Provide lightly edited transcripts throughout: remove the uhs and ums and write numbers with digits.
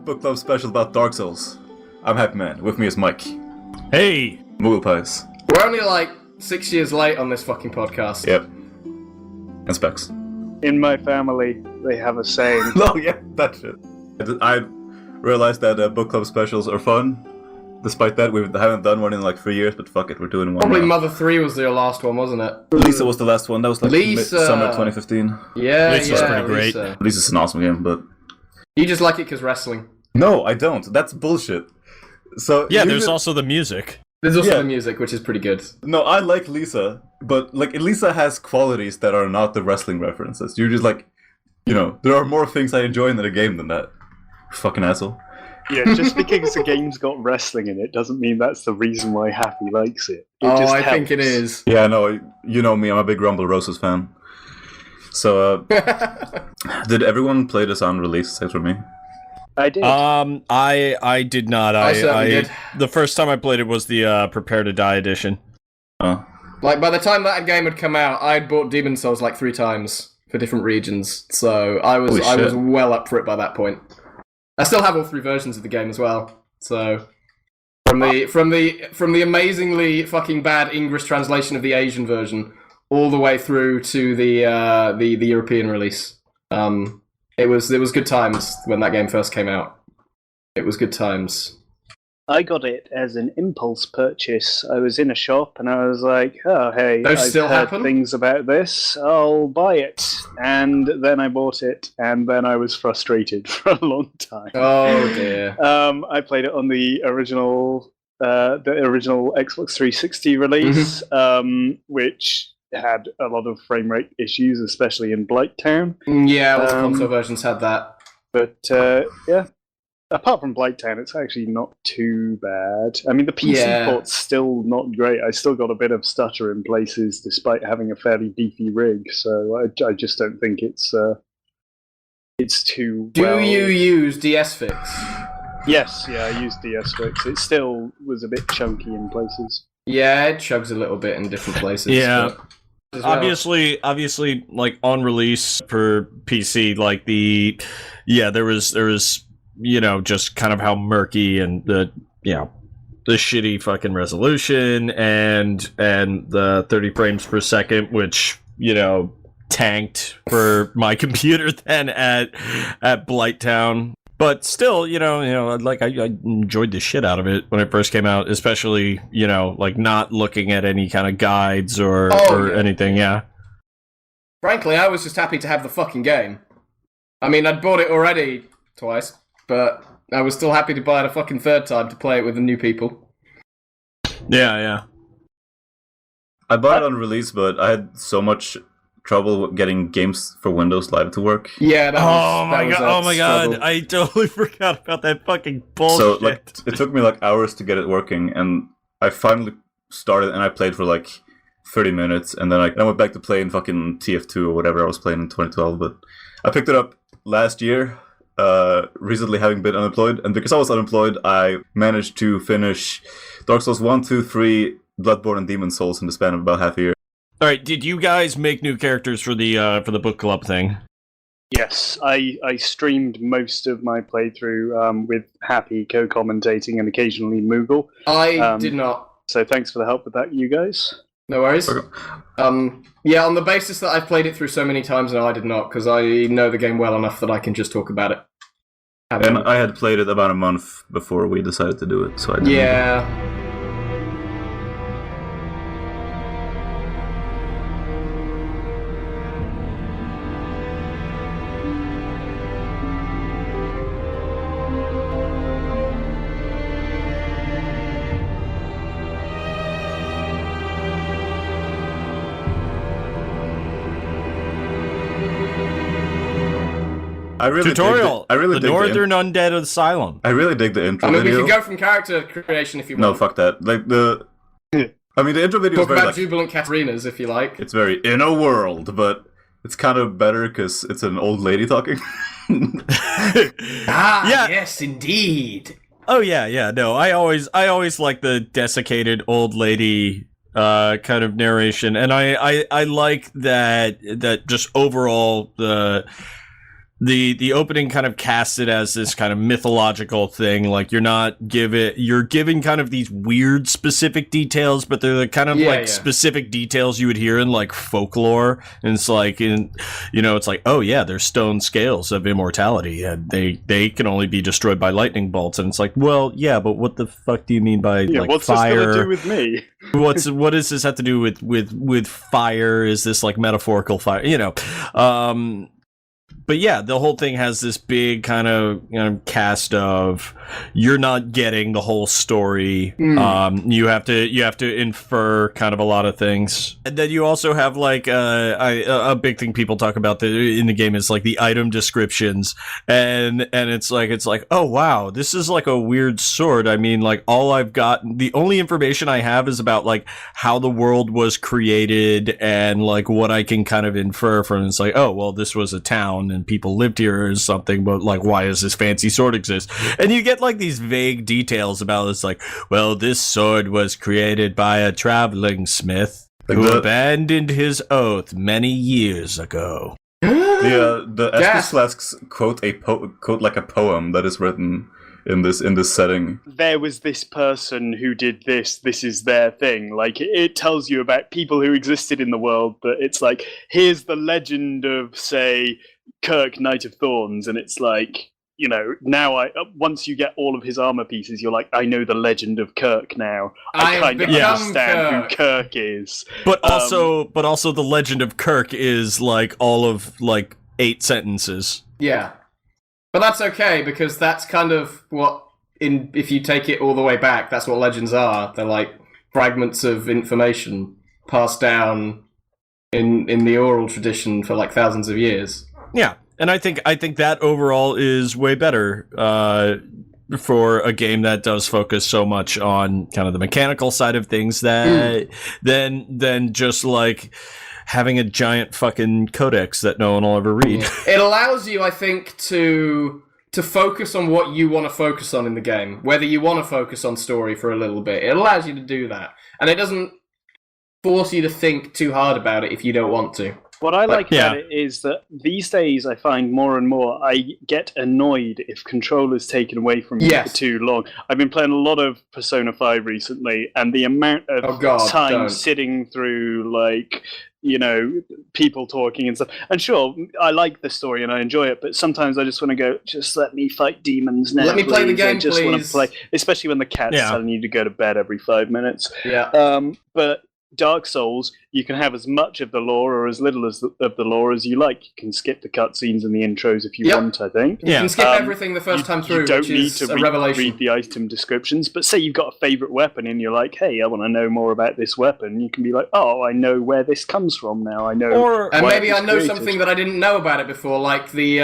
book club special about Dark Souls. I'm Happyman. With me is Mike. Hey! Moogle Pies. We're only like 6 years late on this fucking podcast. Yep. And Specs. In my family, they have a saying. Oh yeah, that shit. I realized that book club specials are fun. Despite that, we haven't done one in like 3 years, but fuck it, we're doing one Probably now. Mother 3 was your last one, wasn't it? Lisa was the last one. That was like summer 2015. Yeah, Lisa's pretty great. Lisa's an awesome game, but... You just like it because wrestling. No, I don't. That's bullshit. So yeah, there's also the music. There's also the music, which is pretty good. No, I like Lisa, but like Lisa has qualities that are not the wrestling references. You're just like, you know, there are more things I enjoy in a game than that. Fucking asshole. Yeah, just because the game's got wrestling in it doesn't mean that's the reason why Happy likes it. I think it is. Yeah, no, you know me, I'm a big Rumble Roses fan. So, did everyone play this on release except for me? I did. I did not. I certainly did. The first time I played it was the Prepare to Die edition. Oh. Like, by the time that game had come out, I'd bought Demon Souls like 3 times for different regions, so I was well up for it by that point. I still have all 3 versions of the game as well. So from the amazingly fucking bad English translation of the Asian version all the way through to the European release. It was good times when that game first came out. It was good times. I got it as an impulse purchase. I was in a shop and I was like, oh, hey, Those still I've heard happen? things about this. I'll buy it. And then I bought it, and then I was frustrated for a long time. Oh, dear. I played it on the original Xbox 360 release, which had a lot of frame rate issues, especially in Blighttown. Yeah, all the console versions had that. But yeah, apart from Blighttown, it's actually not too bad. I mean, the PC port's still not great. I still got a bit of stutter in places, despite having a fairly beefy rig. So I just don't think it's too. Do you use DSFix? Yes, yeah, I used DSFix. It still was a bit chunky in places. Yeah, it chugs a little bit in different places. Yeah. But Obviously, like on release for PC, like there was you know, just kind of how murky and the shitty fucking resolution and the 30 frames per second, which, you know, tanked for my computer then at Blighttown. But still, you know, like I enjoyed the shit out of it when it first came out, especially, you know, like not looking at any kind of guides or anything. Yeah. Frankly, I was just happy to have the fucking game. I mean, I'd bought it already twice, but I was still happy to buy it a fucking third time to play it with the new people. Yeah. I bought it on release, but I had so much trouble with getting games for Windows Live to work. Yeah, oh my god, I totally forgot about that fucking bullshit. So, like, it took me, like, hours to get it working, and I finally started, and I played for, like, 30 minutes, and then I went back to playing fucking TF2 or whatever I was playing in 2012, but I picked it up last year, recently having been unemployed, and because I was unemployed, I managed to finish Dark Souls 1, 2, 3, Bloodborne, and Demon Souls in the span of about half a year. All right, did you guys make new characters for the book club thing? Yes, I streamed most of my playthrough with Happy co-commentating and occasionally Moogle. I did not. So thanks for the help with that, you guys. No worries. Okay. Yeah, on the basis that I've played it through so many times, no, I did not, because I know the game well enough that I can just talk about it. And I had played it about a month before we decided to do it, so I didn't. Yeah. Tutorial. I really the dig Northern Undead Asylum. I really dig the intro video. I mean, we can go from character creation if you want. No, fuck that. Like, the intro video is Talk very, about like... Jubilant Katarinas, if you like. It's very in a world, but it's kind of better because it's an old lady talking. Yes, indeed. Oh, yeah, no, I always like the desiccated old lady kind of narration, and I like that just overall the opening kind of casts it as this kind of mythological thing. Like you're giving kind of these weird specific details, but they're the kind of specific details you would hear in like folklore. And it's like it's like, oh yeah, there's stone scales of immortality, and they can only be destroyed by lightning bolts. And it's like, well, yeah, but what the fuck do you mean by like what's fire? What's this got to do with me? What does this have to do with fire? Is this like metaphorical fire? But yeah, the whole thing has this big kind of cast of you're not getting the whole story. You have to infer kind of a lot of things, and then you also have like a big thing people talk about in the game is like the item descriptions, and it's like oh wow, this is like a weird sword. I mean, like the only information I have is about like how the world was created and like what I can kind of infer from. It's like, oh well, this was a town and people lived here or something, but like why does this fancy sword exist? And you get like these vague details about it's like, well, this sword was created by a traveling smith who abandoned his oath many years ago. The Estus Flasks quote like a poem that is written in this setting. There was this person who did this is their thing. Like, it tells you about people who existed in the world, but it's like, here's the legend of, say, Kirk, Knight of Thorns, and it's like, now once you get all of his armor pieces, you're like, I know the legend of Kirk now. I kind of understand who Kirk is. But also the legend of Kirk is like all of like 8 sentences. Yeah. But that's okay, because that's kind of what, if you take it all the way back, that's what legends are. They're like fragments of information passed down in the oral tradition for like thousands of years. Yeah, and I think that overall is way better for a game that does focus so much on kind of the mechanical side of things than just like having a giant fucking codex that no one will ever read. It allows you, I think, to focus on what you want to focus on in the game. Whether you want to focus on story for a little bit, it allows you to do that. And it doesn't force you to think too hard about it if you don't want to. What I like about it is that these days I find more and more I get annoyed if control is taken away from me for too long. I've been playing a lot of Persona 5 recently, and the amount of time sitting through, like, people talking and stuff. And sure, I like the story and I enjoy it, but sometimes I just want to go, just let me fight demons now. Let me play the game, I just want to play, especially when the cat's telling you to go to bed every 5 minutes. Yeah. But Dark Souls, you can have as much of the lore or as little of the lore as you like. You can skip the cutscenes and the intros if you want, I think. You can skip everything the first time through, you don't which need is to a revelation. read the item descriptions, but say you've got a favourite weapon and you're like, hey, I want to know more about this weapon. You can be like, oh, I know where this comes from now. I know. And maybe I know something that I didn't know about it before, like the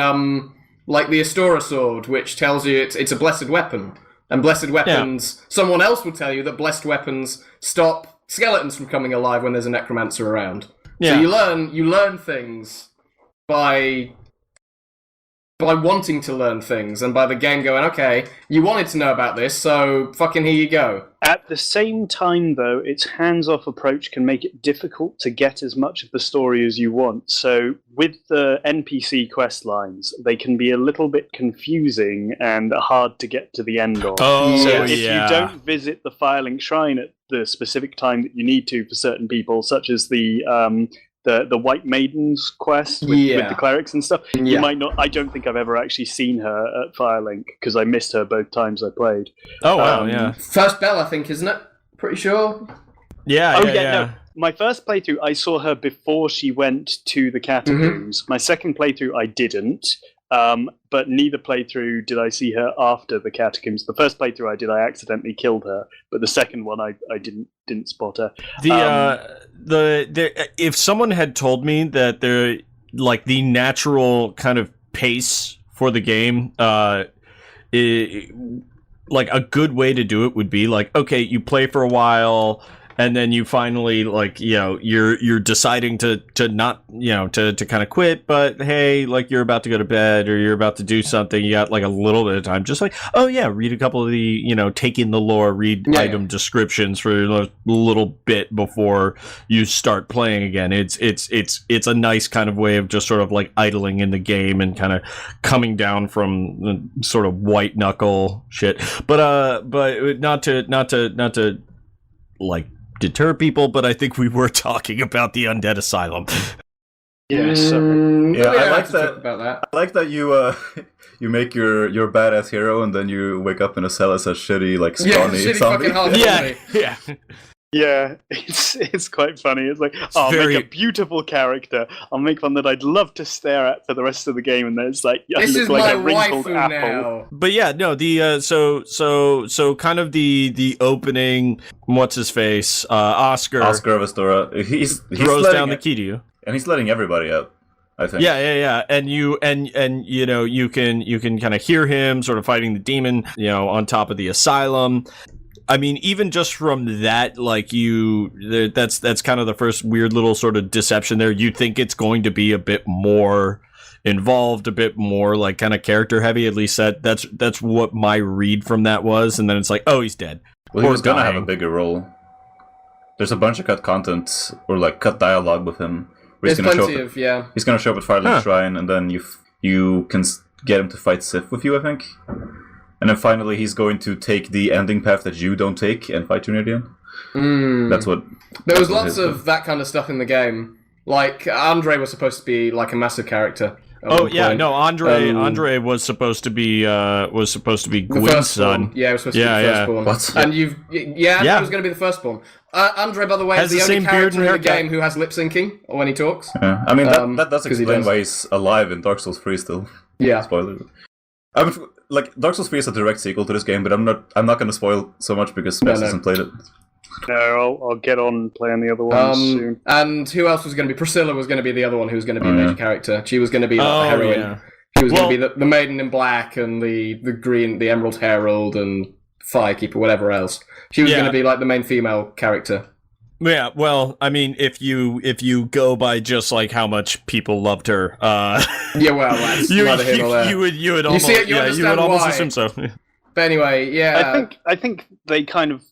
Astora sword, which tells you it's a blessed weapon. And blessed weapons, someone else will tell you that blessed weapons stop skeletons from coming alive when there's a necromancer around. Yeah. So you learn things by wanting to learn things, and by the game going, okay, you wanted to know about this, so fucking here you go. At the same time, though, its hands-off approach can make it difficult to get as much of the story as you want. So with the NPC quest lines, they can be a little bit confusing and hard to get to the end of. So if you don't visit the Firelink Shrine at the specific time that you need to for certain people, such as the White Maiden's quest with the clerics and stuff, you might not. I don't think I've ever actually seen her at Firelink because I missed her both times I played. Oh wow, First bell, I think, isn't it? Pretty sure. No. My first playthrough, I saw her before she went to the catacombs. Mm-hmm. My second playthrough, I didn't. But neither playthrough did I see her after the catacombs. The first playthrough I did, I accidentally killed her, but the second one I didn't spot her. If someone had told me that they're like the natural kind of pace for the game, like a good way to do it would be like, okay, you play for a while and then you finally like you're deciding to not to kind of quit, but hey, like you're about to go to bed or you're about to do something, you got like a little bit of time, just like read a couple of the take in the lore, read item descriptions for a little bit before you start playing again. It's a nice kind of way of just sort of like idling in the game and kind of coming down from the sort of white knuckle shit, but not to like deter people, but I think we were talking about the Undead Asylum. Yes. I like that. I like that you you make your badass hero and then you wake up in a cell as a shitty like scrawny zombie. Yeah, it's quite funny. It's like, I'll make a beautiful character. I'll make one that I'd love to stare at for the rest of the game, and then it's like, I look like a wrinkled apple. Now. But yeah, no, the so kind of the opening. What's his face? Oscar of Astora. He's throws down the key to you, and he's letting everybody out. I think. Yeah. And you can kind of hear him sort of fighting the demon, on top of the asylum. I mean, even just from that, like that's kind of the first weird little sort of deception there. You think it's going to be a bit more involved, a bit more like kind of character heavy. At least that's what my read from that was. And then it's like, oh, he's dead. Well, he was gonna have a bigger role. There's a bunch of cut content or like cut dialogue with him. There's plenty of He's gonna show up at Firelink Shrine, and then you can get him to fight Sif with you, I think. And then finally, he's going to take the ending path that you don't take and fight you near the end. That's what. There was lots of that kind of stuff in the game. Like Andre was supposed to be like a massissive character. Andre was supposed to be Gwyn's son. Yeah, it was supposed to be the firstborn. What? And it was going to be the firstborn. Andre, by the way, is the only character in the game who has lip syncing when he talks. Yeah, I mean that does explain why he's alive in Dark Souls 3 still. Yeah. Spoiler. I mean, like Dark Souls 3 is a direct sequel to this game, but I'm not going to spoil so much because Specs hasn't played it. No, I'll get on playing the other ones soon. And who else was going to be? Priscilla was going to be the other one who was going to be a major character. She was going to be the heroine. Yeah. She was going to be the Maiden in Black and the Green, the Emerald Herald and Firekeeper, whatever else. She was going to be like the main female character. Yeah, well, I mean, if you go by just like how much people loved her, you would almost assume so. But anyway, I think they kind of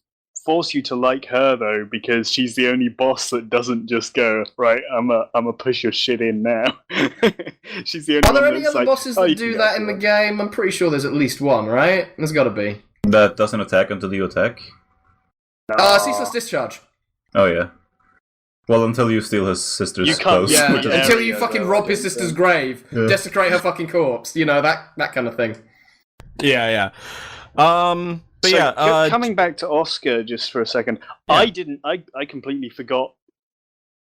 force you to like her though, because she's the only boss that doesn't just go right. I'm a push your shit in now. She's the only. Are there any other bosses that do that in the game? I'm pretty sure there's at least one, right? There's got to be. That doesn't attack until you attack. Ceaseless Discharge. Oh yeah. Well, until you steal his sister's clothes. Yeah, until you fucking rob his sister's grave, desecrate her fucking corpse. That kind of thing. Yeah. Coming back to Oscar just for a second, I completely forgot.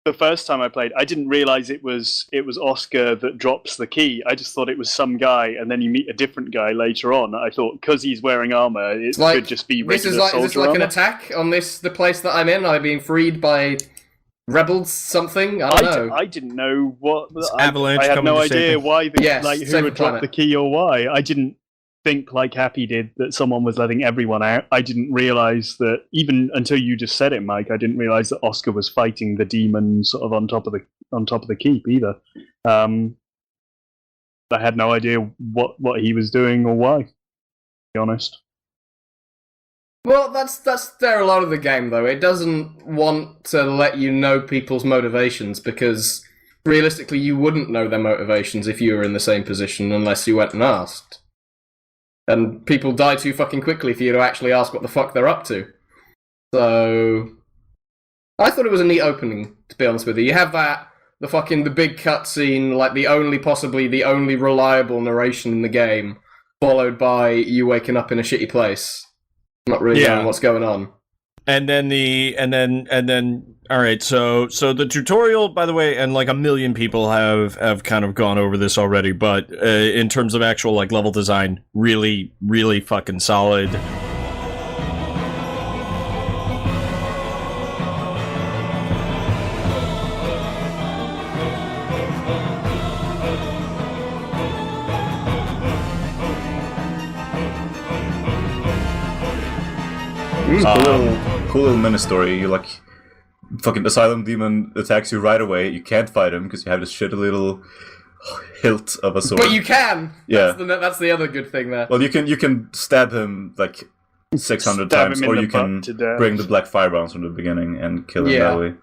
The first time I played, I didn't realize it was Oscar that drops the key. I just thought it was some guy, and then you meet a different guy later on. I thought because he's wearing armor, it could just be regular soldier Is this like armor. an attack on the place that I'm in? I've been freed by rebels, something. I don't know. I didn't know what. Avalanche. I had no idea why who had dropped planet. the key or why. I didn't think like Happy did that someone was letting everyone out. I didn't realize that even until you just said it, Mike. I didn't realize that Oscar was fighting the demon sort of on top of the keep either. I had no idea what he was doing or why. To be honest. Well, that's there a lot of the game though. It doesn't want to let you know people's motivations because realistically, you wouldn't know their motivations if you were in the same position unless you went and asked. And people die too fucking quickly for you to actually ask what the fuck they're up to. So I thought it was a neat opening, to be honest with you. You have the big cutscene, like possibly the only reliable narration in the game, followed by you waking up in a shitty place. Not really knowing what's going on. And then all right, so the tutorial, by the way, and like a million people have kind of gone over this already, but in terms of actual like level design, really, really fucking solid. Cool little mini story. You like fucking Asylum Demon attacks you right away, you can't fight him because you have this shitty little hilt of a sword. But you can! Yeah. That's the other good thing there. Well, you can stab him like 600 times, or you can bring the black firebombs from the beginning and kill him that way.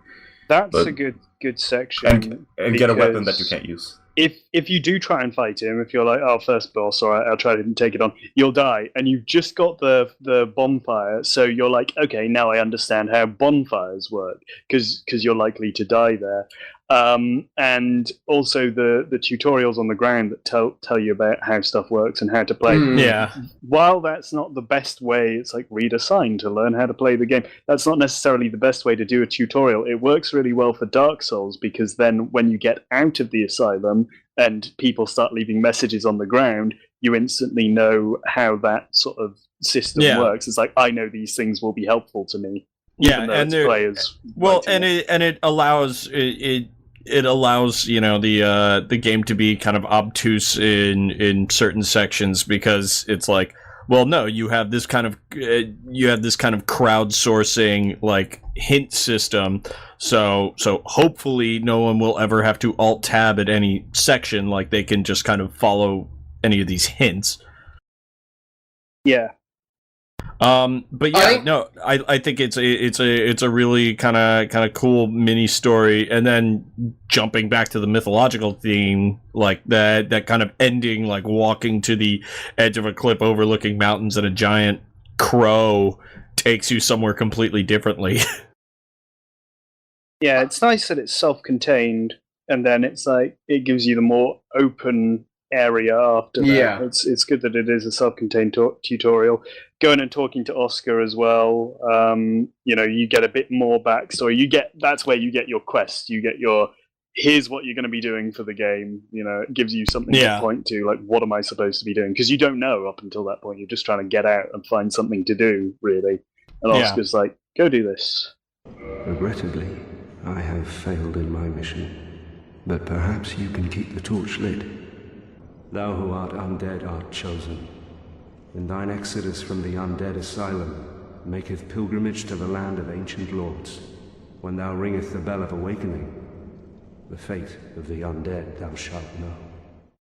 That's a good section. And get a weapon that you can't use. If you do try and fight him, if you're like, oh, first boss, alright, I'll try to take it on, you'll die, and you've just got the bonfire, so you're like, okay, now I understand how bonfires work, because you're likely to die there. And also the tutorials on the ground that tell you about how stuff works and how to play. Yeah. While that's not the best way, it's like read a sign to learn how to play the game. That's not necessarily the best way to do a tutorial. It works really well for Dark Souls, because then when you get out of the asylum and people start leaving messages on the ground, you instantly know how that sort of system works. It's like, I know these things will be helpful to me. Yeah, and it allows it allows, you know, the game to be kind of obtuse in certain sections, because it's like, well, no, you have this kind of crowdsourcing like hint system, so hopefully no one will ever have to alt tab at any section, like they can just kind of follow any of these hints. Yeah. But yeah, I think it's a really kind of cool mini story, and then jumping back to the mythological theme, like that kind of ending, like walking to the edge of a cliff overlooking mountains and a giant crow takes you somewhere completely differently. Yeah, it's nice that it's self-contained, and then it's like it gives you the more open area after that. Yeah. It's good that it is a self-contained tutorial. Going and talking to Oscar as well, you know, you get a bit more backstory. That's where you get your quest. You get your, here's what you're going to be doing for the game. You know, it gives you something to point to, like, what am I supposed to be doing? Because you don't know up until that point. You're just trying to get out and find something to do, really. And Oscar's like, go do this. Regrettably, I have failed in my mission, but perhaps you can keep the torch lit. Thou who art undead art chosen, and thine exodus from the Undead Asylum maketh pilgrimage to the land of ancient lords. When thou ringeth the bell of awakening, the fate of the undead thou shalt know.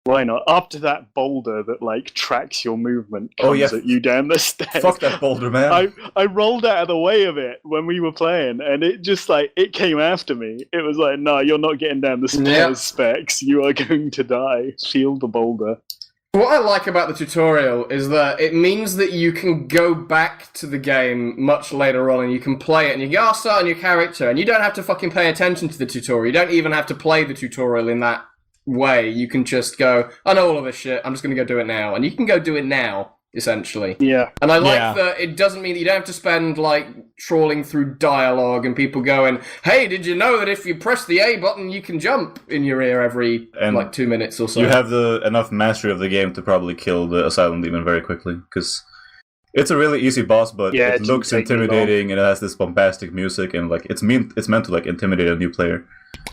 Why not? After that boulder that, like, tracks your movement comes at you down the stairs. Fuck that boulder, man. I rolled out of the way of it when we were playing, and it just, like, it came after me. It was like, no, you're not getting down the stairs, Specs. You are going to die. Shield the boulder. What I like about the tutorial is that it means that you can go back to the game much later on, and you can play it, and you can start a new character, and you don't have to fucking pay attention to the tutorial. You don't even have to play the tutorial in that way. You can just go, I know all of this shit, I'm just going to go do it now. And you can go do it now, essentially. Yeah. And I like that it doesn't mean that you don't have to spend, like, trawling through dialogue and people going, hey, did you know that if you press the A button, you can jump in your ear every, 2 minutes or so? You have enough mastery of the game to probably kill the Asylum Demon very quickly, because it's a really easy boss, but it looks intimidating, and it has this bombastic music, and, like, it's meant to, like, intimidate a new player.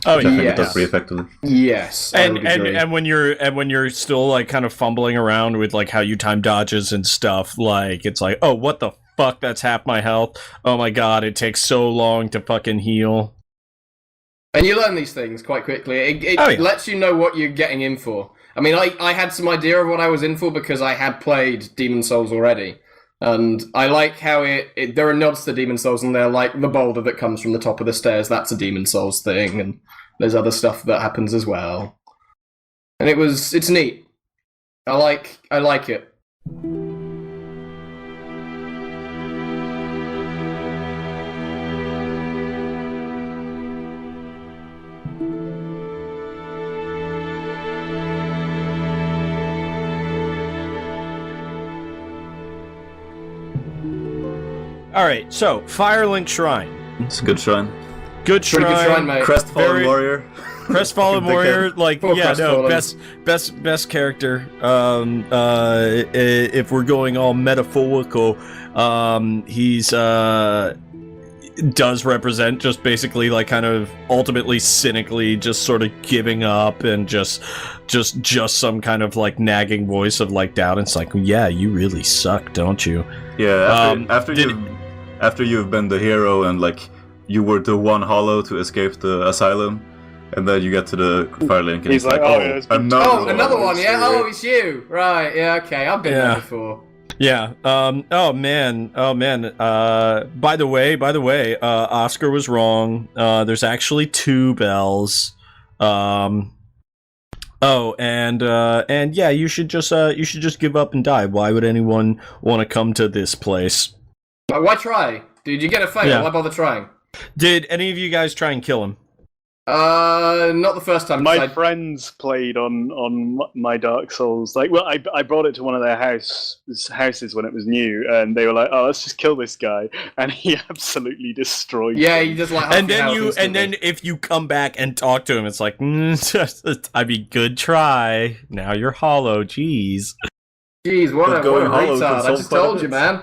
Oh, I think it does pretty effectively. Yes, and when you're still, like, kind of fumbling around with, like, how you time dodges and stuff, like, it's like, oh, what the fuck? That's half my health. Oh my god, it takes so long to fucking heal. And you learn these things quite quickly. It lets you know what you're getting in for. I mean, I had some idea of what I was in for because I had played Demon Souls already. And I like how there are nods to Demon Souls, and they're like the boulder that comes from the top of the stairs, that's a Demon Souls thing, and there's other stuff that happens as well. And it's neat. I like it. Alright, so, Firelink Shrine. It's a good shrine. Good shrine. Pretty good shrine, mate. Crestfallen warrior. Crestfallen warrior, like, best character. If we're going all metaphorical, he's does represent just basically, like, kind of ultimately cynically just sort of giving up and just some kind of, like, nagging voice of, like, doubt. It's like, yeah, you really suck, don't you? Yeah, after you've been the hero and, like, you were the one hollow to escape the asylum, and then you get to the Firelink, and He's like, oh, yeah, it's been another one, yeah? Oh, it's you! Right, yeah, okay, I've been there before. Yeah. Oh man. By the way, Oscar was wrong. There's actually 2 bells. And yeah, you should just give up and die. Why would anyone want to come to this place? Why try? Did you get a fail? Yeah. Why bother trying? Did any of you guys try and kill him? Not the first time. My friends played on my Dark Souls. Like, well, I brought it to one of their houses when it was new, and they were like, "Oh, let's just kill this guy," and he absolutely destroyed. Yeah, them. he just like. And then if you come back and talk to him, it's like, I mean, good try. Now you're hollow. Jeez. Jeez, what a retard! I just told you, man.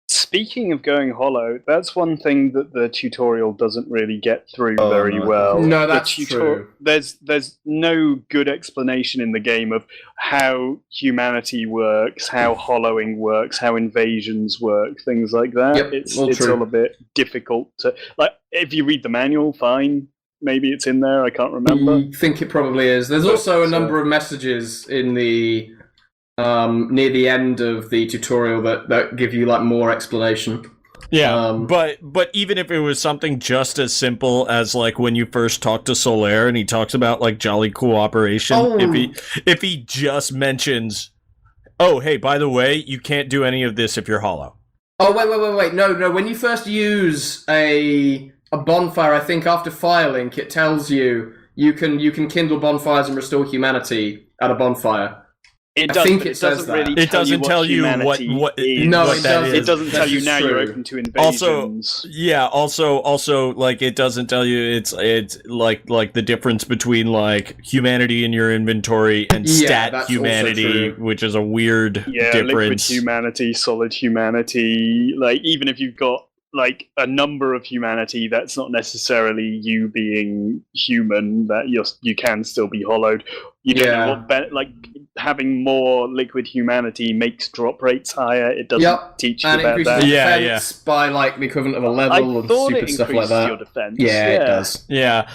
Speaking of going hollow, that's one thing that the tutorial doesn't really get through very well. No, that's true. There's no good explanation in the game of how humanity works, how hollowing works, how invasions work, things like that. Yep, it's true. all a bit difficult to... Like, if you read the manual, fine. Maybe it's in there, I can't remember. I think it probably is. There's also a number of messages in the... near the end of the tutorial that give you like more explanation. Yeah, but even if it was something just as simple as like when you first talk to Solaire and he talks about like jolly cooperation, if he just mentions, oh hey, by the way, you can't do any of this if you're hollow. Oh wait. No. When you first use a bonfire, I think after Firelink, it tells you can kindle bonfires and restore humanity at a bonfire. It doesn't tell you what that is. It doesn't tell you now you're open to invasions. Also, like it doesn't tell you it's like the difference between like humanity in your inventory and stat humanity, which is a weird difference. Liquid humanity, solid humanity. Like even if you've got like a number of humanity, that's not necessarily you being human. That you can still be hollowed. You don't know what having more liquid humanity makes drop rates higher. It doesn't teach you about that. Defense by like the equivalent of a level and stupid stuff like that. Your defense. Yeah, it does. Yeah.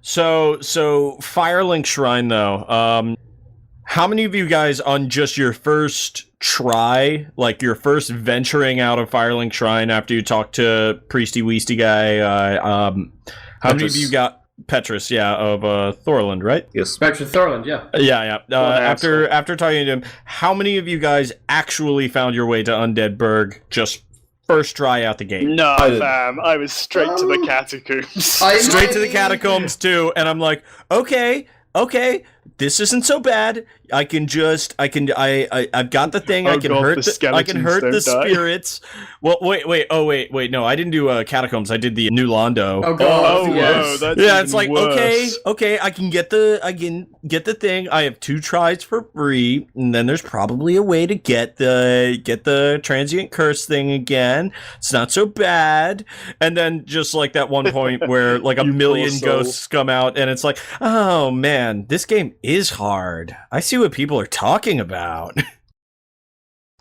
So Firelink Shrine though. How many of you guys on just your first try, like your first venturing out of Firelink Shrine after you talk to Priesty Weasty guy, how many of you got Petrus, of Thorland, right? Yes. Petrus Thorland, yeah. Yeah. After talking to him, how many of you guys actually found your way to Undead Burg just first try out the gate? No, fam. I was straight to the catacombs. Straight to the catacombs too, and I'm like, okay, this isn't so bad. I've got the thing. I can hurt the spirits. Well, wait. No, I didn't do catacombs. I did the New Londo. Oh god. Yes. Whoa, that's it's like worse. okay. I can get the thing. I have 2 tries for free, and then there's probably a way to get the transient curse thing again. It's not so bad. And then just like that one point where like a million ghosts come out, and it's like, oh man, this game is hard. I see what people are talking about.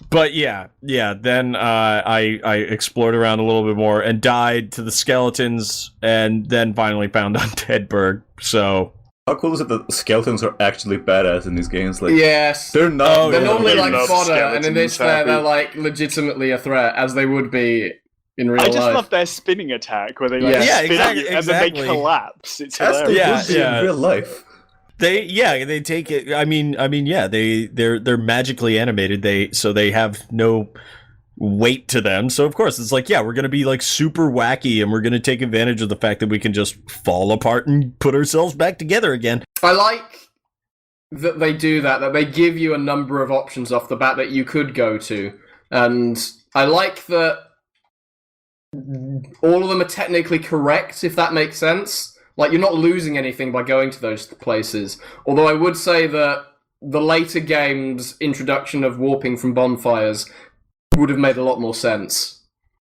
But then I explored around a little bit more and died to the skeletons, and then finally found Undead Burg. So how cool is it that the skeletons are actually badass in these games? Like, yes, they're not. They're normally like fodder, skeletons, and in this they're like legitimately a threat, as they would be in real life. I just love their spinning attack where they spin and then they collapse. It's hilarious. In real life. They take it. I mean, they're magically animated. They have no weight to them. So of course it's like, we're gonna be like super wacky, and we're gonna take advantage of the fact that we can just fall apart and put ourselves back together again. I like that they do that they give you a number of options off the bat that you could go to, and I like that all of them are technically correct, if that makes sense. Like, you're not losing anything by going to those places. Although I would say that the later game's introduction of warping from bonfires would have made a lot more sense.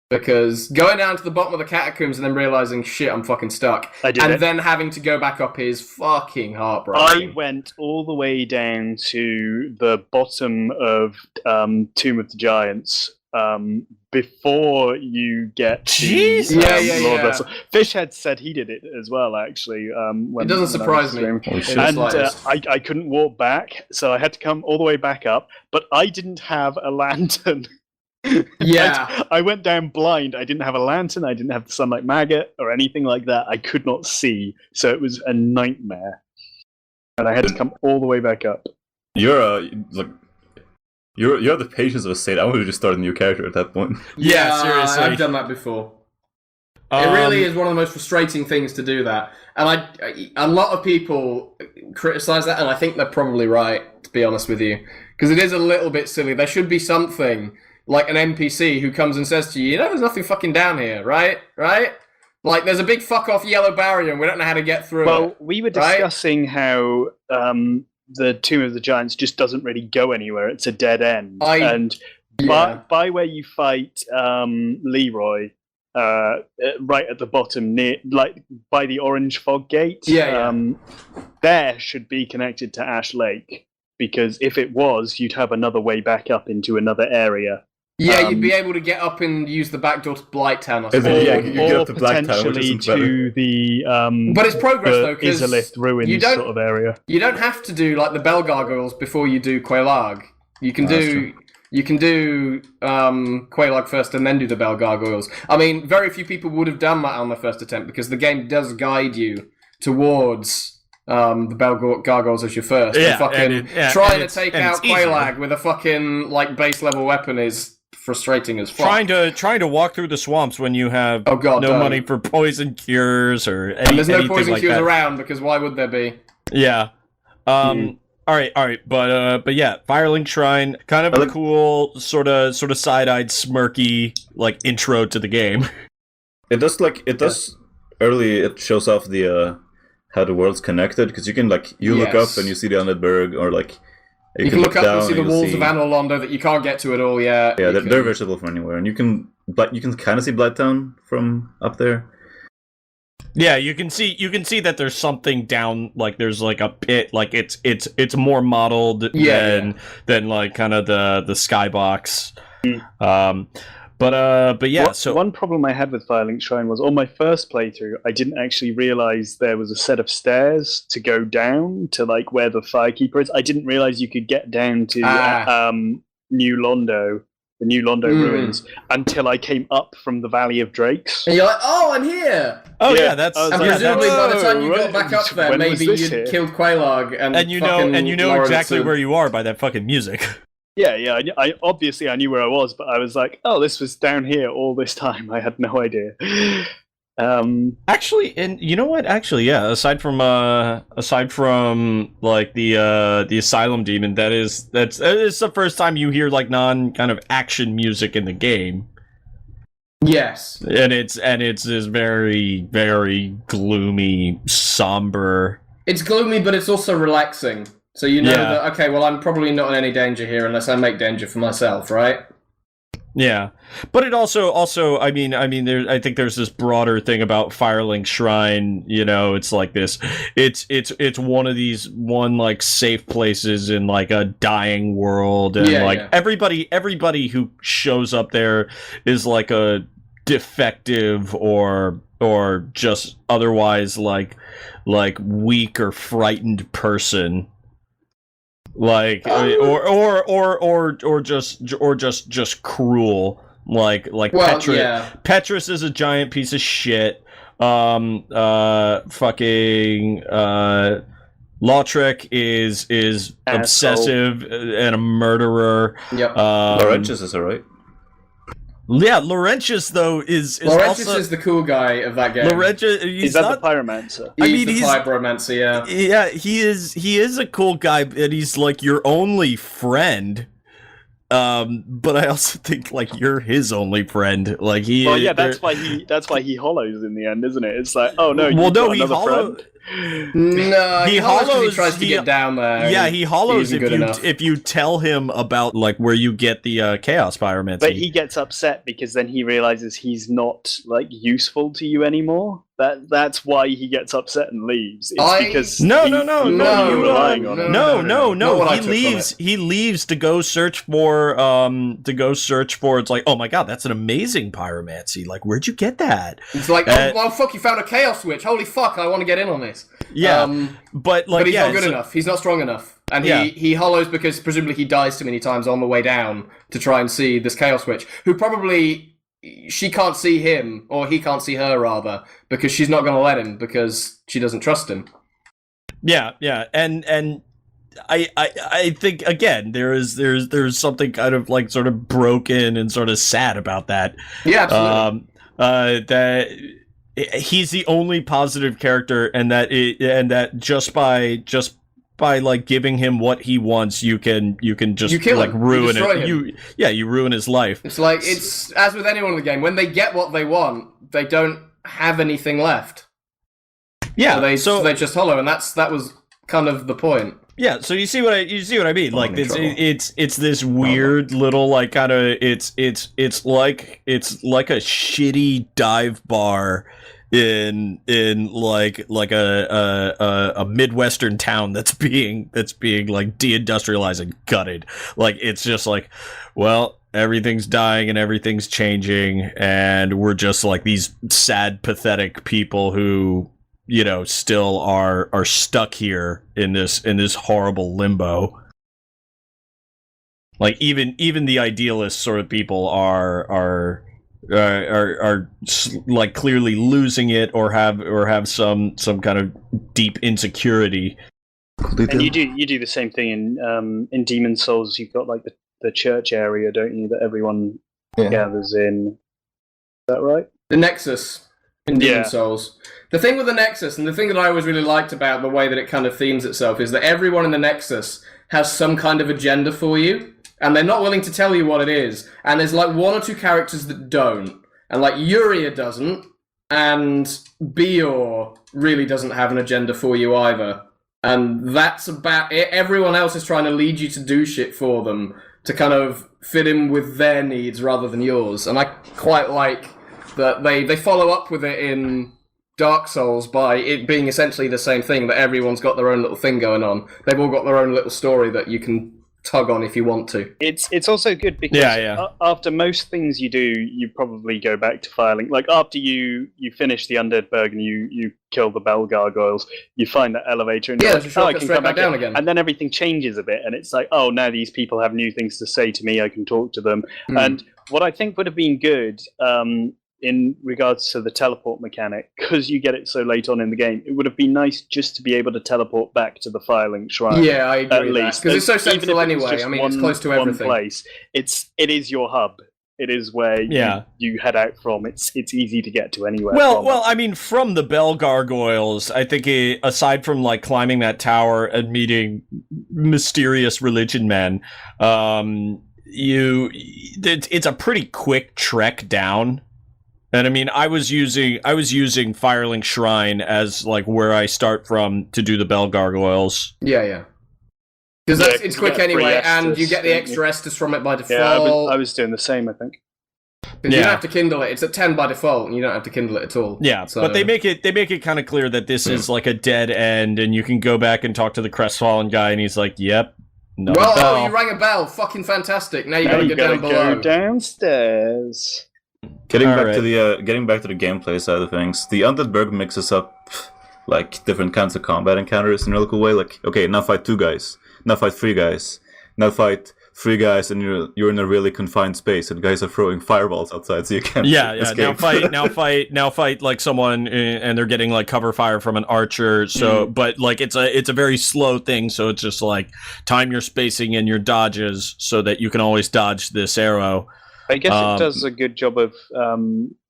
Because going down to the bottom of the catacombs and then realizing, shit, I'm fucking stuck. Then having to go back up is fucking heartbreaking. I went all the way down to the bottom of Tomb of the Giants before you get to Lordvessel. Fishhead said he did it as well, actually. It doesn't surprise me. And I couldn't walk back, so I had to come all the way back up, but I didn't have a lantern. Yeah. I went down blind. I didn't have a lantern, I didn't have the sunlight maggot or anything like that. I could not see, so it was a nightmare. And I had to come all the way back up. You have the patience of a saint. I would have just started a new character at that point. Yeah, seriously. I've done that before. It really is one of the most frustrating things to do that. And a lot of people criticize that, and I think they're probably right, to be honest with you. Because it is a little bit silly. There should be something, like an NPC who comes and says to you, there's nothing fucking down here, right? Right? Like, there's a big fuck-off yellow barrier, and we don't know how to get through it. Well, we were discussing how the Tomb of the Giants just doesn't really go anywhere. It's a dead end. By where you fight Leroy, right at the bottom, near, like by the Orange Fog Gate, there should be connected to Ash Lake, because if it was, you'd have another way back up into another area. Yeah, you'd be able to get up and use the back door to Blighttown, I suppose. You get up to Blighttown, which isn't to the but it's progress though, because Izalith ruins sort of area. You don't have to do like the Bell Gargoyles before you do Quelaag. You can do Quelaag first and then do the Bell Gargoyles. I mean, very few people would have done that on their first attempt, because the game does guide you towards the Bell Gargoyles as your first. Yeah, trying to take out Quelaag with a fucking like base level weapon is frustrating as fuck. Trying to walk through the swamps when you have money for poison cures or and there's no poison cures around, because why would there be? Yeah. All right, but yeah, Firelink Shrine, kind of a cool sort of side-eyed smirky like intro to the game. It does early. It shows off the how the world's connected, because you can look up and you see the Undead Burg, or like you can look up and see the walls of Anor Londo that you can't get to at all yet. Yeah, they're visible from anywhere, and you can kind of see Blighttown from up there. Yeah, you can see that there's something down, like there's like a pit, like it's more modeled than like kind of the skybox. But yeah, so one problem I had with Firelink Shrine was on my first playthrough, I didn't actually realize there was a set of stairs to go down to like where the Firekeeper is. I didn't realize you could get down to New Londo, the New Londo ruins, until I came up from the Valley of Drakes. And you're like, oh, I'm here! Oh yeah, that's and presumably by the time you got back up there, maybe you'd killed Quelaag and you know exactly where you are by that fucking music. Yeah. I obviously I knew where I was, but I was like, oh, this was down here all this time. I had no idea. Actually, and you know what? Actually, yeah. Aside from like the Asylum demon, that is the first time you hear like non kind of action music in the game. Yes, and it's this very, very gloomy, somber. It's gloomy, but it's also relaxing. So you know that, okay, well, I'm probably not in any danger here unless I make danger for myself, right? Yeah, but it also, I mean, I think there's this broader thing about Firelink Shrine. You know, it's like this. It's one of these like safe places in like a dying world, and everybody who shows up there is like a defective or just otherwise like weak or frightened person. Like or just cruel, like Petrus. Yeah. Petrus is a giant piece of shit. Fucking Lautrec is obsessive and a murderer. Yep. Laurentius is alright. Yeah, Laurentius though is Laurentius is the cool guy of that game. Laurentius, he's the pyromancer. He's the pyromancer, yeah. Yeah, he is a cool guy, and he's like your only friend. But I also think like you're his only friend. Like he. Well, yeah, that's why he hollows in the end, isn't it? It's like, oh no, he No, He hollows 'cause hollows- he tries to he- get down there. Yeah, he hollows isn't good enough. if you tell him about like where you get the chaos pyromancy. But he gets upset because then he realizes he's not like useful to you anymore. That's why he gets upset and leaves. It's because No, you're relying on him. No. Not what I He took from leaves. it. He leaves to go search for. It's like, oh my god, that's an amazing pyromancy. Like, where'd you get that? It's like, well, fuck, you found a chaos switch. Holy fuck, I want to get in on this. Yeah, but like, but he's yeah, not good so- enough. He's not strong enough. And Yeah. he hollows because presumably he dies too many times on the way down to try and see this chaos switch. Who probably she can't see him, or he can't see her rather, because she's not going to let him because she doesn't trust him. Yeah, and I think again there's something kind of like sort of broken and sort of sad about that. Yeah, absolutely. That he's the only positive character, and that just by like giving him what he wants, you can just You kill like him. You ruin destroy it. him. You ruin his life. It's like, it's as with anyone in the game, when they get what they want, they don't have anything left. Yeah, So they just hollow, and that was kind of the point. Yeah, so you see what I mean? Like in trouble. it's this weird little like kind of it's like a shitty dive bar in like a midwestern town that's being like deindustrialized and gutted. Like it's just like, well, everything's dying and everything's changing, and we're just like these sad, pathetic people who, you know, still are stuck here in this horrible limbo. Like even the idealist sort of people are like clearly losing it, or have some kind of deep insecurity. And you do the same thing in Demon Souls. You've got like the church area, don't you, that everyone gathers in. Is that right? The Nexus in Demon Souls. The thing with the Nexus, and the thing that I always really liked about the way that it kind of themes itself, is that everyone in the Nexus has some kind of agenda for you, and they're not willing to tell you what it is. And there's like one or two characters that don't. And like Yuria doesn't, and Bior really doesn't have an agenda for you either. And that's about it. Everyone else is trying to lead you to do shit for them, to kind of fit in with their needs rather than yours. And I quite like that they follow up with it in Dark Souls by it being essentially the same thing, that everyone's got their own little thing going on. They've all got their own little story that you can tug on if you want to. It's also good because after most things you do, you probably go back to Firelink. Like after you finish the Undead Burg and you kill the bell gargoyles, you find that elevator and you're like, I can straight come back down again. And then everything changes a bit, and it's like, oh, now these people have new things to say to me. I can talk to them. And what I think would have been good, in regards to the teleport mechanic, because you get it so late on in the game, it would have been nice just to be able to teleport back to the Firelink Shrine. Yeah, I agree at with that. least. Because it's so Even if central it was anyway. just I mean, it's close to everything. One place. It is your hub. It is where you head out from. It's easy to get to anywhere. Well, I mean, from the bell gargoyles, I think aside from like climbing that tower and meeting mysterious religion men, it's a pretty quick trek down. And I mean, I was using Firelink Shrine as like where I start from to do the bell gargoyles. Yeah. Because it's quick anyway, and you get the extra Estus from it by default. Yeah, I was doing the same, I think. You don't have to kindle it. It's at 10 by default, and you don't have to kindle it at all. Yeah, so. But they make it kind of clear that this is like a dead end, and you can go back and talk to the crestfallen guy, and he's like, "Yep, no well, bell." you rang a bell. Fucking fantastic. Now you gotta go down below. Go downstairs. Getting back to the gameplay side of things, the Undead Burg mixes up like different kinds of combat encounters in a really cool way. Like, okay, now fight 2 guys, now fight 3 guys, now fight 3 guys, and you're in a really confined space, and guys are throwing fireballs outside, so you can't escape. Now fight like someone, and they're getting like cover fire from an archer. So, but like it's a very slow thing. So it's just like time your spacing and your dodges so that you can always dodge this arrow. I guess it does a good job of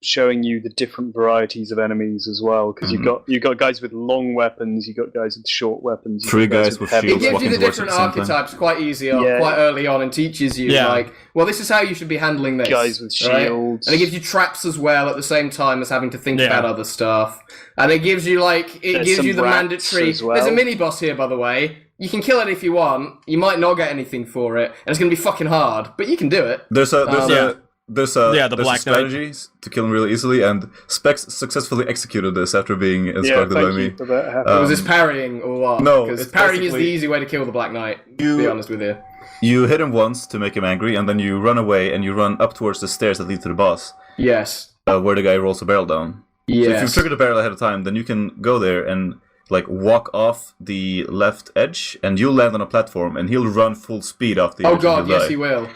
showing you the different varieties of enemies as well, because you've got guys with long weapons, you've got guys with short weapons, three guys with shields. It gives you the different archetypes quite quite early on, and teaches you like, well, this is how you should be handling this. Guys with shields, and it gives you traps as well at the same time as having to think about other stuff. And it gives you the mandatory. Well. There's a mini boss here, by the way. You can kill it if you want. You might not get anything for it, and it's going to be fucking hard, but you can do it. There's the Black strategies to kill him really easily, and Specs successfully executed this after being instructed by me. Was this parrying or what? No, because parrying is the easy way to kill the Black Knight. To be honest with you, you hit him once to make him angry, and then you run away and you run up towards the stairs that lead to the boss. Yes. Where the guy rolls a barrel down. Yes. So if you trigger the barrel ahead of time, then you can go there and walk off the left edge, and you'll land on a platform, and he'll run full speed off the edge. Oh god, yes, he will.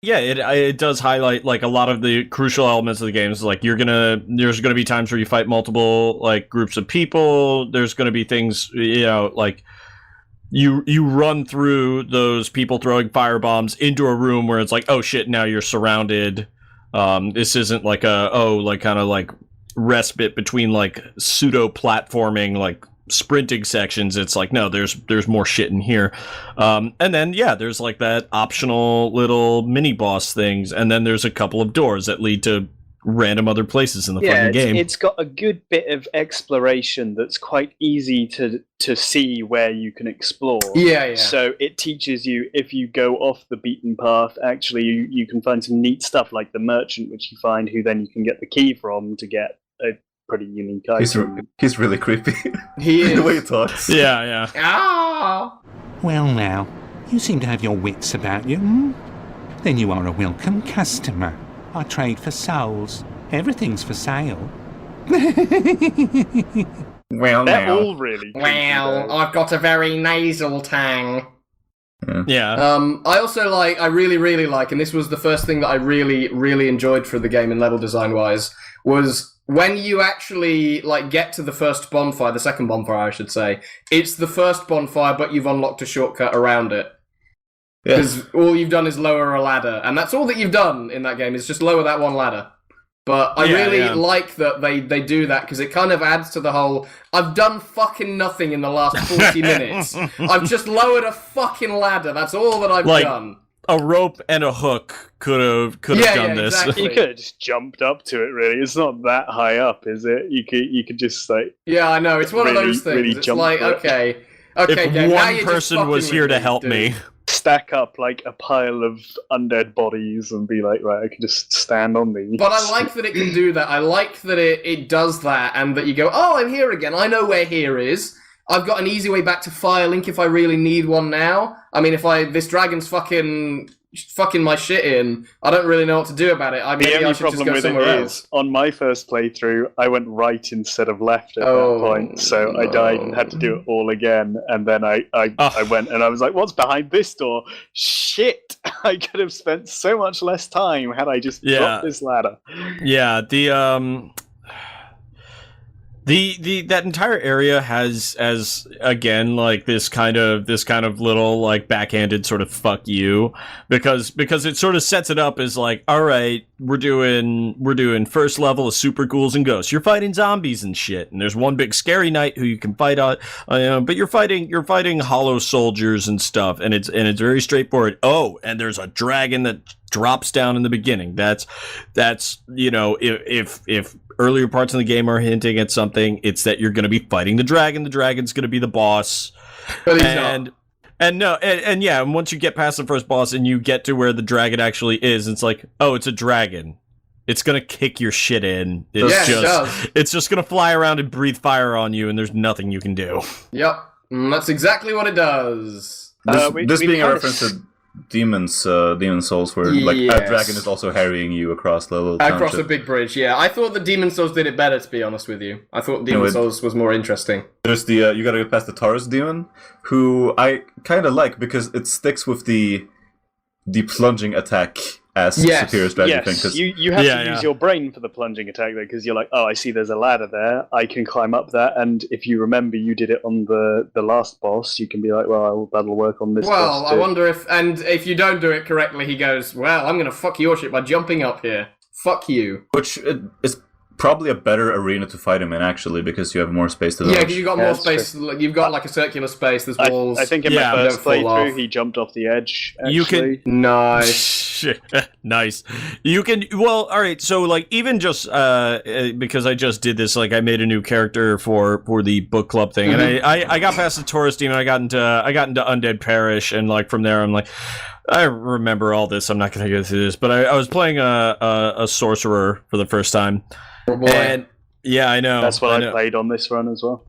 Yeah, it does highlight a lot of the crucial elements of the games. Like there's gonna be times where you fight multiple groups of people. There's gonna be things you run through those people throwing firebombs into a room where it's like, oh shit, now you're surrounded. This isn't respite between pseudo platforming sprinting sections. It's no, there's more shit in here. And then there's that optional little mini boss things, and then there's a couple of doors that lead to random other places in the fucking game. It's got a good bit of exploration that's quite easy to see where you can explore. Yeah. So it teaches you, if you go off the beaten path, actually you can find some neat stuff like the merchant, which you find, who then you can get the key from to get a pretty unique item. He's really creepy. He is. The way he talks. Yeah. Ah! Well now, you seem to have your wits about you, hmm? Then you are a welcome customer. I trade for souls. Everything's for sale. Well, they're now. all really creepy, Well, though. I've got a very nasal tang. Yeah. I also I really, really like, and this was the first thing that I really, really enjoyed for the game in level design wise, was when you actually get to the first bonfire, the second bonfire, I should say. It's the first bonfire, but you've unlocked a shortcut around it. Because all you've done is lower a ladder, and that's all that you've done in that game, is just lower that one ladder. But I really like that they do that, because it kind of adds to the whole, I've done fucking nothing in the last 40 minutes. I've just lowered a fucking ladder, that's all that I've done. A rope and a hook could have done this. Exactly. You could have just jumped up to it, really. It's not that high up, is it? You could just Yeah, I know, it's one of those things. Really it's okay, if game, one person was here to help me. Stack up a pile of undead bodies and be right, I can just stand on these. But I like that it can do that. I like that it does that, and that you go, oh, I'm here again. I know where here is. I've got an easy way back to Firelink if I really need one now. I mean, this dragon's fucking my shit in, I don't really know what to do about it. Maybe I should just go somewhere else. On my first playthrough, I went right instead of left at that point, so I died and had to do it all again. And then I went and I was like, "What's behind this door? Shit! I could have spent so much less time had I just dropped this ladder." Yeah, that entire area has again this kind of little backhanded sort of fuck you, because it sort of sets it up as all right, we're doing first level of super ghouls and ghosts. You're fighting zombies and shit, and there's one big scary knight who you can fight on, but you're fighting hollow soldiers and stuff, and it's very straightforward. Oh, and there's a dragon that drops down in the beginning. That's if earlier parts of the game are hinting at something, it's that you're going to be fighting the dragon. The dragon's going to be the boss. But he's not. And once you get past the first boss and you get to where the dragon actually is, it's it's a dragon. It's going to kick your shit in. It's just going to fly around and breathe fire on you, and there's nothing you can do. Yep. That's exactly what it does. This being a reference to Demon Souls, where a dragon is also harrying you across the little township. Across a big bridge, yeah. I thought the Demon Souls did it better, to be honest with you. I thought Demon Souls was more interesting. There's you gotta get past the Taurus demon, who I kind of like, because it sticks with the plunging attack as superior strategy thing. Yes, you have to use your brain for the plunging attack though, because you're like, oh, I see there's a ladder there, I can climb up that, and if you remember you did it on the last boss, you can be like, well, that'll work on this boss too. I wonder if you don't do it correctly, he goes, well, I'm gonna fuck your shit by jumping up here. Fuck you. Which is probably a better arena to fight him in, actually, because you have more space to dodge. Yeah, because you've got more space. You've got like a circular space. There's walls. I think in my first playthrough, he jumped off the edge. Actually. You can nice, nice. You can all right. So like even just because I just did this, like I made a new character for the book club thing, and I got past the Taurus demon. I got into Undead Parish, and like from there, I'm like, I remember all this. I'm not going to go through this, but I was playing a sorcerer for the first time. Oh boy. And yeah, I know. That's what I played on this run as well.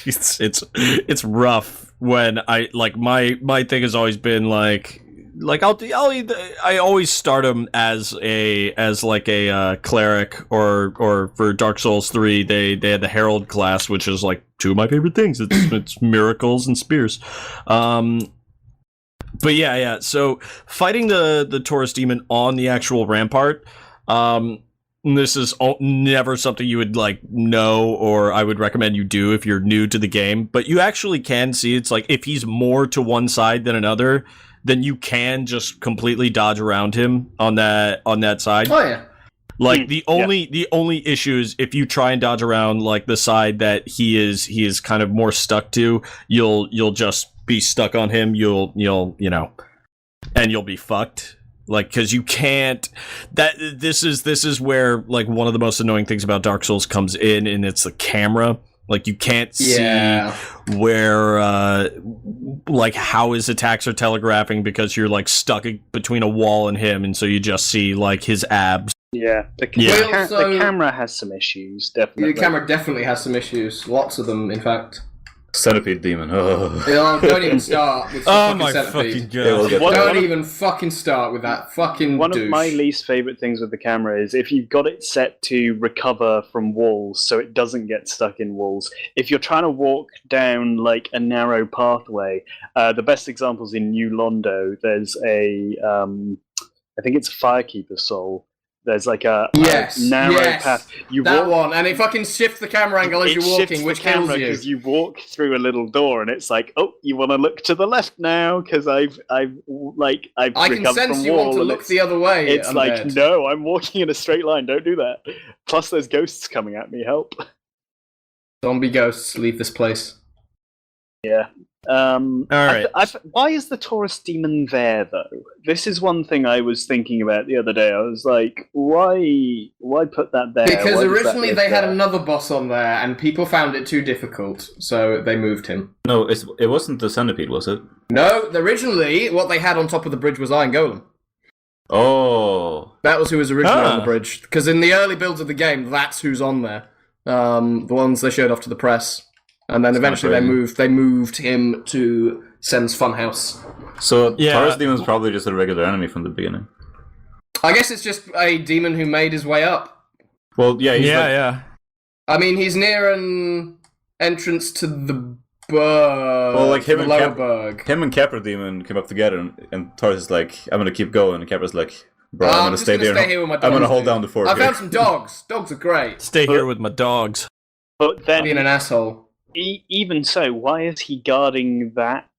It's rough when I like my thing has always been like I always start them as a cleric or for Dark Souls 3 they had the Herald class, which is like two of my favorite things. It's miracles and spears. But yeah. So fighting the Taurus demon on the actual rampart, this is never something you would like know, or I would recommend you do if you're new to the game. But you actually can see it's like if he's more to one side than another, then you can just completely dodge around him on that side. Oh yeah. Like the only issue is if you try and dodge around like the side that he is kind of more stuck to, you'll just be stuck on him. You'll and you'll be fucked. Like, because you can't. This is where like one of the most annoying things about Dark Souls comes in, and it's the camera. Like you can't see where like how his attacks are telegraphing because you're like stuck between a wall and him, and so you just see like his abs. Yeah, the camera has some issues. Definitely, the camera definitely has some issues. Lots of them, in fact. Centipede demon. Oh. Don't even start with my centipede. fucking god! Don't even fucking start with that fucking One douche. of my least favorite things with the camera is if you've got it set to recover from walls, so it doesn't get stuck in walls. If you're trying to walk down like a narrow pathway, the best examples in New Londo. There's I think it's a Firekeeper soul. There's like a narrow path. One, and it fucking shifts the camera angle as you're walking, which kills you. Because you walk through a little door, and it's like, oh, you want to look to the left now because I've I can sense you want to look the other way. It's like, no, I'm walking in a straight line. Don't do that. Plus, there's ghosts coming at me. Help! Zombie ghosts, leave this place. Yeah. All right. Why is the Taurus demon there, though? This is one thing I was thinking about the other day. I was like, why put that there? Because originally they had another boss on there, and people found it too difficult, so they moved him. No, it wasn't the centipede, was it? No, originally what they had on top of the bridge was Iron Golem. Oh. That was who was originally on the bridge. Because in the early builds of the game, that's who's on there. The ones they showed off to the press. And then eventually they moved him to Sen's Funhouse. So Taurus Demon's probably just a regular enemy from the beginning. I guess it's just a demon who made his way up. Well, yeah, I mean, he's near an entrance to the Burg. Well, like him and Capra Demon came up together, and Taurus is like, I'm gonna keep going, and Capra's like, bro, I'm gonna stay there. Here with my dogs, I'm gonna hold down the fort. I found some dogs. Dogs are great. Stay here with my dogs. But then being an asshole. Even so, why is he guarding that?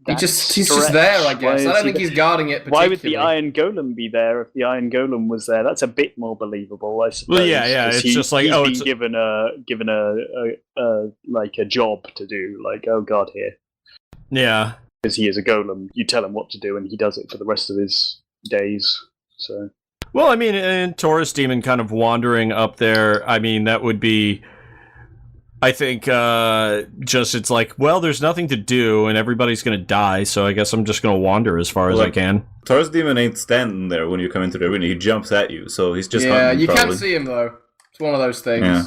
He's just there, I guess. I don't think he's guarding it particularly. Why would the Iron Golem be there if the Iron Golem was there? That's a bit more believable, I suppose. Well, yeah. It's just like he's been given a like a job to do. Like, oh god, here. Yeah, because he is a golem. You tell him what to do, and he does it for the rest of his days. So. Well, I mean, and Taurus Demon kind of wandering up there. I mean, that would be. I think it's like, well, there's nothing to do and everybody's going to die, so I guess I'm just going to wander as far as I can. Taurus Demon ain't standing there when you come into the arena. He jumps at you, so he's just hunting, you probably. Can't see him, though. It's one of those things. Yeah.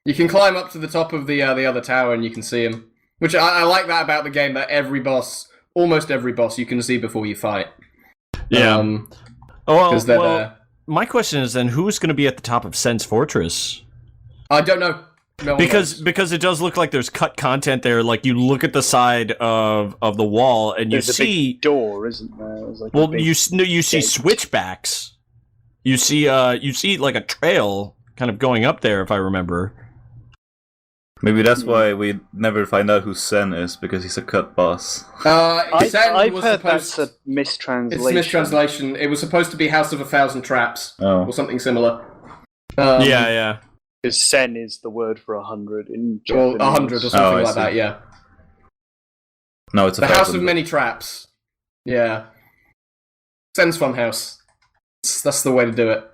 You can climb up to the top of the other tower and you can see him. Which I like that about the game, that almost every boss, you can see before you fight. Yeah. My question is then, who's going to be at the top of Sen's Fortress? I don't know. Because it does look like there's cut content there. Like you look at the side of the wall and There's you a see big door, isn't there? There's like a well, big you see gate. switchbacks. You see like a trail kind of going up there, if I remember. Maybe that's why we never find out who Sen is, because he's a cut boss. Sen was heard supposed... that's a mistranslation. It's a mistranslation. It was supposed to be House of 1,000 Traps, or something similar. Yeah. Because Sen is the word for 100 in Or Japanese. 100 or something like that, yeah. No, it's a The 1,000. House of Many Traps. Yeah. Sen's Funhouse. That's the way to do it.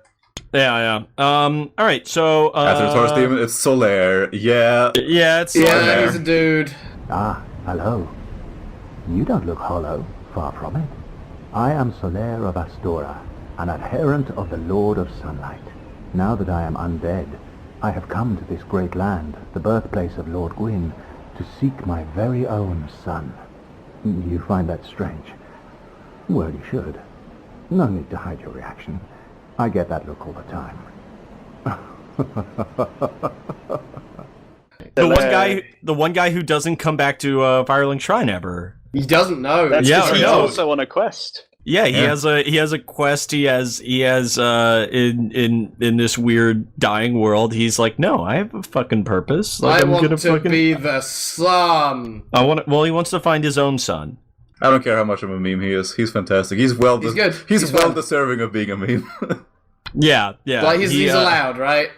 Yeah. All right. So After the Taurus Demon, it's Solaire. Yeah. Yeah, it's Yeah, Solaire. he's a dude. Ah, hello. You don't look hollow, far from it. I am Solaire of Astora, an adherent of the Lord of Sunlight. Now that I am undead, I have come to this great land, the birthplace of Lord Gwyn, to seek my very own son. You find that strange? Well, you should. No need to hide your reaction. I get that look all the time. The one guy who doesn't come back to Firelink Shrine ever. He doesn't know. That's Yeah, 'cause he's no. also on a quest. Yeah, he has a quest. He has in this weird dying world. He's like, no, I have a fucking purpose. Like, I I'm want gonna to be the sun. Well, he wants to find his own son. I don't care how much of a meme he is. He's fantastic. He's well. He's good. He's He's well fun. deserving of being a meme. Yeah. Like he's allowed, right?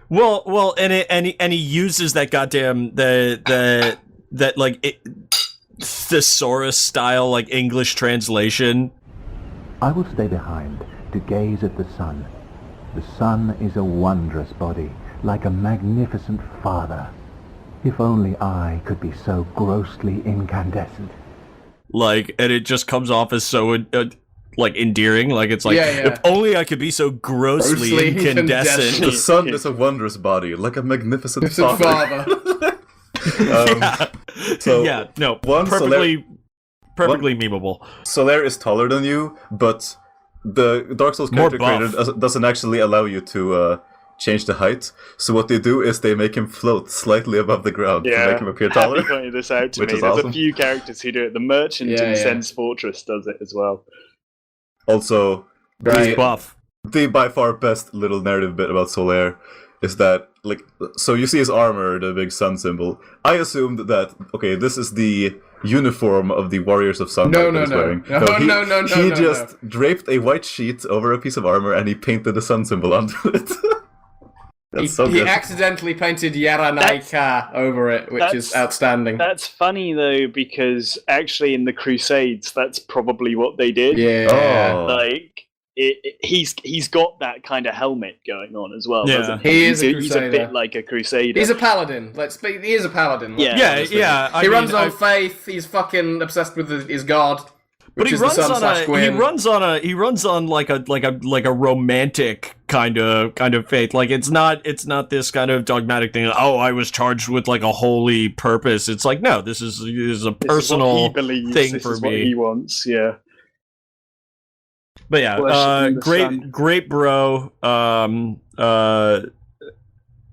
Well, and he uses that goddamn that like thesaurus style like English translation. I will stay behind to gaze at the sun. The sun is a wondrous body, like a magnificent father. If only I could be so grossly incandescent. Like, and it just comes off as so like endearing. Like it's like, if only I could be so grossly incandescent. The sun is a wondrous body, like a magnificent It's a father. So yeah, no, one perfectly memeable. Solaire is taller than you, but the Dark Souls More character buff. creator doesn't actually allow you to change the height. So what they do is they make him float slightly above the ground to make him appear taller. Happy pointed this out to Which me. is There's awesome. a few characters who do it. The merchant in Sen's Fortress does it as well. Also, He's buff. the by far best little narrative bit about Solaire is that, like, so you see his armor, the big sun symbol. I assumed that, okay, this is the uniform of the Warriors of Sunlight that he's wearing. No. He just draped a white sheet over a piece of armor and he painted the sun symbol onto it. That's so He good. accidentally painted Yaranaika over it, which is outstanding. That's funny though, because actually in the Crusades, that's probably what they did. Yeah. Oh. Like he's got that kind of helmet going on as well. Yeah. Doesn't He is a He's a crusader. bit like a crusader. He's a paladin. He is a paladin. Yeah. Yeah. He runs on faith. He's fucking obsessed with his god. But he Which is the runs sun on slash Gwyn. he runs on like a romantic kind of faith. Like it's not this kind of dogmatic thing. Oh, I was charged with like a holy purpose. It's like, no, this is a This is what personal he believes, thing this for is what me. he wants. Yeah. But yeah, Worshipping the sun. great bro.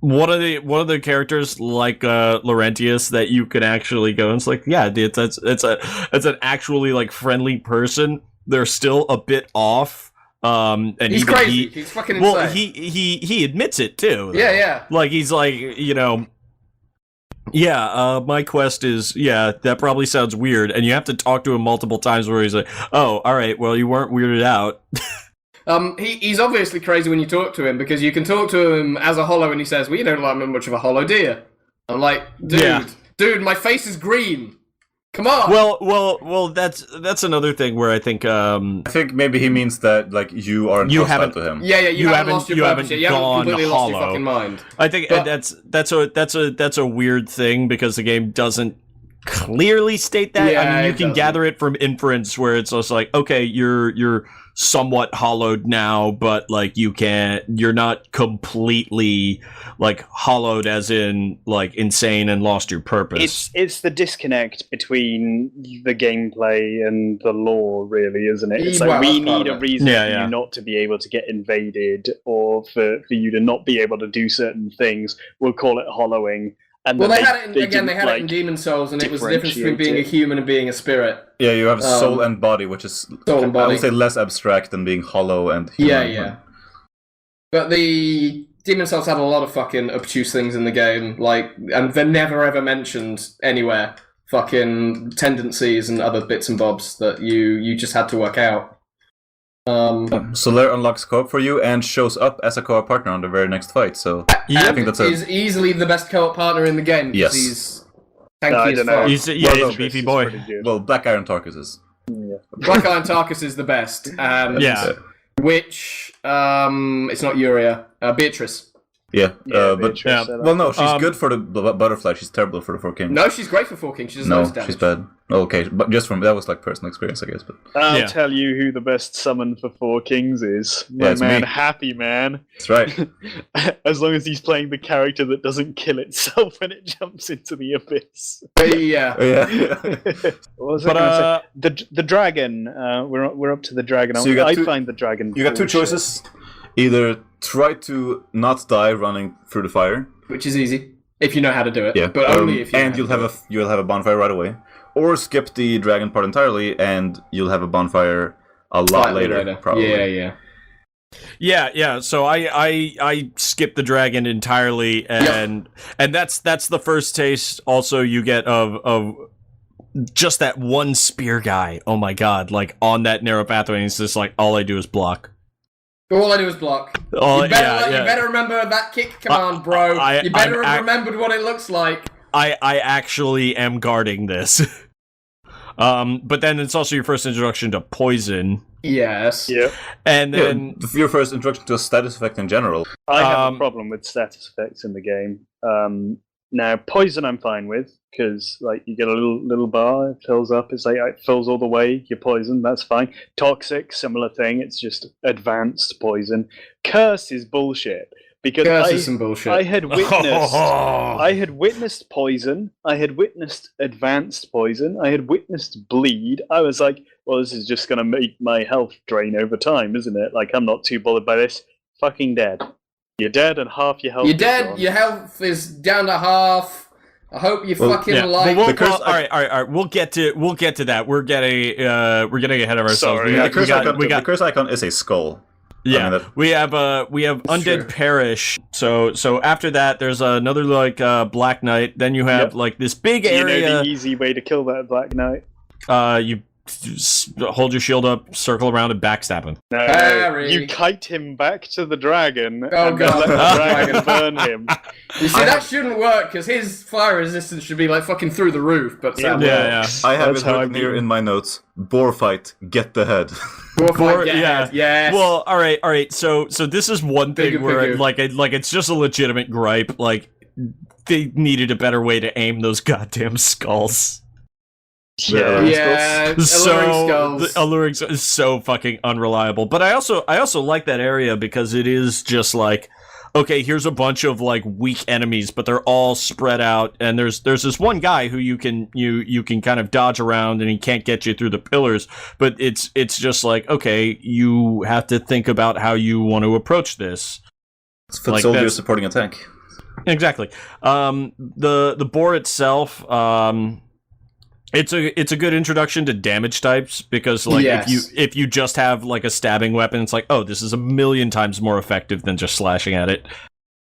One of the characters like Laurentius that you could actually go and it's like, yeah, it's an actually like friendly person. They're still a bit off. And He's even crazy. He's fucking insane. well, he admits it too. though. Yeah. Like he's like, my quest is, that probably sounds weird, and you have to talk to him multiple times where he's like, oh, all right, well, you weren't weirded out. He's obviously crazy when you talk to him, because you can talk to him as a hollow and he says, well, you don't like me much of a hollow, do you? I'm like, dude, my face is green. Come on. Well, that's another thing where I think I think maybe he means that, like, you aren't You hostile haven't- to him. Yeah, you haven't lost your purpose haven't yet. You haven't gone completely lost your hollow. fucking mind. I think But- that's a weird thing because the game doesn't clearly state that. Yeah, I mean, you it can doesn't. gather it from inference where it's just like, okay, you're somewhat hollowed now, but like you're not completely like hollowed as in like insane and lost your purpose. It's the disconnect between the gameplay and the lore, really, isn't it? It's like we need a reason for you not to be able to get invaded, or for you to not be able to do certain things. We'll call it hollowing. And well, they had it in Demon Souls, and it was the difference between being a human and being a spirit. Yeah, you have soul and body, which is I would say less abstract than being hollow and human. Yeah. But the Demon Souls had a lot of fucking obtuse things in the game, like, and they're never ever mentioned anywhere. Fucking tendencies and other bits and bobs that you just had to work out. Solaire unlocks co-op for you and shows up as a co-op partner on the very next fight. So I think that's he's easily the best co-op partner in the game. Yes, he's tanky as fuck. He's a beefy boy. Well, Black Iron Tarkus is. Yeah. Black Iron Tarkus is the best. Which it's not Yuria, Beatrice. Yeah, well, no, she's good for the butterfly. She's terrible for the Four Kings. No, she's great for Four Kings. She doesn't know damage. She's bad. Okay, but just from that was like personal experience, I guess. But I'll tell you who the best summon for Four Kings is. My man, Happyman. That's right. As long as he's playing the character that doesn't kill itself when it jumps into the abyss. Yeah. What was I going to say? The dragon. We're up to the dragon. So I find the dragon. You got two choices. Either try to not die running through the fire, which is easy if you know how to do it. Yeah, but only if you. And you'll have a bonfire right away, or skip the dragon part entirely, and you'll have a bonfire a lot later. Probably. Yeah. So I skipped the dragon entirely, and that's the first taste. Also, you get of just that one spear guy. Oh my god! Like on that narrow pathway, and it's just like all I do is block. All I do is block. You better remember that kick command, bro. You better have remembered what it looks like. I actually am guarding this. But then it's also your first introduction to poison. Yes. Yeah. And then your first introduction to a status effect in general. I have a problem with status effects in the game. Now, poison I'm fine with, because like you get a little bar, it fills up, it's like it fills all the way, you're poisoned, that's fine. Toxic, similar thing, it's just advanced poison. Curse is bullshit. Because I had witnessed poison, I had witnessed advanced poison, I had witnessed bleed. I was like, well, this is just going to make my health drain over time, isn't it? Like, I'm not too bothered by this. Fucking dead. You're dead and half your health is gone. Your health is down to half. I hope you fucking like. All right. We'll get to that. We're getting ahead of ourselves. Sorry, the curse icon is a skull. Yeah, we have Undead Parish. So after that, there's another like Black Knight. Then you have like this big area. You know the easy way to kill that Black Knight? You hold your shield up, circle around, and backstab him. No, Harry. You kite him back to the dragon. Oh god, let the dragon burn him. You see, that shouldn't work because his fire resistance should be like fucking through the roof. But yeah. I have it written here in my notes. Boar fight, get the head. Boar fight, get head. Yes. Well, all right. So this is one thing where like it's just a legitimate gripe. Like they needed a better way to aim those goddamn skulls. Yeah. Alluring skulls is so fucking unreliable. But I also like that area because it is just like, okay, here's a bunch of like weak enemies, but they're all spread out, and there's this one guy who you can kind of dodge around, and he can't get you through the pillars. But it's just like, okay, you have to think about how you want to approach this. It's foot soldier supporting a tank. Exactly. The boar itself. It's a good introduction to damage types because like if you just have like a stabbing weapon, it's like, oh, this is 1,000,000 times more effective than just slashing at it.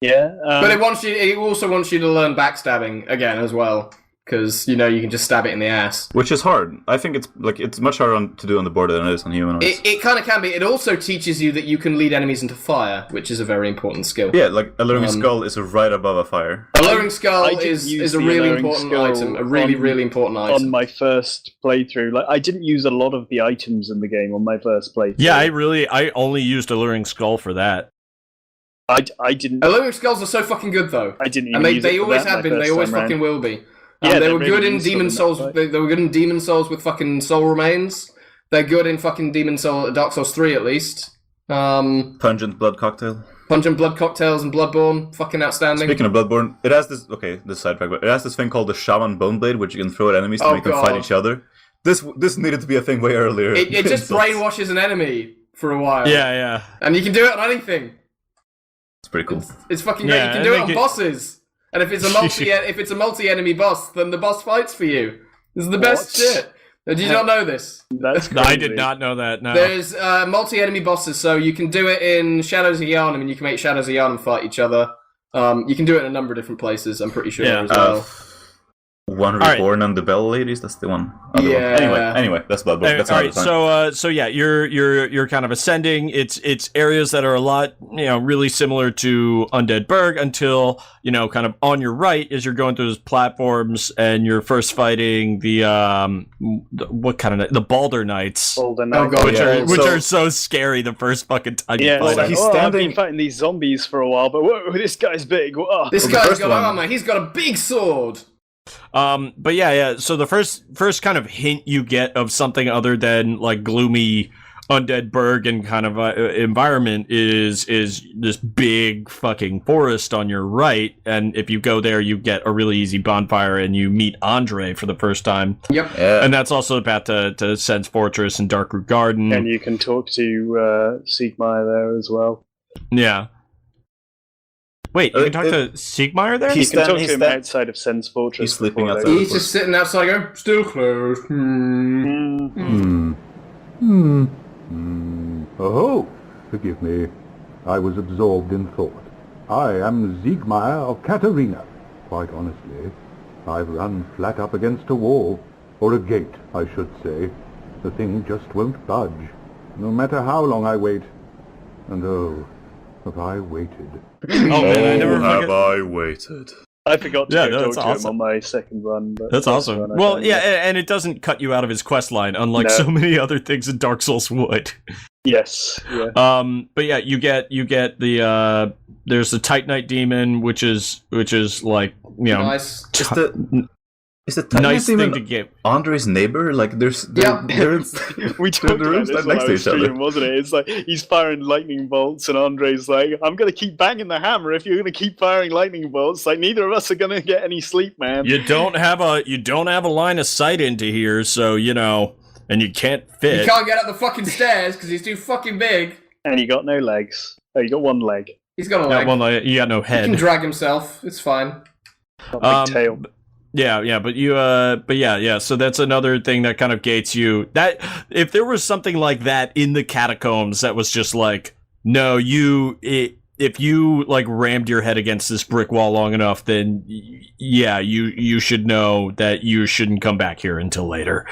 Yeah, but it also wants you to learn backstabbing again as well, because you can just stab it in the ass, which is hard. I think it's much harder to do on the board than it is on humanoids. It kind of can be. It also teaches you that you can lead enemies into fire, which is a very important skill. Yeah, like Alluring Skull is right above a fire. Alluring Skull is a really important item. A really important item. On my first playthrough, like I didn't use a lot of the items in the game on my first playthrough. Yeah, I only used Alluring Skull for that. I didn't. Alluring Skulls are so fucking good though. I didn't. And they always have been. They always fucking will be. Yeah, they were good in Demon Souls. They were good in Demon Souls with fucking soul remains. They're good in fucking Dark Souls 3 at least. Pungent blood cocktail. Pungent blood cocktails and Bloodborne, fucking outstanding. Speaking of Bloodborne, it has this. Okay, this sidetrack, but it has this thing called the Shaman Boneblade, which you can throw at enemies to make them fight each other. This needed to be a thing way earlier. It just brainwashes an enemy for a while. Yeah. And you can do it on anything. It's pretty cool. It's fucking great. You can do it on bosses. And if it's a multi-enemy boss, then the boss fights for you. This is the best shit. Did you not know this? That's crazy. I did not know that, no. There's multi-enemy bosses, so you can do it in Shadows of Yharnam, and you can make Shadows of Yharnam fight each other. You can do it in a number of different places, I'm pretty sure, as well. One Reborn and the Bell Ladies, that's the one. Anyway, that's Bloodborne. That's alright, so yeah, you're kind of ascending. It's areas that are a lot, really similar to Undead Burg until, kind of on your right as you're going through those platforms and you're first fighting the Balder Knights. Which are so scary the first fucking time you fight them. I've been fighting these zombies for a while, but whoa, this guy's big. Whoa. This guy's got armor, he's got a big sword. But yeah. So the first kind of hint you get of something other than like gloomy Undead Burg and kind of environment is this big fucking forest on your right, and if you go there, you get a really easy bonfire, and you meet Andre for the first time. Yep. Yeah. And that's also the path to Sen's Fortress and Darkroot Garden. And you can talk to Siegmeyer there as well. Yeah. Wait, you can talk to Siegmeyer there? You can talk to him outside of Sen's Fortress. He's sleeping outside. He's just sitting outside going, still closed. Oh, forgive me. I was absorbed in thought. I am Siegmeyer of Katarina. Quite honestly, I've run flat up against a wall. Or a gate, I should say. The thing just won't budge. No matter how long I wait. And oh, have I waited. Oh man, I never have I waited. I forgot to talk to awesome. him on my second run. But that's awesome. Well, yeah, and it doesn't cut you out of his quest line, unlike so many other things in Dark Souls would. Yes. Yeah. But yeah, you get the there's the Titanite demon, which is like nice. Is the Titanite nice demon thing to get Andre's neighbor? Like they're we talked about this when I was streaming, wasn't it? It's like he's firing lightning bolts, and Andre's like, "I'm gonna keep banging the hammer if you're gonna keep firing lightning bolts. Like neither of us are gonna get any sleep, man." You don't have a line of sight into here, so and you can't fit. You can't get up the fucking stairs because he's too fucking big. And you got no legs. Oh, you got one leg. He's got a leg. One leg. You got no head. He can drag himself. It's fine. Got big tail. Yeah, but so that's another thing that kind of gates you. That if there was something like that in the catacombs that was just like, no, if you like rammed your head against this brick wall long enough, then you should know that you shouldn't come back here until later.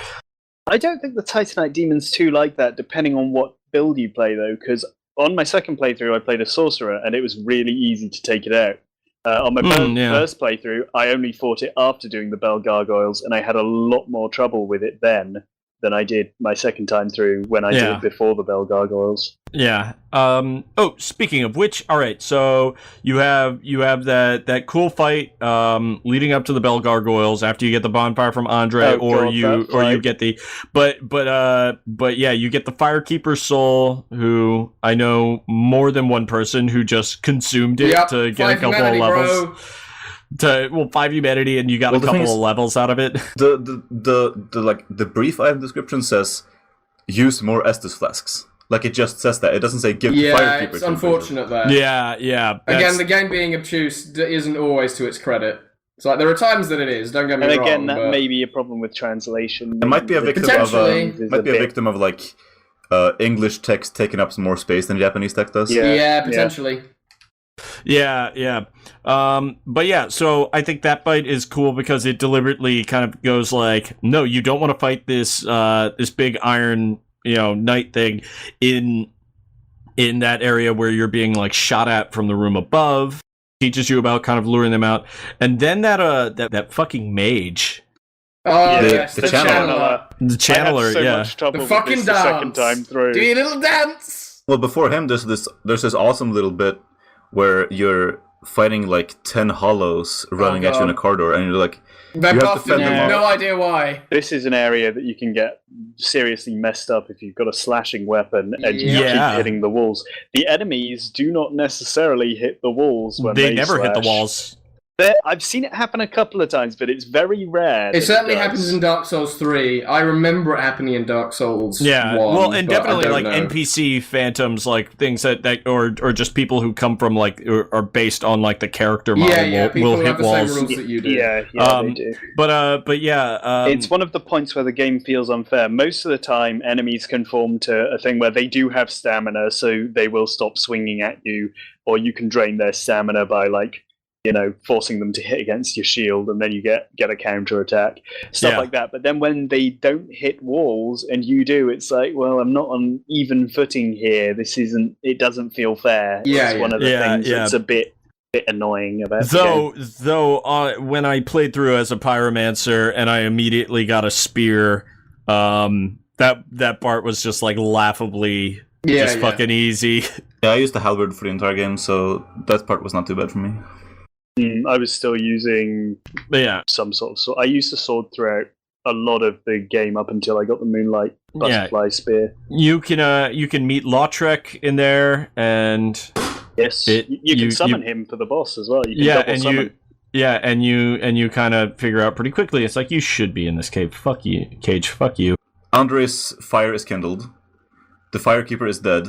I don't think the Titanite demon's too like that, depending on what build you play, though, because on my second playthrough, I played a sorcerer, and it was really easy to take it out. On my first playthrough, I only fought it after doing the Bell Gargoyles, and I had a lot more trouble with it then than I did my second time through when I did it before the Bell Gargoyles. Yeah. Speaking of which, all right. So you have that cool fight leading up to the Bell Gargoyles after you get the bonfire from Andre, you get the but yeah, you get the Firekeeper's soul, who I know more than one person who just consumed it to get a couple of levels. Bro. 5 humanity, and you got a couple of levels out of it. The brief item description says use more Estus flasks. Like it just says that. It doesn't say give the Firekeeper. It's unfortunate there. Yeah. Again, the game being obtuse isn't always to its credit. It's like there are times that it is. Don't get me wrong. And again, that may be a problem with translation. It might be a victim of like English text taking up some more space than Japanese text does. Yeah, potentially. Yeah. But yeah, so I think that fight is cool because it deliberately kind of goes like, no, you don't want to fight this big iron, knight thing in that area where you're being like shot at from the room above. Teaches you about kind of luring them out, and then that fucking mage. Oh yes, the channeler. The channeler, I had so much trouble the fucking with dance. The second time through. Do your little dance. Well, before him, there's this awesome little bit where you're fighting like 10 hollows running at you in a corridor, and you're like, They're You have to buffed and fend you them have off. no idea why. This is an area that you can get seriously messed up if you've got a slashing weapon and you Yeah. keep hitting the walls. The enemies do not necessarily hit the walls when They never hit the slash. walls. I've seen it happen a couple of times, but it's very rare. It that certainly does. happens in Dark Souls 3. I remember it happening in Dark Souls 1. Well, and but I definitely don't like know. NPC phantoms, like things that or just people who come from like or are based on like the character model people will who have hit the same walls. rules that you do. Yeah, they do. But yeah, It's one of the points where the game feels unfair. Most of the time, enemies conform to a thing where they do have stamina, so they will stop swinging at you, or you can drain their stamina by forcing them to hit against your shield, and then you get a counter attack, stuff like that. But then when they don't hit walls and you do, it's like, well, I'm not on even footing here. It doesn't feel fair. It's one of the things that's a bit annoying about though when I played through as a pyromancer and I immediately got a spear, that part was just like laughably fucking easy. Yeah, I used the halberd for the entire game, so that part was not too bad for me. I was still using some sort of sword. I used the sword throughout a lot of the game up until I got the Moonlight Butterfly Spear. You can meet Lautrec in there, and yes, you can summon him for the boss as well. You can double summon. you kind of figure out pretty quickly. It's like, you should be in this cave. Fuck you, cage. Fuck you. Andre's fire is kindled. The firekeeper is dead,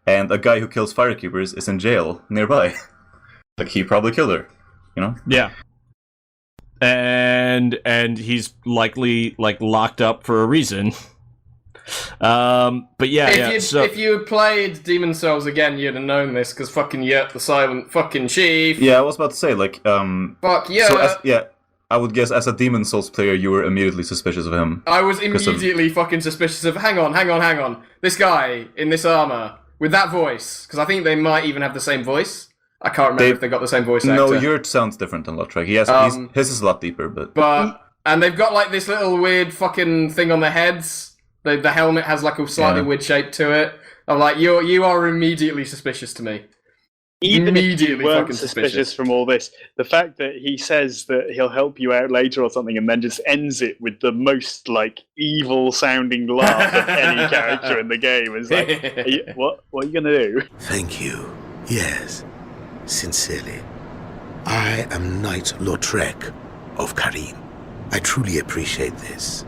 and a guy who kills firekeepers is in jail nearby. Like, he probably killed her. Yeah. And he's likely like locked up for a reason. But if you played Demon Souls again, you'd have known this, because fucking Yurt the Silent fucking Chief. Yeah, I was about to say, like, fuck Yurt. I would guess as a Demon Souls player, you were immediately suspicious of him. I was immediately fucking suspicious of. Hang on. This guy in this armor with that voice, because I think they might even have the same voice. I can't remember if they got the same voice actor. No, Yurt sounds different than Lautrec. His is a lot deeper, and they've got like this little weird fucking thing on their heads. The helmet has like a slightly weird shape to it. I'm like, you are immediately suspicious to me. Even if you weren't suspicious from all this, the fact that he says that he'll help you out later or something, and then just ends it with the most like evil-sounding laugh of any character in the game is like, what are you gonna do? Thank you. Yes. Sincerely, I am Knight Lautrec of Karim. I truly appreciate this,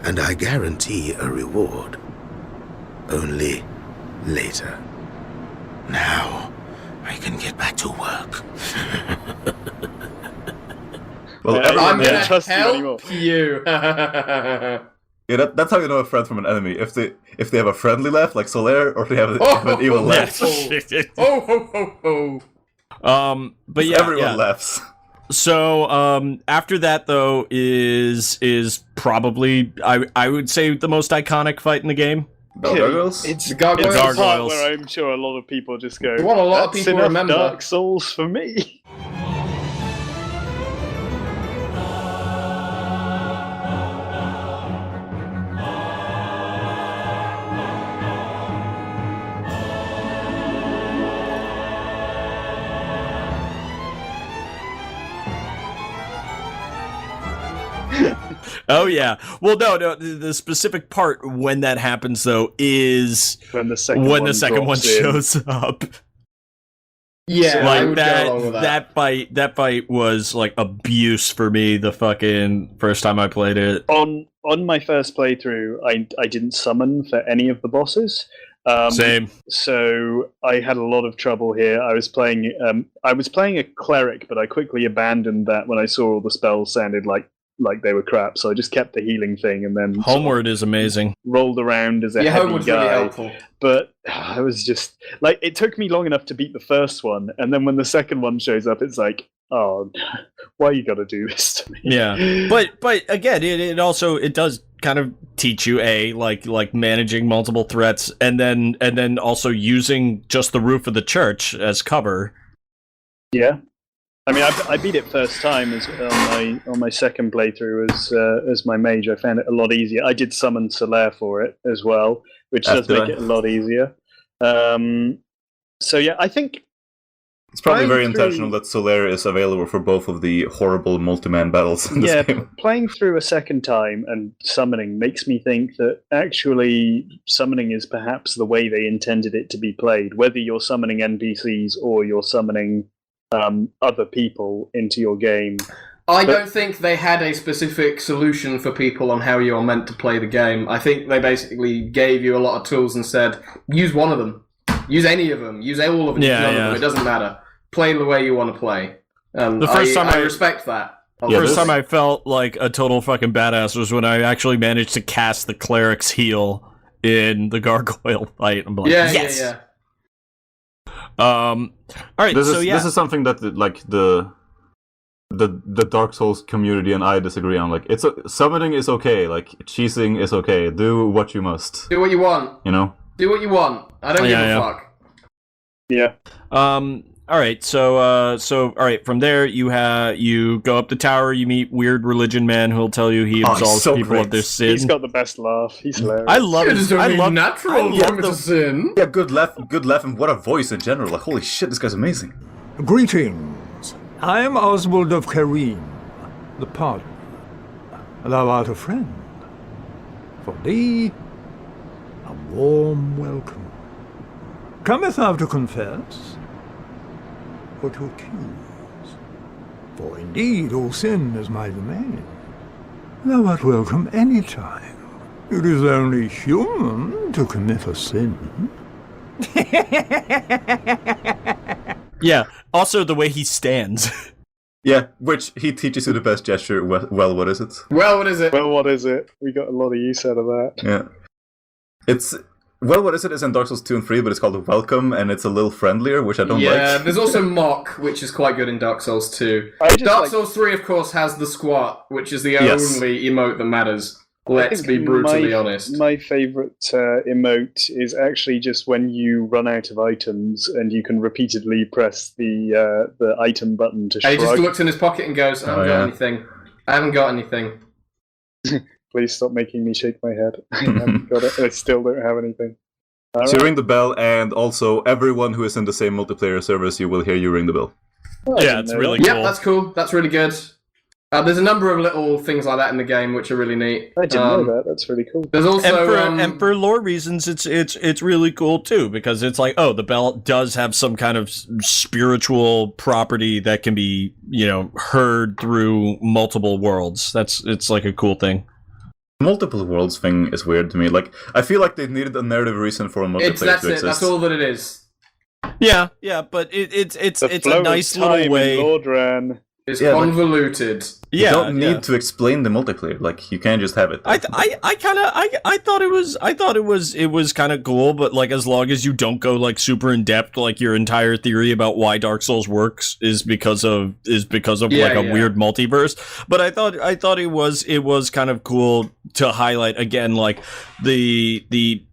and I guarantee a reward. Only later. Now, I can get back to work. Well, I'm gonna trust you anymore. help you. Yeah, that's how you know a friend from an enemy. If they have a friendly laugh like Solaire, or if they have an evil laugh. But yeah, everyone laughs. So after that though is probably I would say the most iconic fight in the game. Gargoyles? It's the gargoyles. the part where I'm sure a lot of people just go, What a lot of "That's people enough remember." Dark Souls for me. Oh yeah. Well, no. The specific part when that happens though is when the second one shows up. Yeah, I like would go along with that. That fight was like abuse for me. The fucking first time I played it. On my first playthrough, I didn't summon for any of the bosses. Same. So I had a lot of trouble here. I was playing a cleric, but I quickly abandoned that when I saw all the spells sounded like they were crap. So I just kept the healing thing, and then Homeward is amazing. Rolled around as a heavy Homeward's guy. really helpful. But I was just like, it took me long enough to beat the first one, and then when the second one shows up, it's like, oh, why you got to do this to me? Yeah, but again, it also does kind of teach you like managing multiple threats, and then also using just the roof of the church as cover. Yeah. I mean, I beat it first time on my second playthrough as my mage. I found it a lot easier. I did summon Solaire for it as well, which does make it a lot easier. So yeah, I think It's probably very intentional that Solaire is available for both of the horrible multi-man battles in this game. Playing through a second time and summoning makes me think that actually summoning is perhaps the way they intended it to be played, whether you're summoning NPCs or you're summoning other people into your game. I don't think they had a specific solution for people on how you're meant to play the game. I think they basically gave you a lot of tools and said, use one of them. Use any of them. Use all of them. Use none of them. It doesn't matter. Play the way you want to play. The first time I respect that. The first time I felt like a total fucking badass was when I actually managed to cast the cleric's heal in the gargoyle fight. I'm like, yes! Yeah. All right, this is something that the Dark Souls community and I disagree on. Like, summoning is okay. Like, cheesing is okay. Do what you must. Do what you want. You know. Do what you want. I don't give a fuck. Yeah. All right, so all right. From there, you go up the tower. You meet weird religion man who'll tell you he absolves people of their sin. He's got the best laugh. He's hilarious. I love it. I love natural to sin. Yeah, good laugh, and what a voice in general. Like, holy shit, this guy's amazing. Greetings. I am Oswald of Carim, the Pardoner. Thou art a friend. For thee, a warm welcome. Cometh thou to confess, or to accuse? For indeed all sin is my domain. Thou art welcome any time. It is only human to commit a sin. Yeah, also the way he stands. Yeah, which he teaches you the best gesture. Well, what is it? Well, what is it? Well, what is it? We got a lot of use out of that. Yeah. It's... Well, what is it? It's in Dark Souls 2 and 3, but it's called Welcome, and it's a little friendlier, which I don't like. Yeah, there's also Mock, which is quite good in Dark Souls 2. Dark Souls 3, of course, has the Squat, which is the only emote that matters. Let's be brutally honest. My favourite emote is actually just when you run out of items and you can repeatedly press the item button to shrug. He just looks in his pocket and goes, I haven't got anything. I haven't got anything. Please stop making me shake my head. I haven't got it. I still don't have anything. So you ring the bell, and also everyone who is in the same multiplayer service, you will hear you ring the bell. Oh, yeah, it's really cool. Yeah, that's cool. That's really good. There's a number of little things like that in the game which are really neat. I didn't know that. That's really cool. There's also and for lore reasons, it's really cool too, because it's like, oh, the bell does have some kind of spiritual property that can be, heard through multiple worlds. It's like a cool thing. Multiple worlds thing is weird to me. Like, I feel like they needed a narrative reason for a multiplayer to exist. That's all that it is. Yeah, but it's a nice little way. It's convoluted. You don't need to explain the multiplayer. Like, you can't just have it. I thought it was kind of cool, but like, as long as you don't go like super in depth, like your entire theory about why Dark Souls works is because of like a weird multiverse. But I thought it was kind of cool to highlight again, like the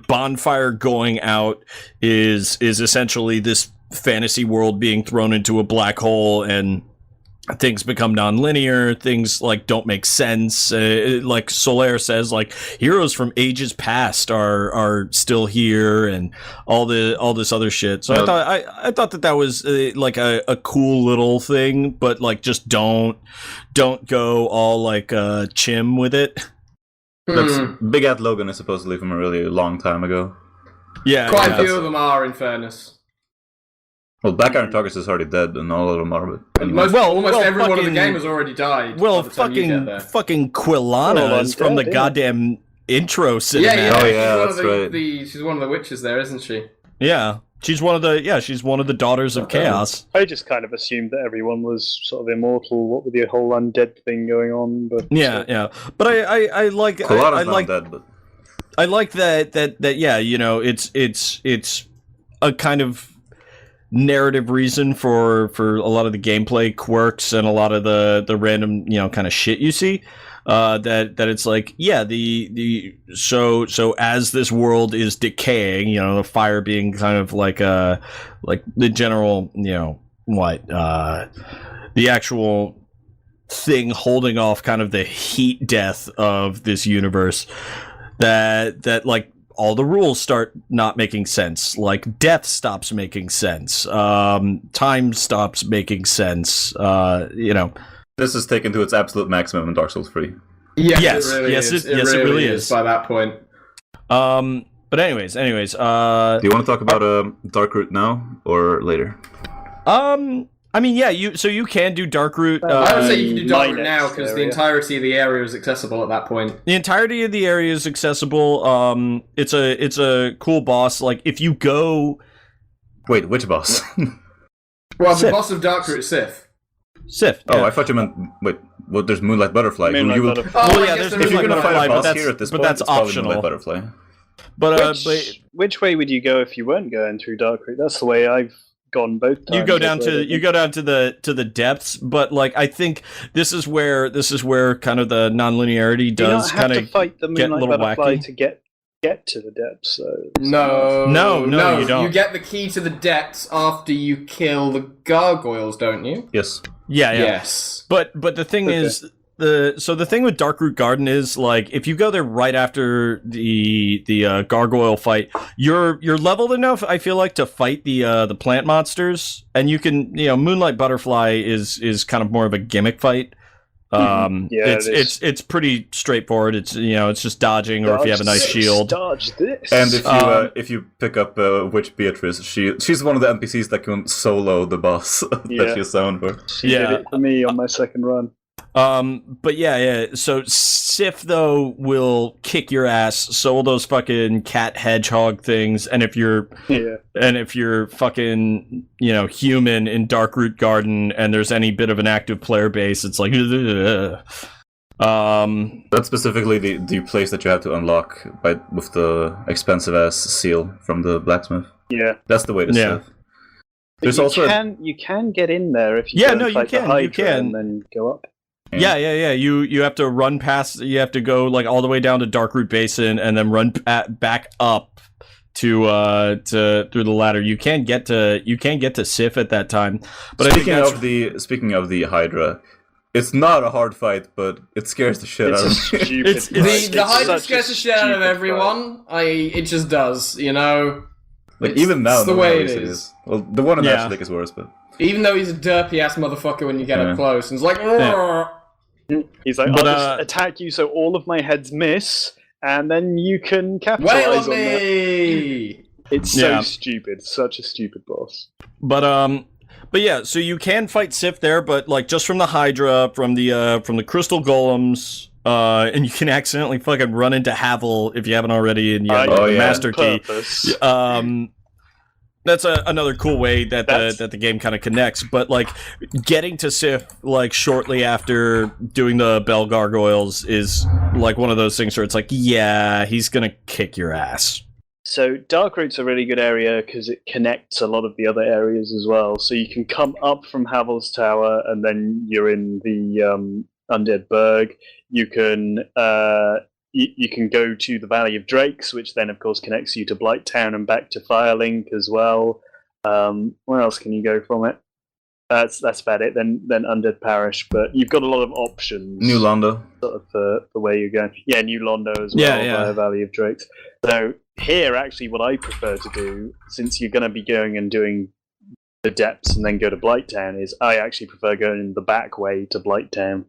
bonfire going out is essentially this fantasy world being thrown into a black hole, and things become non-linear, things like don't make sense. Like Solaire says, like heroes from ages past are still here, and all this other shit. So I thought that was like a cool little thing, but like just don't go all like chim with it. That's Big Ad Logan is supposedly from a really long time ago. Yeah, quite a few of them are, in fairness. Well, Black Iron Targus is already dead, and all of them are. But anyway. Almost everyone in the game has already died. Well, fucking Quilana is from the goddamn intro cinematic. Yeah, that's right. She's one of the witches there, isn't she? Yeah, she's one of the daughters of Chaos. I just kind of assumed that everyone was sort of immortal. What with the whole undead thing going on? But but I like dead, but I like that it's a kind of narrative reason for a lot of the gameplay quirks and a lot of the random kind of shit you see, that it's like, so as this world is decaying, the fire being kind of like the general the actual thing holding off kind of the heat death of this universe, that like all the rules start not making sense. Like death stops making sense. Time stops making sense. This is taken to its absolute maximum in Dark Souls 3. Yes, it really is by that point. But anyways, do you want to talk about Darkroot now or later? I mean, yeah, you can do Darkroot. I would say you can do Darkroot now because the entirety of the area is accessible at that point. The entirety of the area is accessible. It's a cool boss. Like if you go, wait, which boss? Well, Sif. the boss of Darkroot is Sif. Sif. Oh, I thought you meant there's Moonlight Butterfly. Oh, yeah, there's if you're gonna fight a boss but here at this but point, that's it's probably optional. Moonlight Butterfly. But which way would you go if you weren't going through Darkroot? That's the way I've gone both times. you go down to the depths, but like I think this is where kind of the non-linearity does kind of fight the get a Moonlight little Butterfly wacky. to get to the depths. So No, you don't. You get the key to the depths after you kill the gargoyles, don't you? Yes. Yeah. Yes. But the thing is, the thing with Darkroot Garden is like if you go there right after the gargoyle fight, you're leveled enough, I feel like, to fight the plant monsters, and you can Moonlight Butterfly is kind of more of a gimmick fight. It's pretty straightforward. It's it's just dodging, or if you have a nice shield. Dodge this. And if you pick up Witch Beatrice, she's one of the NPCs that can solo the boss that she summoned for. She did it for me on my second run. But yeah. So Sif though will kick your ass. So will those fucking cat hedgehog things. And if you're fucking human in Darkroot Garden and there's any bit of an active player base, it's like That's specifically the place that you have to unlock with the expensive ass seal from the blacksmith. Yeah, that's the way to save. There's you can get in there if you fight the Hydra and then go up. Yeah. You have to run past. You have to go like all the way down to Darkroot Basin and then run back up to through the ladder. You can get to Sif at that time. But speaking of the Hydra, it's not a hard fight, but it scares the shit out of me. The Hydra scares the shit out of everyone. It just does, Like even now, the way it is. Well, the one in Ash Lake is worse, but even though he's a derpy ass motherfucker when you get up close, and it's like. He's like, I'll just attack you so all of my heads miss, and then you can capitalize on that. It's so stupid. Such a stupid boss. But yeah, so you can fight Sif there, but like just from the Hydra, from the crystal golems, and you can accidentally fucking run into Havel if you haven't already, and you have the Master Key. That's another cool way that the game kind of connects. But like getting to Sif like shortly after doing the Bell Gargoyles is like one of those things where it's like, yeah, he's gonna kick your ass. So Darkroot's a really good area because it connects a lot of the other areas as well. So you can come up from Havel's Tower and then you're in the Undead Burg. You can you can go to the Valley of Drakes, which then of course connects you to Blighttown and back to Firelink as well. Where else can you go from it? That's about it. Then Undead Parish, but you've got a lot of options. New Londo, sort of for where you're going. Yeah, New Londo as well. Via Valley of Drakes. So here, actually, what I prefer to do, since you're going to be going and doing the depths and then go to Blighttown, is I actually prefer going the back way to Blighttown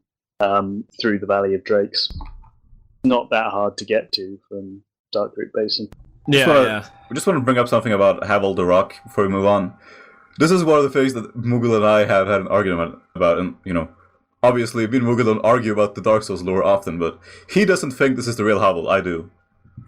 through the Valley of Drakes. Not that hard to get to from Darkroot Basin. We just want to bring up something about Havel the Rock before we move on. This is one of the things that Moogle and I have had an argument about, and obviously me and Moogle don't argue about the Dark Souls lore often, but he doesn't think this is the real Havel. I do.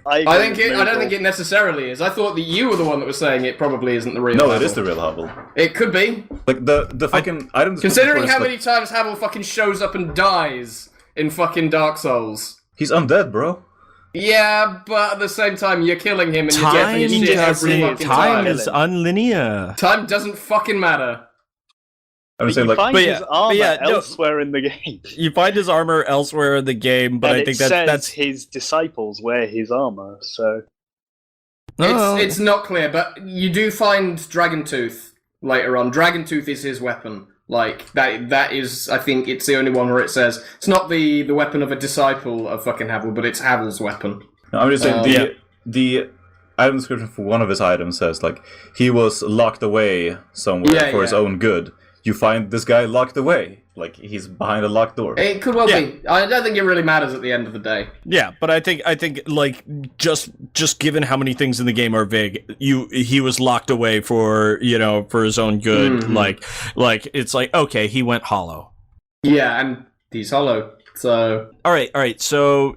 I don't think it necessarily is. I thought that you were the one that was saying it probably isn't the real Havel. No, it is the real Havel. It could be. Like the fucking items. Considering how many times Havel fucking shows up and dies in fucking Dark Souls. He's undead, bro. Yeah, but at the same time, you're killing him and you're getting his shit every fucking time. Time is unlinear. Time doesn't fucking matter. I'm saying, find his armor elsewhere in the game. You find his armor elsewhere in the game, but I think that's his disciples wear his armor. So it's not clear, but you do find Dragon Tooth later on. Dragon Tooth is his weapon. Like that is, I think it's the only one where it says it's not the weapon of a disciple of fucking Havel, but it's Havel's weapon. No, I'm just saying the item description for one of his items says like he was locked away somewhere for his own good. You find this guy locked away, like he's behind a locked door. It could well be. I don't think it really matters at the end of the day. Yeah, but I think like just given how many things in the game are vague, he was locked away for for his own good. Mm-hmm. Like it's like okay, he went hollow. Yeah, and he's hollow. So all right. So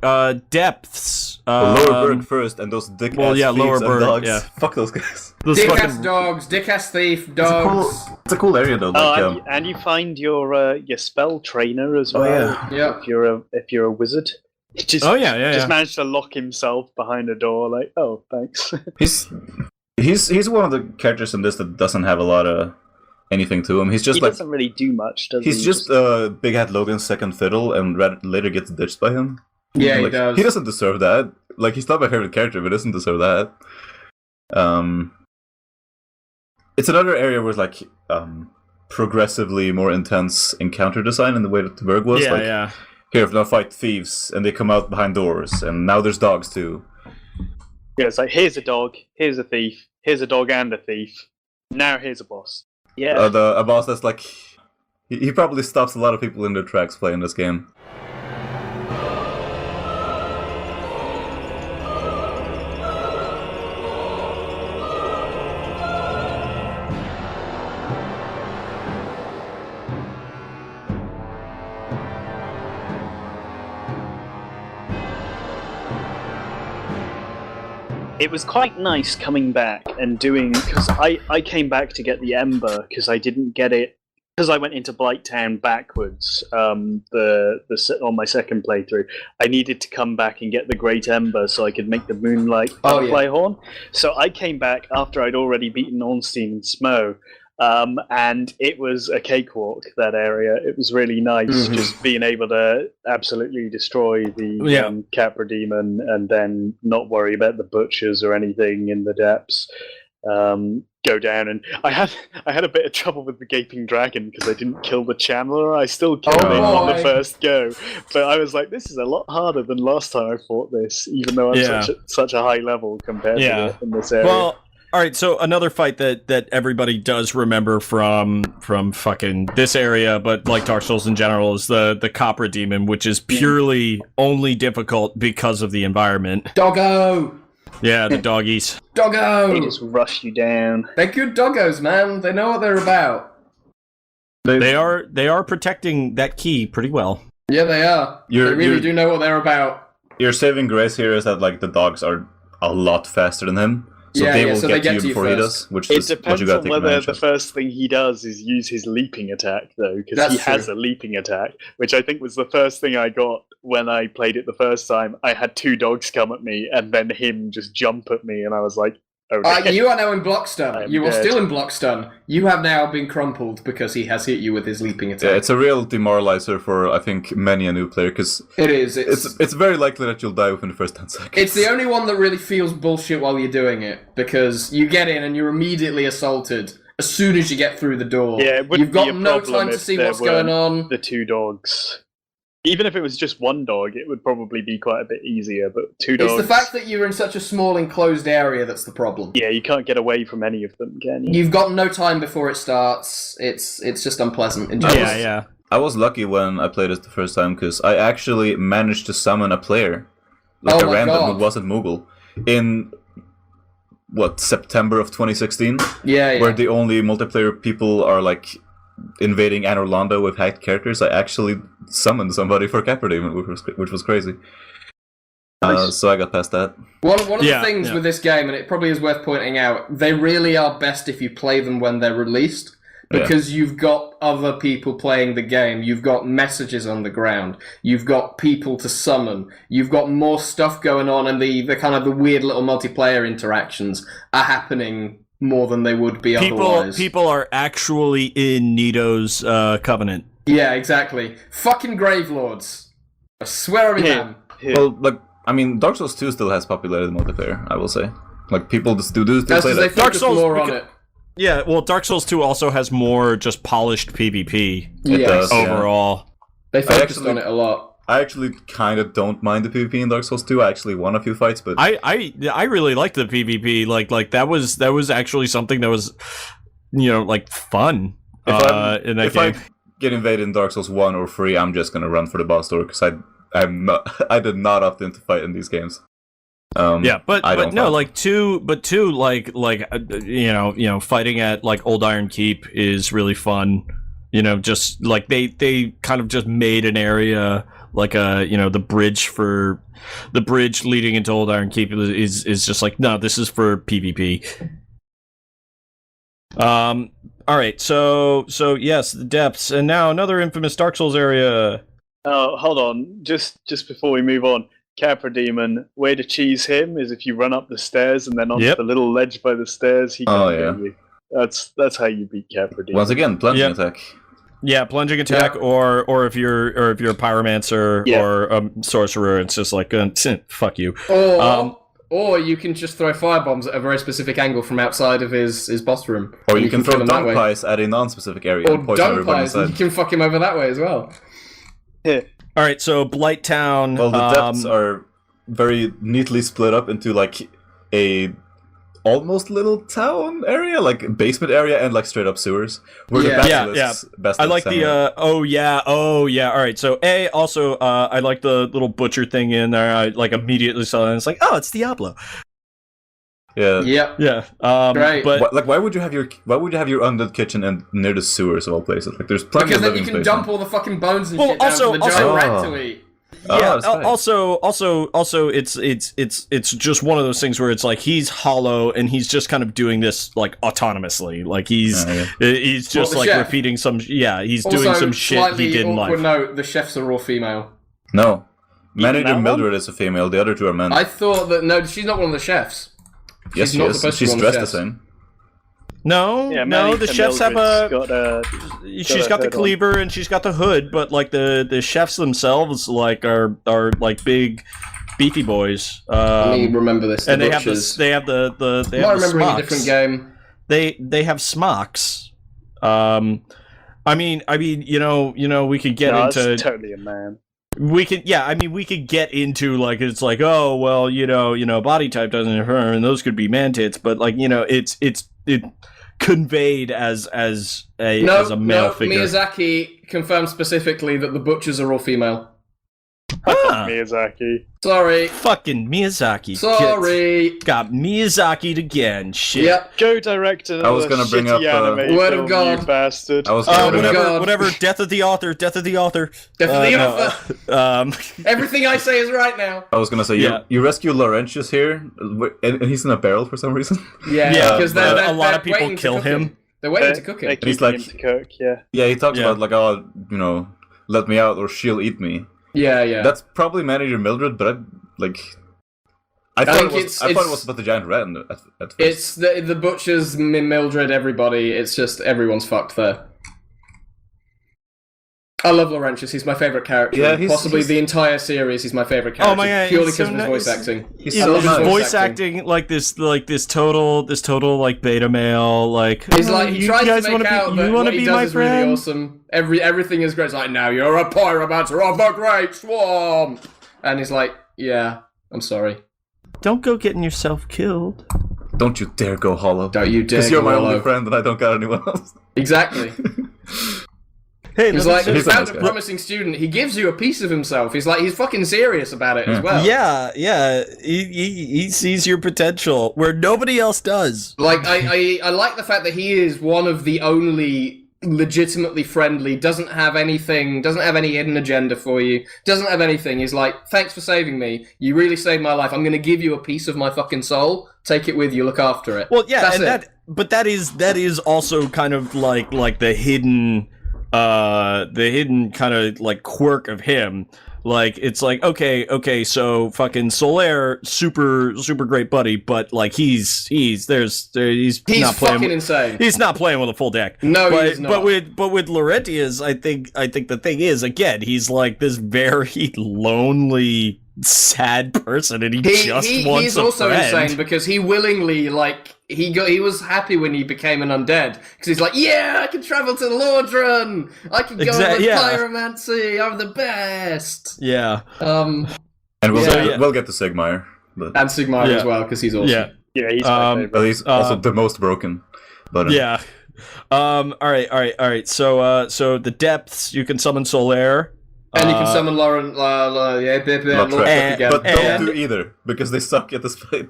depths. Lower Burg first, and those dick ass thieves Lower and Burg, dogs. yeah. Fuck those guys. Dick ass dogs, dick ass thief, dogs. It's a cool area though. Like, and you find your spell trainer as well. Yeah. If you're a wizard. Just managed to lock himself behind a door. Like, oh, thanks. he's one of the characters in this that doesn't have a lot of anything to him. He doesn't really do much, does he? He's just Big Hat Logan's second fiddle, and later gets ditched by him. Yeah, like, he does. He doesn't deserve that. Like, he's not my favorite character, but doesn't deserve that. It's another area where like progressively more intense encounter design in the way that the Burg was. Here, now fight thieves, and they come out behind doors, and now there's dogs too. Yeah, it's like here's a dog, here's a thief, here's a dog and a thief. Now here's a boss. Yeah, a boss that's like he probably stops a lot of people in their tracks playing this game. It was quite nice coming back and doing, because I came back to get the Ember because I didn't get it because I went into Blighttown backwards. On my second playthrough, I needed to come back and get the Great Ember so I could make the Moonlight Butterfly Horn. So I came back after I'd already beaten Ornstein and Smo. And it was a cakewalk, that area. It was really nice just being able to absolutely destroy the Capra Demon and then not worry about the butchers or anything in the depths. Go down, and I had a bit of trouble with the Gaping Dragon because I didn't kill the Channeler. I still killed him on the first go, but I was like, this is a lot harder than last time I fought this, even though I'm such a high level compared to it in this area. Well, all right, so another fight that everybody does remember from fucking this area, but like Dark Souls in general, is the Capra Demon, which is purely only difficult because of the environment. Doggo! Yeah, the doggies. Doggo! They just rush you down. They're good doggos, man. They know what they're about. They are protecting that key pretty well. Yeah, they are. They really do know what they're about. Your saving grace here is that like the dogs are a lot faster than him. So they will get to you before he does, which is what you got to take advantage of. It depends on whether the first thing he does is use his leaping attack, though, because he has a leaping attack, which I think was the first thing I got when I played it the first time. I had two dogs come at me, and then him just jump at me, and I was like, okay. You are now in block stun. You are still in block stun. You have now been crumpled because he has hit you with his leaping attack. Yeah, it's a real demoralizer for, I think, many a new player, because it's very likely that you'll die within the first 10 seconds. It's the only one that really feels bullshit while you're doing it, because you get in and you're immediately assaulted as soon as you get through the door. Yeah, you've got no time to see what's going on. The two dogs. Even if it was just one dog, it would probably be quite a bit easier, but two dogs... It's the fact that you're in such a small enclosed area that's the problem. Yeah, you can't get away from any of them, can you? You've got no time before it starts. It's just unpleasant. Yeah. I was lucky when I played it the first time, because I actually managed to summon a player, like a random who wasn't Moogle, in... September of 2016? Yeah. Where the only multiplayer people are, like... invading Anor Londo with hacked characters. I actually summoned somebody for Capra Demon, which was crazy. So I got past that. One of the things with this game, and it probably is worth pointing out, they really are best if you play them when they're released, because you've got other people playing the game, you've got messages on the ground, you've got people to summon, you've got more stuff going on, and the kind of the weird little multiplayer interactions are happening more than they would be otherwise. People are actually in Nito's covenant. Yeah, exactly. Fucking Gravelords. I swear I'm in them. Well, Dark Souls 2 still has popularity in multiplayer, I will say. Like, people just do play that. Dark Souls more on it. Yeah, well, Dark Souls 2 also has more just polished PvP. It does, overall. They focused on it a lot. I actually kind of don't mind the PvP in Dark Souls 2. I actually won a few fights, but I really liked the PvP. Like that was actually something that was, like fun. If I get invaded in Dark Souls 1 or 3, I'm just gonna run for the boss door because I did not opt in to fight in these games. But no, like two, fighting at like Old Iron Keep is really fun. Just like they kind of just made an area like the bridge leading into Old Iron Keep is just like, no, this is for PvP. All right, so yes, the depths, and now another infamous Dark Souls area. Oh, hold on, just before we move on, Capra Demon, way to cheese him is if you run up the stairs and then onto the little ledge by the stairs, he can't get you. That's how you beat Capra Demon. Once again, plunging attack. Yeah, plunging attack, or if you're a pyromancer or a sorcerer, it's just like fuck you. Or you can just throw firebombs at a very specific angle from outside of his boss room. Or you can throw dung pies at a non-specific area. Or dung pies, you can fuck him over that way as well. Yeah. All right, so Blighttown. Well, the depths are very neatly split up into like a almost little town area, like basement area, and like straight up sewers. Where the best I like the all right. So also I like the little butcher thing in there. I like immediately saw it and it's like, oh, it's Diablo. Yeah. Yep. Yeah. Right. But why would you have your undead kitchen and near the sewers of all places? Like there's plenty because of then you can dump all the fucking bones and shit also, down for the giant rat to eat. Yeah. Also, it's just one of those things where it's like he's hollow and he's just kind of doing this like autonomously, like he's just like chef? repeating some. Yeah, he's doing some shit he did in life. Note: the chefs are all female. No, Manager Mildred is a female. The other two are men. I thought that no, she's not one of the chefs. Yes, she is. She's dressed the same. No, the chefs have she's got the cleaver and she's got the hood, but like the chefs themselves like are like big beefy boys. Let me remember this. And they have the I remember a different game. They have smocks. I mean, we could get into it's totally a man. We could get into like it's like, oh well, body type doesn't infer, and those could be man tits, but like it's conveyed as a male figure. Miyazaki confirmed specifically that the butchers are all female. Miyazaki. Sorry. Fucking Miyazaki. Sorry. Got Miyazaki'd again. Shit. Yep. Go director. I was gonna bring up Word of God, you bastard. I was gonna whatever. Death of the author. Death of the author. Everything I say is right now. I was gonna say you rescue Laurentius here, and he's in a barrel for some reason. Yeah, because a lot of people kill him. They're waiting to cook him. And he's like, to cook, yeah, he talks about like, oh, let me out or she'll eat me. Yeah. That's probably Manager Mildred, but I thought it was about the giant rat at first. It's the butchers, Mildred, everybody. It's just everyone's fucked there. I love Laurentius. He's my favorite character. Yeah, possibly the entire series. He's my favorite character. Oh my God, purely because of his voice acting. He's so nice. Voice acting like this total like beta male. Like he's like he tries to make out that what he does my is friend? really awesome. Everything is great. It's like, now you're a pyromancer of the Great Swamp, and he's like, yeah, I'm sorry. Don't go getting yourself killed. Don't you dare go hollow. Don't you dare. Because you're my only friend, and I don't got anyone else. Exactly. Hey, he's like, he found a promising student. He gives you a piece of himself. He's like, he's fucking serious about it as well. Yeah. He sees your potential where nobody else does. Like, I like the fact that he is one of the only legitimately friendly, doesn't have any hidden agenda for you, doesn't have anything. He's like, thanks for saving me. You really saved my life. I'm going to give you a piece of my fucking soul. Take it with you. Look after it. Well, yeah, That's it. that is also kind of like the hidden kind of like quirk of him. Like it's like okay, so fucking Solaire, super great buddy, but like he's not playing fucking insane. He's not playing with a full deck. No, he's not. But with Laurentius, I think the thing is, again, he's like this very lonely sad person, and he just wants he's a also friend. insane because he willingly he was happy when he became an undead because he's like, yeah, I can travel to Lordran, I can go on the pyromancy, I'm the best. Yeah. And we'll get to Sigmar, but and Sigmar as well because he's awesome. Yeah, he's my favorite. But he's also the most broken. But yeah. All right. So the depths, you can summon Solaire. And you can summon Lauren, again. But don't do either because they suck at this fight.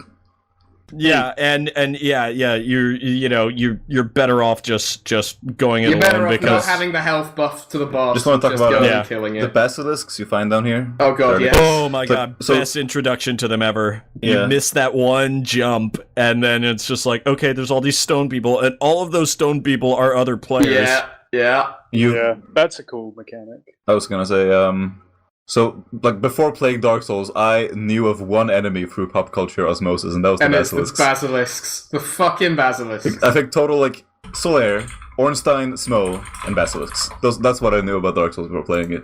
Yeah, and you're better off just going it You're better alone off because not having the health buff to the boss. Just want to talk about and killing the it. basilisks you find down here. Oh god, yes. Oh my god, best introduction to them ever. You miss that one jump, and then it's just like, okay, there's all these stone people, and all of those stone people are other players. Yeah. Yeah, that's a cool mechanic. I was gonna say, so like before playing Dark Souls, I knew of one enemy through pop culture osmosis, and that was the basilisks. It's the basilisks. The fucking basilisks. I think total like Solaire, Ornstein, Smo, and basilisks. That's what I knew about Dark Souls before playing it.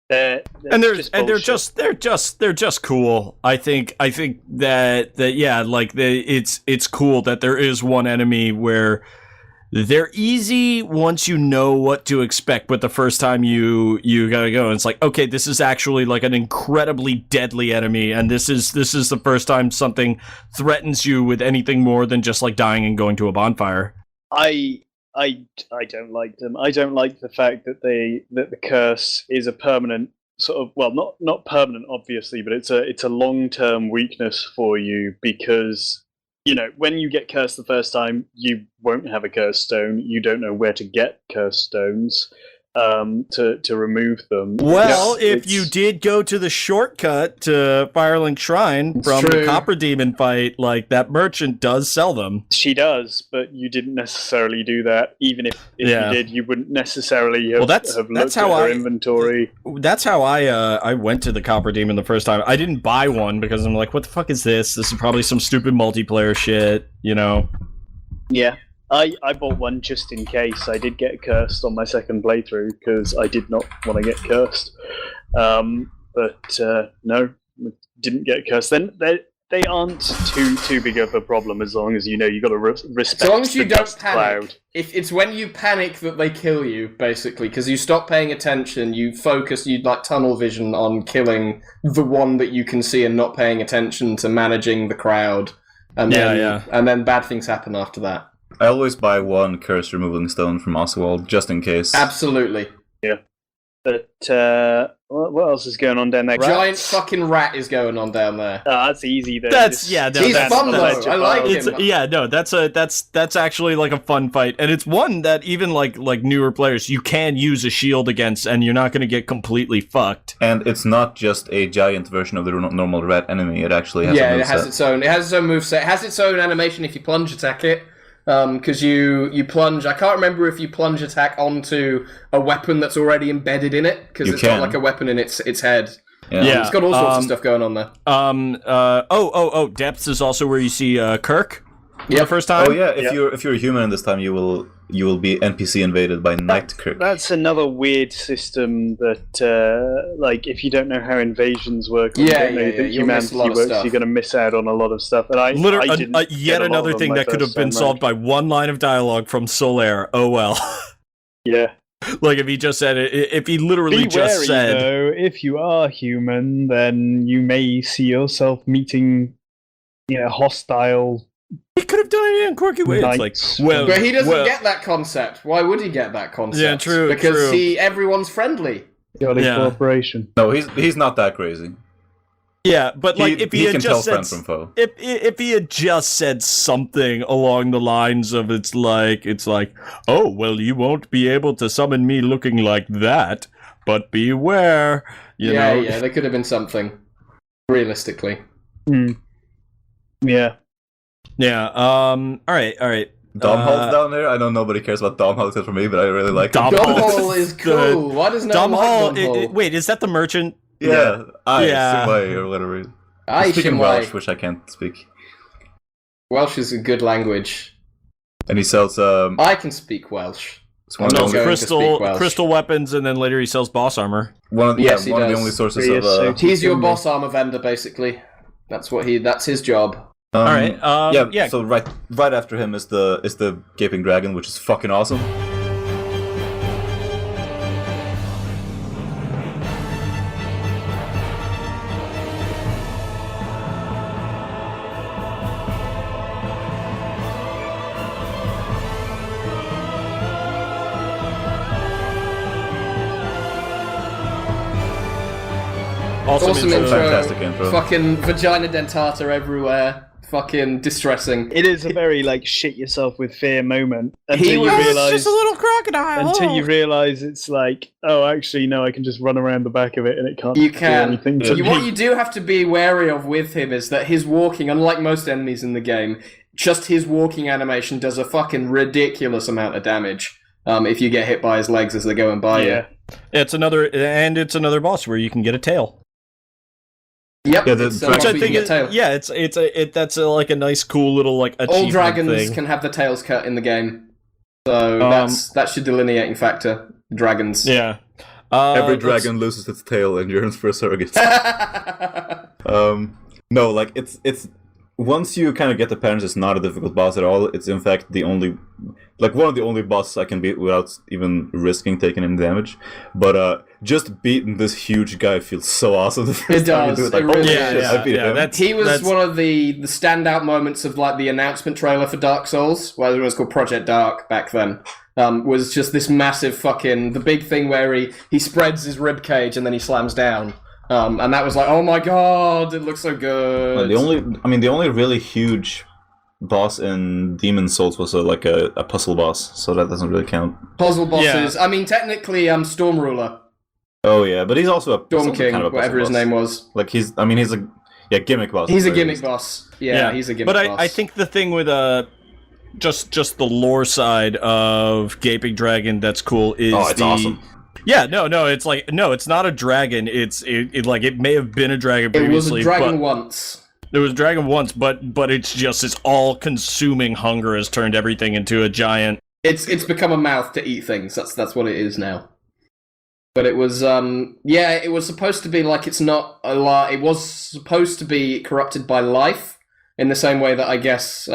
They're just cool. I think that it's cool that there is one enemy where they're easy once you know what to expect, but the first time you gotta go, and it's like, okay, this is actually like an incredibly deadly enemy, and this is the first time something threatens you with anything more than just like dying and going to a bonfire. I don't like them. I don't like the fact that the curse is a permanent sort of, well, not permanent obviously, but it's a long-term weakness for you because, you know, when you get cursed the first time, you won't have a curse stone. You don't know where to get curse stones to remove them. Well, if you did go to the shortcut to Firelink Shrine from the Copper Demon fight, like that merchant does sell them. She does, but you didn't necessarily do that. Even if you did, you wouldn't necessarily have looked at her inventory. That's how I went to the Copper Demon the first time. I didn't buy one because I'm like, what the fuck is this? This is probably some stupid multiplayer shit, you know? Yeah. I bought one just in case. I did get cursed on my second playthrough because I did not want to get cursed. But no, didn't get cursed. Then they aren't too big of a problem as long as you know you got to respect. As long as you the don't panic. cloud. If it's when you panic that they kill you, basically, because you stop paying attention, you focus, you like tunnel vision on killing the one that you can see and not paying attention to managing the crowd, and then bad things happen after that. I always buy one curse removing stone from Oswald, just in case. Absolutely. Yeah. But what else is going on down there? Giant fucking rat is going on down there. Oh, that's easy then. He's fun though. I like him. Yeah, no, that's actually like a fun fight, and it's one that even like newer players you can use a shield against, and you're not going to get completely fucked. And it's not just a giant version of the normal rat enemy. It actually has a moveset. It has its own moveset. It has its own animation if you plunge attack it. Because you plunge, I can't remember if you plunge attack onto a weapon that's already embedded in it, because it's got like a weapon in its head. Yeah. It's got all sorts of stuff going on there. Depths is also where you see Kirk. Yeah, the first time. Oh yeah, if you're a human this time, you will be NPC invaded by Night Kirk. That's another weird system that, like, if you don't know how invasions work, humanity works, you're going to miss out on a lot of stuff. And I didn't yet another thing that could have been solved by one line of dialogue from Solaire. Oh well. Yeah. Like if he just said it, if he literally just said, though, if you are human, then you may see yourself meeting, hostile. He could have done it in quirky ways. Like, but he doesn't get that concept. Why would he get that concept? Yeah, true. Because everyone's friendly. Cooperation. No, he's not that crazy. Yeah, but like if he had just said, from foe. If he had just said something along the lines of it's like, oh well, you won't be able to summon me looking like that, but beware. You know? There could have been something. Realistically. Yeah. Yeah. All right. Domhnall's down there. I know nobody cares about Domhnall except for me, but I really like him. Domhnall is cool. Why does no one like Domhnall? Wait, is that the merchant? Yeah. Shimway or whatever. Aye, speaking Welsh, which I can't speak. Welsh is a good language. And he sells. I can speak Welsh. It's one of the not only, going to speak Welsh. crystal weapons, and then later he sells boss armor. one of, Yes, he one of the does. only sources He of. is so He's your boss armor vendor, basically. That's his job. All right. Yeah. So right after him is the Gaping Dragon, which is fucking awesome. Awesome intro. Fantastic intro. Fucking vagina dentata everywhere. Fucking distressing. It is a very like shit yourself with fear moment He until was you realize just a little crocodile. until you realize it's like, oh, actually no, I can just run around the back of it and it can't You do can. anything to What me. you do have to be wary of with him is that his walking, unlike most enemies in the game, just his walking animation does a fucking ridiculous amount of damage. If you get hit by his legs as they're going by you. It's another boss where you can get a tail. Yep. Yeah, it's, the- once Which I we think get is, tail. yeah, that's like a nice, cool little like achievement All dragons thing. can have the tails cut in the game, so that's your delineating factor. Dragons. Yeah. Every let's- dragon loses its tail and yearns for a surrogate. No, like it's once you kind of get the patterns, it's not a difficult boss at all. It's in fact one of the only bosses I can beat without even risking taking any damage. But just beating this huge guy feels so awesome. The first time you does. do it, It really holy is. shit, I beat him. that's- He was that's- one of the standout moments of like the announcement trailer for Dark Souls, well, it was called Project Dark back then. Was just this massive fucking the big thing where he spreads his rib cage and then he slams down. And that was like, oh my god, it looks so good. Well, the only really huge boss in Demon Souls was a puzzle boss, so that doesn't really count. Puzzle bosses. I mean, technically, Storm Ruler, Oh yeah, but he's also a Storm also King, kind of a whatever his puzzle boss. name was. Like he's a gimmick boss. He's a at the very gimmick least. boss. Yeah, he's a gimmick But boss. I think the thing with just the lore side of Gaping Dragon that's cool is Oh, it's awesome. Yeah, no, it's like no, it's not a dragon. It may have been a dragon it was previously. a dragon but once. There was a dragon once, but it's just this all-consuming hunger has turned everything into a giant. It's become a mouth to eat things. That's what it is now. But it was it was supposed to be like it's not a lie. It was supposed to be corrupted by life in the same way that I guess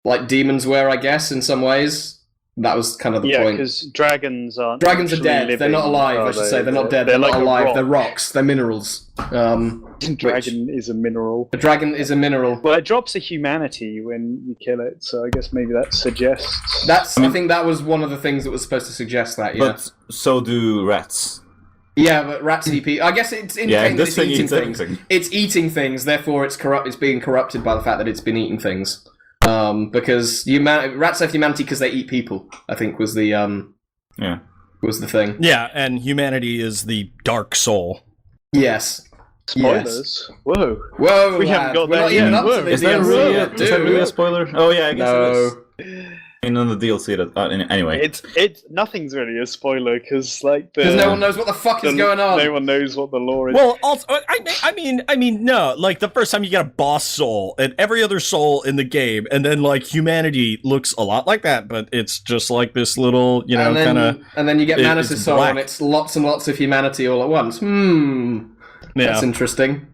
like demons were, I guess, in some ways. That was kind of the Yeah, point. because dragons aren't. Dragons are actually dead. They're living, not alive. are I should say they're not dead. They're They're like not a alive. rock. They're rocks. They're minerals. Dragon is a mineral. A dragon is a mineral. Well, it drops a humanity when you kill it, so I guess maybe that suggests. I think that was one of the things that was supposed to suggest that. Yeah. But so do rats. Yeah, but rats eat people. I guess it's indicating that this it's thing eating eats things. everything. It's eating things, therefore it's corrupt. It's being corrupted by the fact that it's been eating things. Because rats have humanity because they eat people. I think was the was the thing. Yeah, and humanity is the dark soul. Yes. Spoilers. Yes. Whoa. Whoa, We haven't lad. got We're that not even yet. up to Whoa. the Is that DLC really yet, is that really a dude. spoiler? Oh yeah, I guess it is. No. I mean, on the DLC. Anyway, It's nothing's really a spoiler because like Because no one knows what the fuck is going on. No one knows what the lore is. Well, also, I mean, no. Like the first time you get a boss soul, and every other soul in the game, and then like humanity looks a lot like that, but it's just like this little, and then you get Manus' it's soul, black. and it's lots and lots of humanity all at once. Yeah. That's interesting.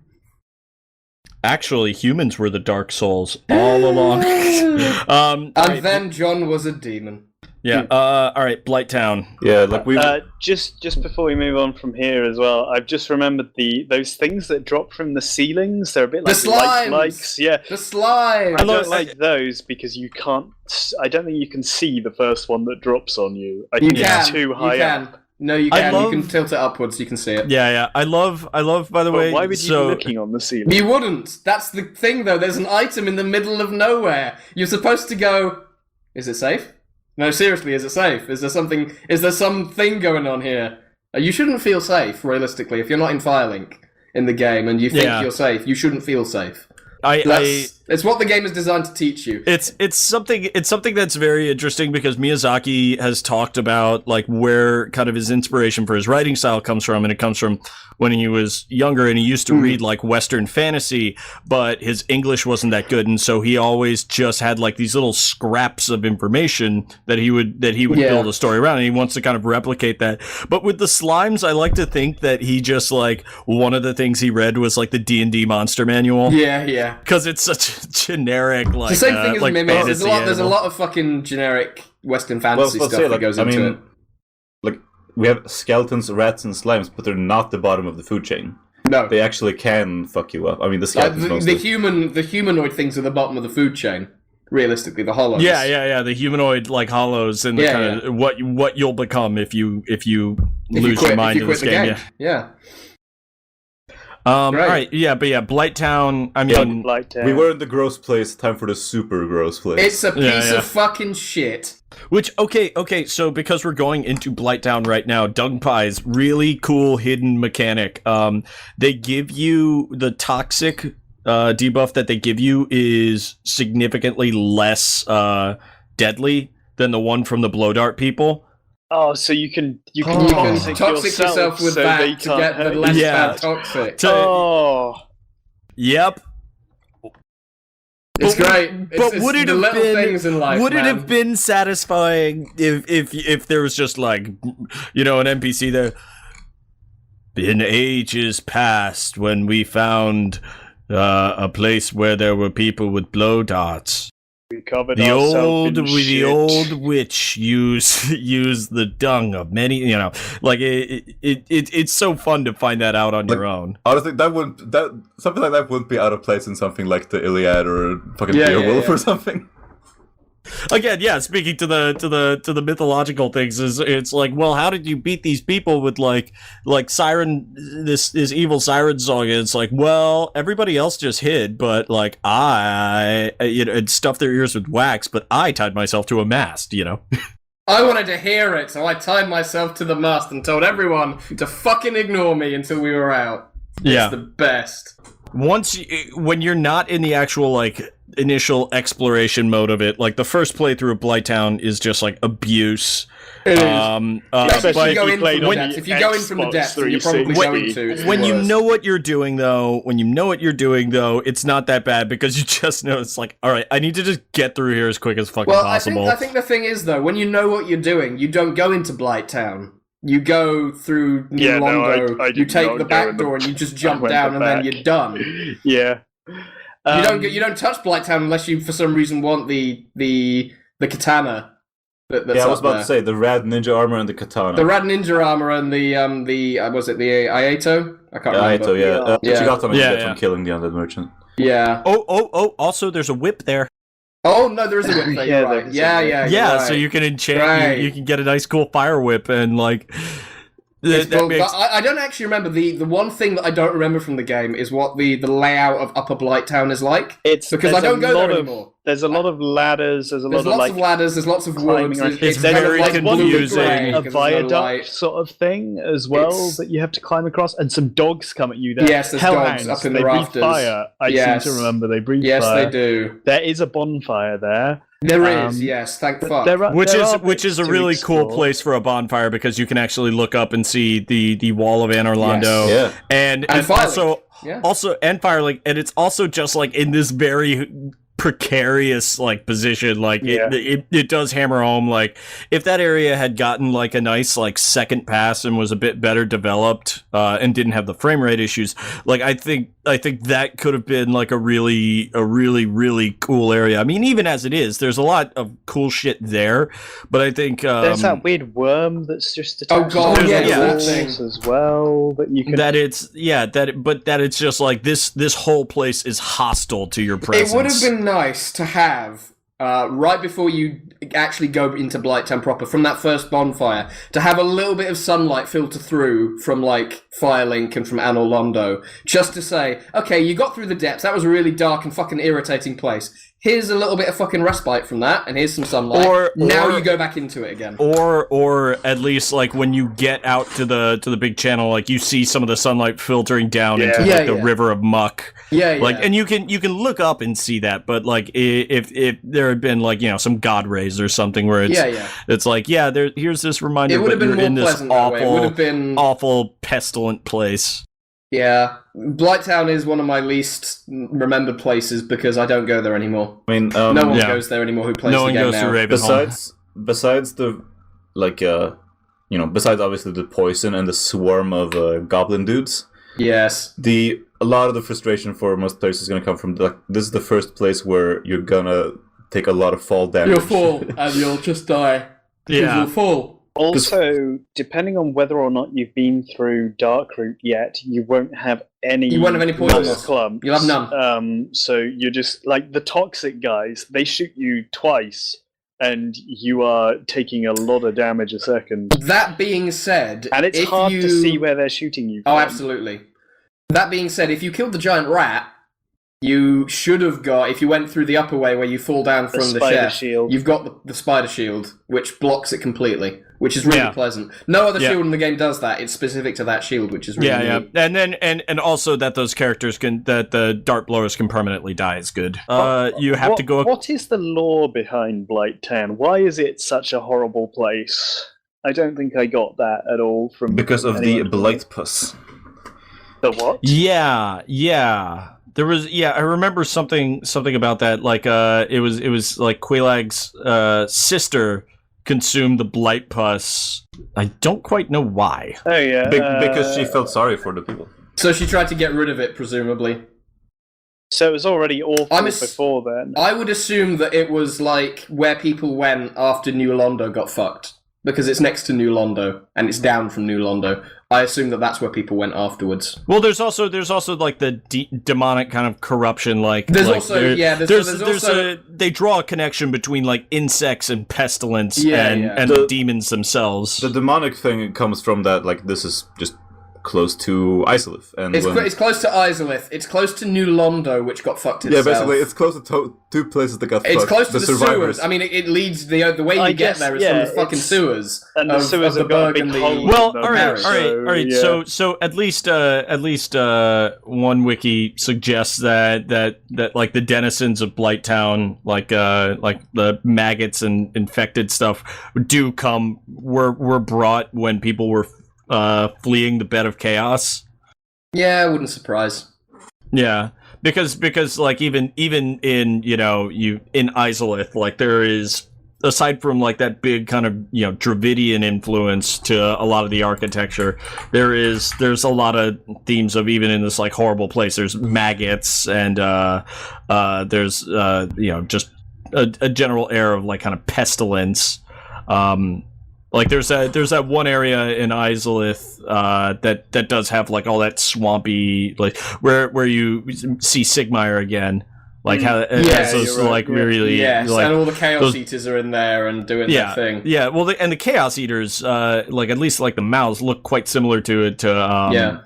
Actually, humans were the dark souls all along. And right, then John was a demon. yeah. All right, Blighttown. yeah, like we. Just before we move on from here as well, I've just remembered those things that drop from the ceilings. They're a bit like The slimes! likes. Yeah, The slime! I don't like those because you can't. I don't think you can see the first one that drops on you. I You think can. it's too high you can. up. No, you I can. love- You can tilt it upwards. You can see it. Yeah. I love. By the But way, why would you so be looking on the ceiling? You wouldn't. That's the thing, though. There's an item in the middle of nowhere. You're supposed to go. Is it safe? No, seriously, is it safe? Is there something going on here? You shouldn't feel safe, realistically. If you're not in Firelink in the game and you think Yeah. you're safe, you shouldn't feel safe. It's what the game is designed to teach you. It's something that's very interesting because Miyazaki has talked about like where kind of his inspiration for his writing style comes from, and it comes from when he was younger and he used to read like Western fantasy, but his English wasn't that good, and so he always just had like these little scraps of information that he would build a story around, and he wants to kind of replicate that. But with the slimes, I like to think that he just like one of the things he read was like the D&D monster manual. Yeah. Because it's such a generic like it's the same thing as like Mimics. There's a lot of fucking generic Western fantasy stuff that goes into it. Like, we have skeletons, rats, and slimes, but they're not the bottom of the food chain. No. They actually can fuck you up. I mean, the skeletons the humanoid things are the bottom of the food chain. Realistically, the hollows. Yeah. The humanoid like hollows and the kind of what you'll become if you lose your mind in this game. Yeah. All right, but Blighttown. I mean, Blighttown. We were in the gross place. Time for the super gross place. It's a piece of fucking shit. Which okay. So because we're going into Blighttown right now, Dung Pie's really cool hidden mechanic. They give you the toxic debuff that they give you is significantly less deadly than the one from the blow dart people. Oh, so you can toxic yourself with that to get the less bad toxic. Yep. It's great. But would it have been things in life, would it have been satisfying if there was just like an NPC there? In ages past, when we found a place where there were people with blow darts. We covered the shit. old witch used the dung of many, it's so fun to find that out on your own. Honestly, something like that wouldn't be out of place in something like the Iliad or fucking Beowulf or something. Again, speaking to the mythological things, it's like, well, how did you beat these people with like siren, this evil siren song? And it's like, well, everybody else just hid, but like I and stuffed their ears with wax, but I tied myself to a mast. I wanted to hear it, so I tied myself to the mast and told everyone to fucking ignore me until we were out. It's the best. When you're not in the actual like initial exploration mode of it, like the first playthrough of Blighttown is just like abuse. It is. Especially if you go in from the depths, you're probably going to. When you know what you're doing, though, it's not that bad because you just know it's like, all right, I need to just get through here as quick as fucking possible. I think the thing is, though, when you know what you're doing, you don't go into Blighttown. You go through New Londo, you take the back door and you just jump down and then you're done. Yeah. You don't touch Blighttown unless you for some reason want the katana. That's I was about to say the rad ninja armor and the katana. The rad ninja armor and the was it the Ayato? I can't remember. Ayato, yeah. She got on from killing the undead merchant. Yeah. Oh! Also, there's a whip there. Oh no, there is a whip there. You're right. Yeah. Right. So you can enchant. You can get a nice, cool fire whip and like. I don't actually remember the one thing that I don't remember from the game is what the layout of Upper Blighttown is like. Because I don't go there anymore. There's a lot of ladders. There's lots of ladders. There's lots of woods. It's very confusing. A viaduct sort of thing as well that you have to climb across, and some dogs come at you. Yes, there's dogs up in the rafters. Breathe fire. I seem to remember they breathe fire. Yes, they do. There is a bonfire there. There is, yes, thank fuck. Which is a really cool place for a bonfire because you can actually look up and see the wall of Anor Londo. Yes. And also and Firelink, and it's also just like in this very precarious like position, like it does hammer home, like if that area had gotten like a nice like second pass and was a bit better developed and didn't have the frame rate issues, like I think that could have been like a really cool area. I mean, even as it is, there's a lot of cool shit there, but I think there's that weird worm that's just attached to that thing as well that you can that it's just like this whole place is hostile to your presence. It would have been nice to have right before you actually go into Blighttown proper, from that first bonfire, to have a little bit of sunlight filter through from, like, Firelink and from Anor Londo, just to say, okay, you got through the depths, that was a really dark and fucking irritating place. Here's a little bit of fucking respite from that, and here's some sunlight. Now you go back into it again. Or at least, like, when you get out to the big channel, like, you see some of the sunlight filtering down into the river of muck. Like, and you can look up and see that, but, like, if there had been, like, you know, some god rays or something where it's like, here's this reminder that you're in this awful pestilent place. Yeah, Blighttown is one of my least remembered places because I don't go there anymore. I mean, no one goes there anymore who plays the game now. Besides the, like, besides obviously the poison and the swarm of goblin dudes. Yes. A lot of the frustration for most players is going to come from, this is the first place where you're gonna take a lot of fall damage. You'll fall and you'll just die. Yeah. You'll fall. Also, depending on whether or not you've been through Darkroot yet, you won't have any. You won't have any poisons. Clumps. You'll have none. So you're just like the toxic guys. They shoot you twice, and you are taking a lot of damage a second. That being said, and it's hard to see where they're shooting you from. Oh, absolutely. That being said, if you killed the giant rat, you should have got, if you went through the upper way where you fall down from the chef, shield. You've got the spider shield, which blocks it compely, which is really pleasant. No other shield in the game does that. It's specific to that shield, which is really neat. And then and also that those characters that the dart blowers can permanently die is good. You have to go. What is the lore behind Blighttown? Why is it such a horrible place? I don't think I got that at all from because of the Blightpuss. The what? Yeah. There was I remember something about that, like it was like Quelaag's sister consumed the Blightpuss. I don't quite know why. Oh yeah. Because she felt sorry for the people. So she tried to get rid of it, presumably. So it was already awful before then. I would assume that it was like where people went after New Londo got fucked. Because it's next to New Londo, and it's down from New Londo. I assume that that's where people went afterwards. Well, there's also like the demonic kind of corruption. Like there's like also they draw a connection between like insects and pestilence and the demons themselves. The demonic thing comes from that. Like this is just close to Isolith, and it's close to Isolith. It's close to New Londo, which got fucked itself. Yeah, basically, it's close to two places that got fucked. It's close to the survivors. sewers. I mean, it leads the way you get there is from the fucking sewers. And the sewers of the Burg and the all right. Yeah. So at least one wiki suggests that like the denizens of Blighttown, like the maggots and infected stuff, were brought when people were fleeing the bed of chaos. Yeah, I wouldn't surprise. Yeah, because like even in in Isolith, like there is, aside from like that big kind of Dravidian influence to a lot of the architecture, there's a lot of themes of, even in this like horrible place, there's maggots and there's just a general air of like kind of pestilence. Like there's that one area in Isolith that does have like all that swampy, like where you see Sigmire again, like how those really and all the Chaos those, Eaters are in there and doing their thing. Yeah, well, the Chaos Eaters, like at least like the mouths look quite similar to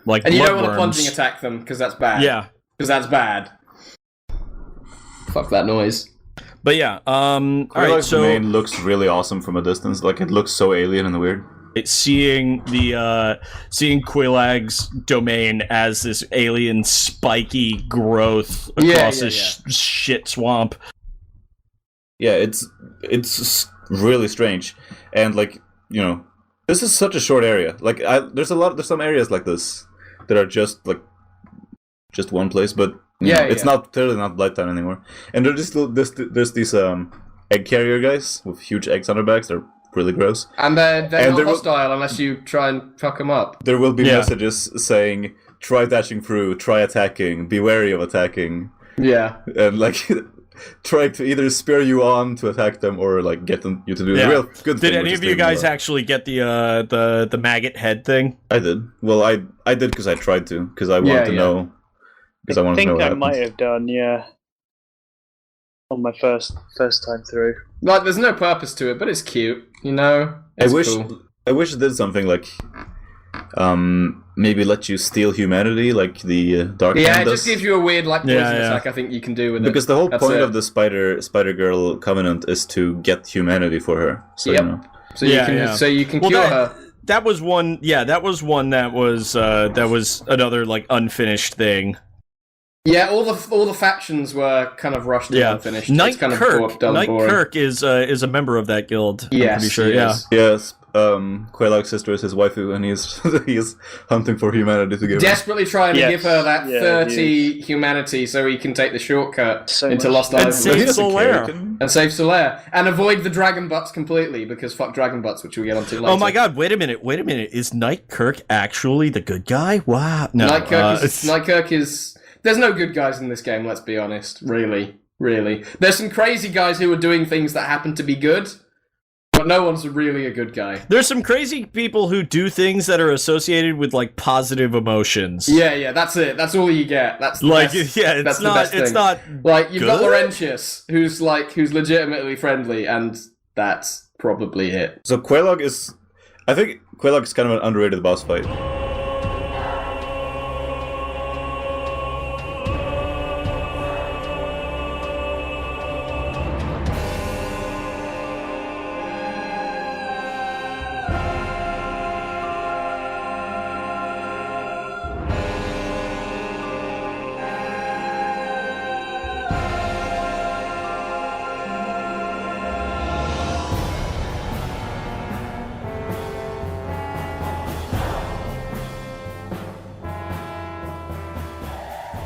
like, and you don't want to worms. plunging attack them because that's bad. Yeah, because that's bad. Fuck that noise. But yeah, alright, so domain looks really awesome from a distance. Like it looks so alien and weird. Seeing Quelaag's domain as this alien spiky growth across this shit swamp. Yeah, it's really strange, and like this is such a short area. Like there's some areas like this that are just one place, but. It's clearly not Blighttown anymore. And there's these egg carrier guys with huge eggs on their backs. They're really gross. And they're not hostile unless you try and fuck them up. There will be messages saying, try dashing through, try attacking, be wary of attacking. Yeah. And like, try to either spur you on to attack them or like get you to do the real good thing. Did any of you guys actually get the maggot head thing? I did. Well, I did because I tried to, because I wanted to know. I think I might have done, yeah. on my first time through. Like, there's no purpose to it, but it's cute, you know? I It's wish cool. it did something like maybe let you steal humanity like the Dark Yeah, Hand it does. just gives you a weird, like, poison Yeah, yeah. attack I think you can do with it. Because the whole That's point it. of the Spider Girl Covenant is to get humanity for her. So Yep. you know. So Yeah, you can yeah. so you can Well, cure that- her. That was one. Yeah, that was one that was another like unfinished thing. Yeah, all the factions were kind of rushed and Yeah, unfinished. Knight It's kind of Kirk. dull and Knight boring. Kirk is a member of that guild. I'm Yes, pretty sure. he Yeah. is. Yes, Quelaag's sister is his waifu, and he's hunting for humanity to give her. Desperately trying to Yes. give her that Yeah, 30 humanity so he can take the shortcut So into much- Lost And Island. save He doesn't care, Solaire. he can- And save Solaire. And avoid the dragon butts completely, because fuck dragon butts, which we'll get onto later. Oh my God! Wait a minute! Is Knight Kirk actually the good guy? Wow! No, Knight Kirk is... There's no good guys in this game, let's be honest. Really. There's some crazy guys who are doing things that happen to be good, but no one's really a good guy. There's some crazy people who do things that are associated with like positive emotions. Yeah, that's it. That's all you get. That's the Like, best, yeah, that's it's the not. best It's thing. not. Like, you've got good? Laurentius, who's legitimately friendly, and that's probably it. So I think Quelaag is kind of an underrated boss fight.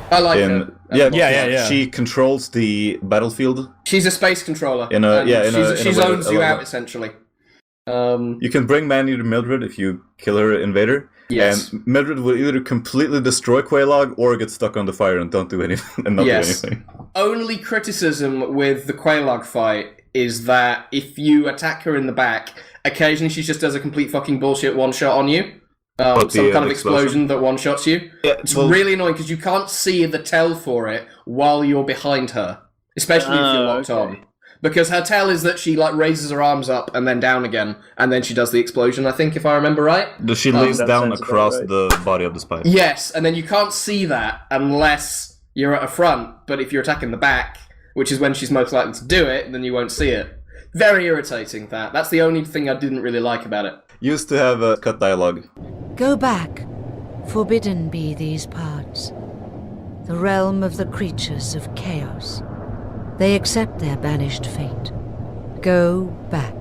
I like In her. Yeah. She controls the battlefield. She's a space controller. In a- and yeah, in a- she in a way zones that- you I love out, that. essentially. You can bring Manny to Mildred if you kill her invader. Yes. And Mildred will either completely destroy Quelaag or get stuck on the fire and don't do anything and not Yes. do anything. Only criticism with the Quelaag fight is that if you attack her in the back, occasionally she just does a complete fucking bullshit one-shot on you. What, Some the, kind of explosion? explosion that one-shots you. Yeah, It's well- really annoying because you can't see the tell for it while you're behind her, especially if you're locked on. Because her tell is that she like raises her arms up and then down again, and then she does the explosion. I think, if I remember right. She lays that down sounds about across right. the body of the spider. Yes, and then you can't see that unless you're at a front. But if you're attacking the back, which is when she's most likely to do it, then you won't see it. Very irritating. That's the only thing I didn't really like about it. Used to have a cut dialogue. Go back, forbidden be these parts, the realm of the creatures of chaos. They accept their banished fate. Go back,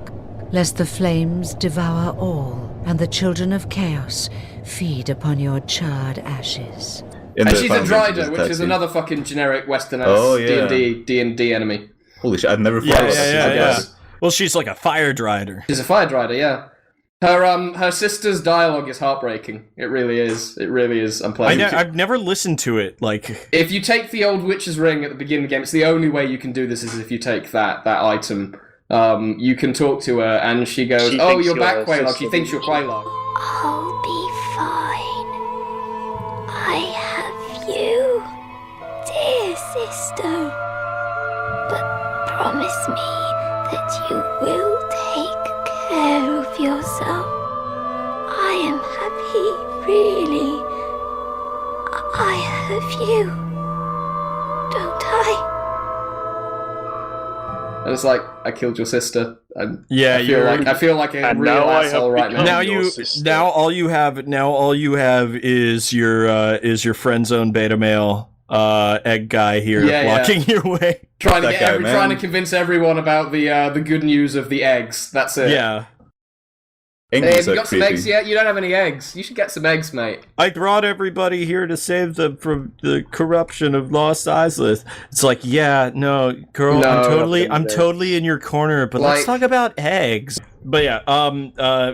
lest the flames devour all, and the children of chaos feed upon your charred ashes. In And the she's a Final Drider, Fantasy which is taxi. another fucking generic Western ass Oh, yeah. D&D enemy. Holy shit! I've never thought Yeah, about yeah, that. yeah. Well, she's like a fire drider. She's a Fire Drider, yeah. Her sister's dialogue is heartbreaking. It really is. It really is unpleasant. I've never listened to it. Like, If you take the old Witch's Ring at the beginning of the game, it's the only way you can do this is if you take that item. You can talk to her and she goes, She "Oh, thinks you're you're back, her Quelaag." sister, She thinks you're doesn't she? Quelaag. I'll be fine. I have you, dear sister. But promise me that you will take care of yourself. I am happy, really. I have you, don't I? And it's like, I killed your sister. yeah, I feel like a And real now I have asshole right now. become- now your sister. now all you have is your friend zone beta male egg guy here Yeah, blocking your way. trying to That guy, man. trying to convince everyone about the good news of the eggs. That's it. Yeah. Hey, English have you are got some creepy. eggs yet? You don't have any eggs. You should get some eggs, mate. I brought everybody here to save them from the corruption of Lost Island. It's like, yeah, no, girl, No, I'm totally in your corner, but let's Like- talk about eggs. But yeah,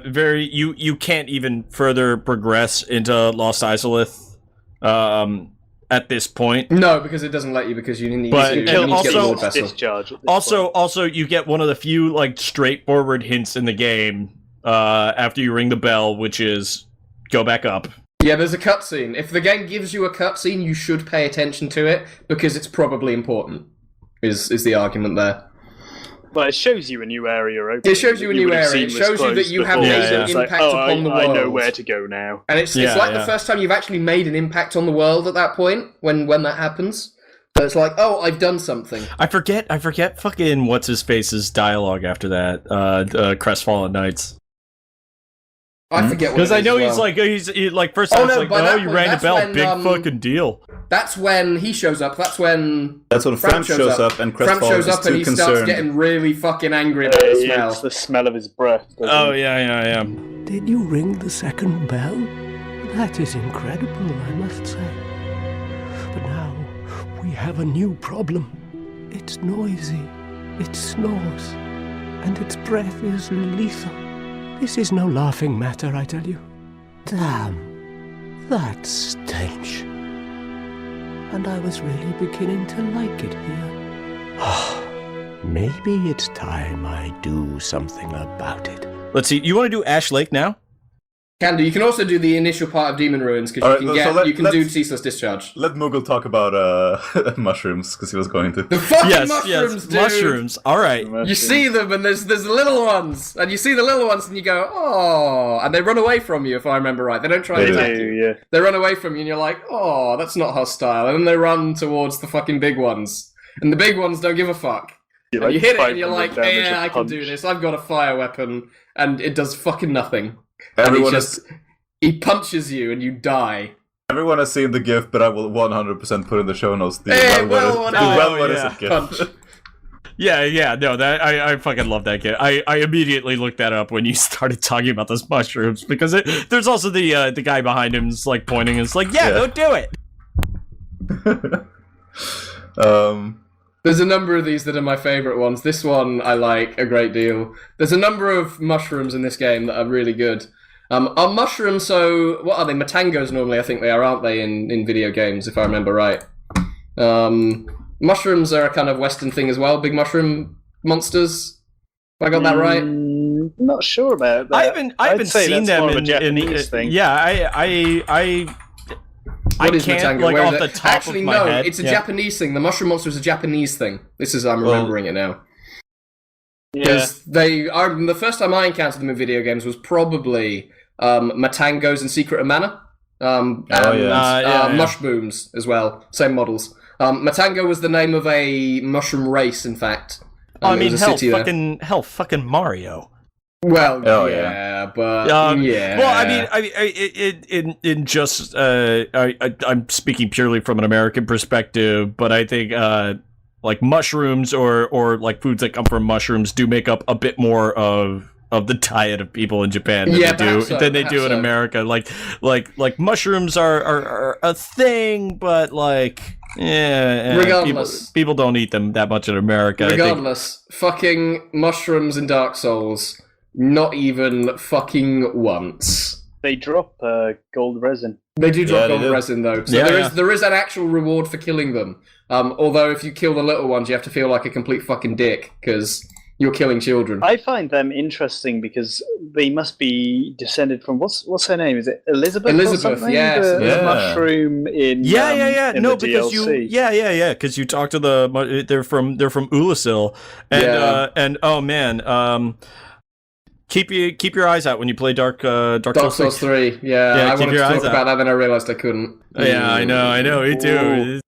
you can't even further progress into Lost Isolith, at this point. No, because it doesn't let you because you need But- to, and you need to get the also- Lord Vessel. Discharge. At this point. Also, you get one of the few like straightforward hints in the game after you ring the bell, which is go back up. Yeah, there's a cutscene. If the game gives you a cutscene, you should pay attention to it because it's probably important. is the argument there. Well, it shows you a new area open. It shows you a new area. It shows you that you have made an impact upon the world. I know where to go now. And it's like the first time you've actually made an impact on the world at that point, when that happens. So it's like, oh, I've done something. I forget fucking what's-his-face's dialogue after that, Crestfallen Knights. I forget what it is. Because I know he's like first time you rang the bell, big fucking deal. That's when he shows up. That's when Frank shows up, and Frank shows up and he starts getting really fucking angry about the smell. It's the smell of his breath. Oh yeah. Did you ring the second bell? That is incredible, I must say. But now we have a new problem. It's noisy, it snores, and its breath is lethal. This is no laughing matter, I tell you. Damn, that stench. And I was really beginning to like it here. Maybe it's time I do something about it. Let's see, you want to do Ash Lake now? Can do. You can also do the initial part of Demon Ruins, because you can do Ceaseless Discharge. Let Moogle talk about mushrooms, because he was going to. The fucking mushrooms, dude! Mushrooms, alright. You see them, and there's the little ones, and you see the little ones, and you go, oh, and they run away from you, if I remember right. They don't try to attack you. Yeah. They run away from you, and you're like, oh, that's not hostile. And then they run towards the fucking big ones. And the big ones don't give a fuck. And you hit it, and you're like, yeah, I can do this. I've got a fire weapon, and it does fucking nothing. He punches you and you die. Everyone has seen the GIF, but I will 100% put in the show notes the GIF. No, that I fucking love that GIF. I immediately looked that up when you started talking about those mushrooms, because there's also the guy behind him is like pointing and it's like, go do it. There's a number of these that are my favourite ones. This one I like a great deal. There's a number of mushrooms in this game that are really good. Are mushrooms, so what are they? Matangos normally, I think they are, aren't they, in video games, if I remember right. Mushrooms are a kind of Western thing as well, big mushroom monsters. Have I got that right? Not sure about that. I haven't seen them in Japanese thing. Yeah, I can't, like, off the top of my head. It's a Japanese thing. The mushroom monster is a Japanese thing. I'm remembering it now. Because they are, the first time I encountered them in video games was probably Matangos and Secret of Mana. Mushrooms as well. Same models. Matango was the name of a mushroom race, in fact. Fucking Mario. Well, but Well, I'm speaking purely from an American perspective, but I think like mushrooms or like foods that come from mushrooms do make up a bit more of the diet of people in Japan than they do in America. Like mushrooms are a thing, but like. Regardless, people don't eat them that much in America. Regardless, fucking mushrooms in Dark Souls. Not even fucking once. They drop gold resin. They do drop gold resin, though. So there is an actual reward for killing them. Although if you kill the little ones, you have to feel like a complete fucking dick, because you're killing children. I find them interesting because they must be descended from... What's her name? Is it Elizabeth? Elizabeth, yes. The mushroom in in no, the because DLC. because you talk to they're from Ulasil, and oh man, Keep your eyes out when you play Dark Souls 3. Yeah, I wanted to talk about that, then I realised I couldn't. Yeah, I know, me too.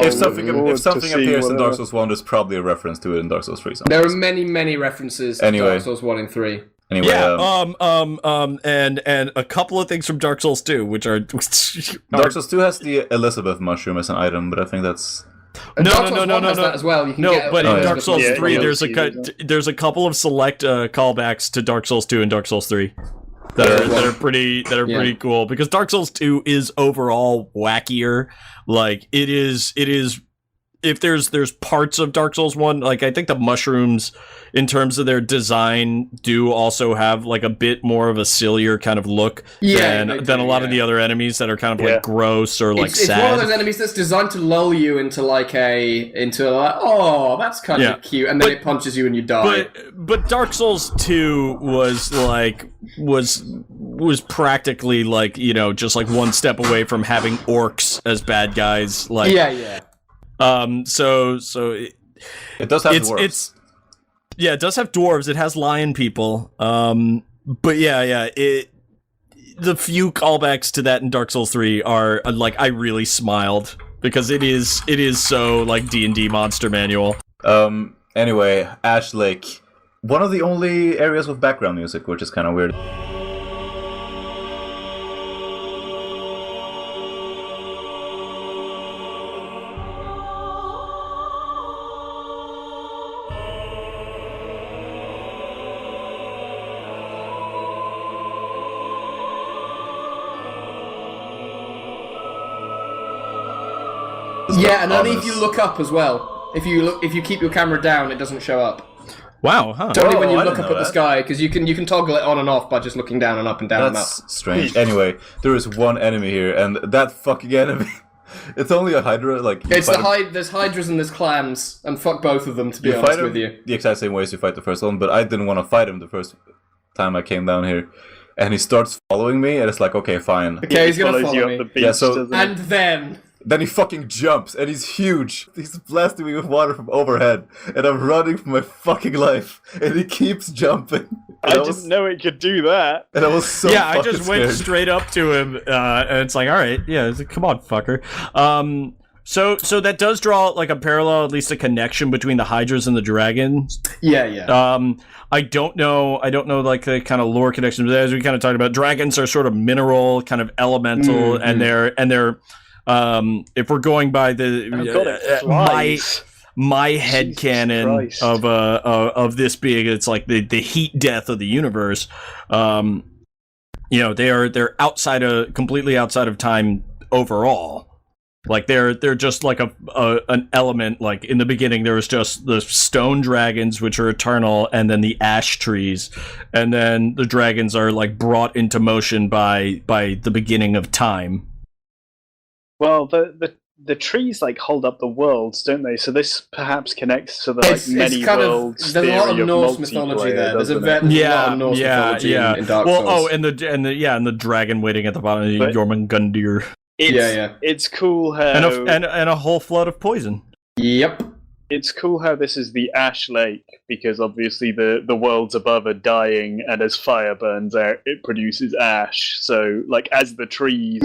If something appears in Dark Souls 1, there's probably a reference to it in Dark Souls 3. There are many references to Dark Souls 1 and 3. Anyway, and a couple of things from Dark Souls 2, which are... Dark Souls 2 has the Elizabeth mushroom as an item, but I think that's... No. That as well. You can get but in Dark Souls 3, there's a couple of select callbacks to Dark Souls 2 and Dark Souls 3 that are pretty cool, because Dark Souls 2 is overall wackier. Like it is. If there's parts of Dark Souls 1, like I think the mushrooms, in terms of their design, do also have like a bit more of a sillier kind of look than a lot of the other enemies that are kind of like gross or like sad. It's one of those enemies that's designed to lull you into oh, that's kind of cute, and then it punches you and you die. But Dark Souls 2 was practically like, just like one step away from having orcs as bad guys. Like It does have dwarves. It does have dwarves. It has lion people. But the few callbacks to that in Dark Souls 3 are like, I really smiled because it is so like D&D Monster Manual. Anyway, Ash Lake, one of the only areas with background music, which is kind of weird. Yeah, and only if you look up as well. If you keep your camera down, it doesn't show up. Wow, huh? It's only when you look up at the sky, because you can toggle it on and off by just looking down and up and down That's and up. strange. Anyway, there is one enemy here, and that fucking enemy. It's only a Hydra. Like there's Hydras and there's clams, and fuck both of them. To be honest with you, the exact same way as you fight the first one. But I didn't want to fight him the first time I came down here, and he starts following me, and it's like, okay, fine. Okay, he's gonna follow me. And then he fucking jumps, and he's huge. He's blasting me with water from overhead, and I'm running for my fucking life, and he keeps jumping. I didn't know it could do that. And I was so I just went scared. straight up to him, and it's like, all right, it's like, come on, fucker. So that does draw like a parallel, at least a connection between the Hydras and the dragons. Yeah. I don't know like the kind of lore connection, but as we kind of talked about, dragons are sort of mineral, kind of elemental, and they're if we're going by the my headcanon of this being, it's like the heat death of the universe. They're completely outside of time overall. Like they're just like an element. Like in the beginning, there was just the stone dragons, which are eternal, and then the ash trees, and then the dragons are like brought into motion by the beginning of time. Well, the trees like hold up the worlds, don't they? So this perhaps connects to the many worlds. There's a lot of Norse mythology there. There's a lot of Norse mythology in Dark Souls. Oh, and the dragon waiting at the bottom of Jormungandr. It's cool how and a whole flood of poison. Yep. It's cool how this is the Ash Lake, because obviously the worlds above are dying, and as fire burns out, it produces ash. So, like, as the trees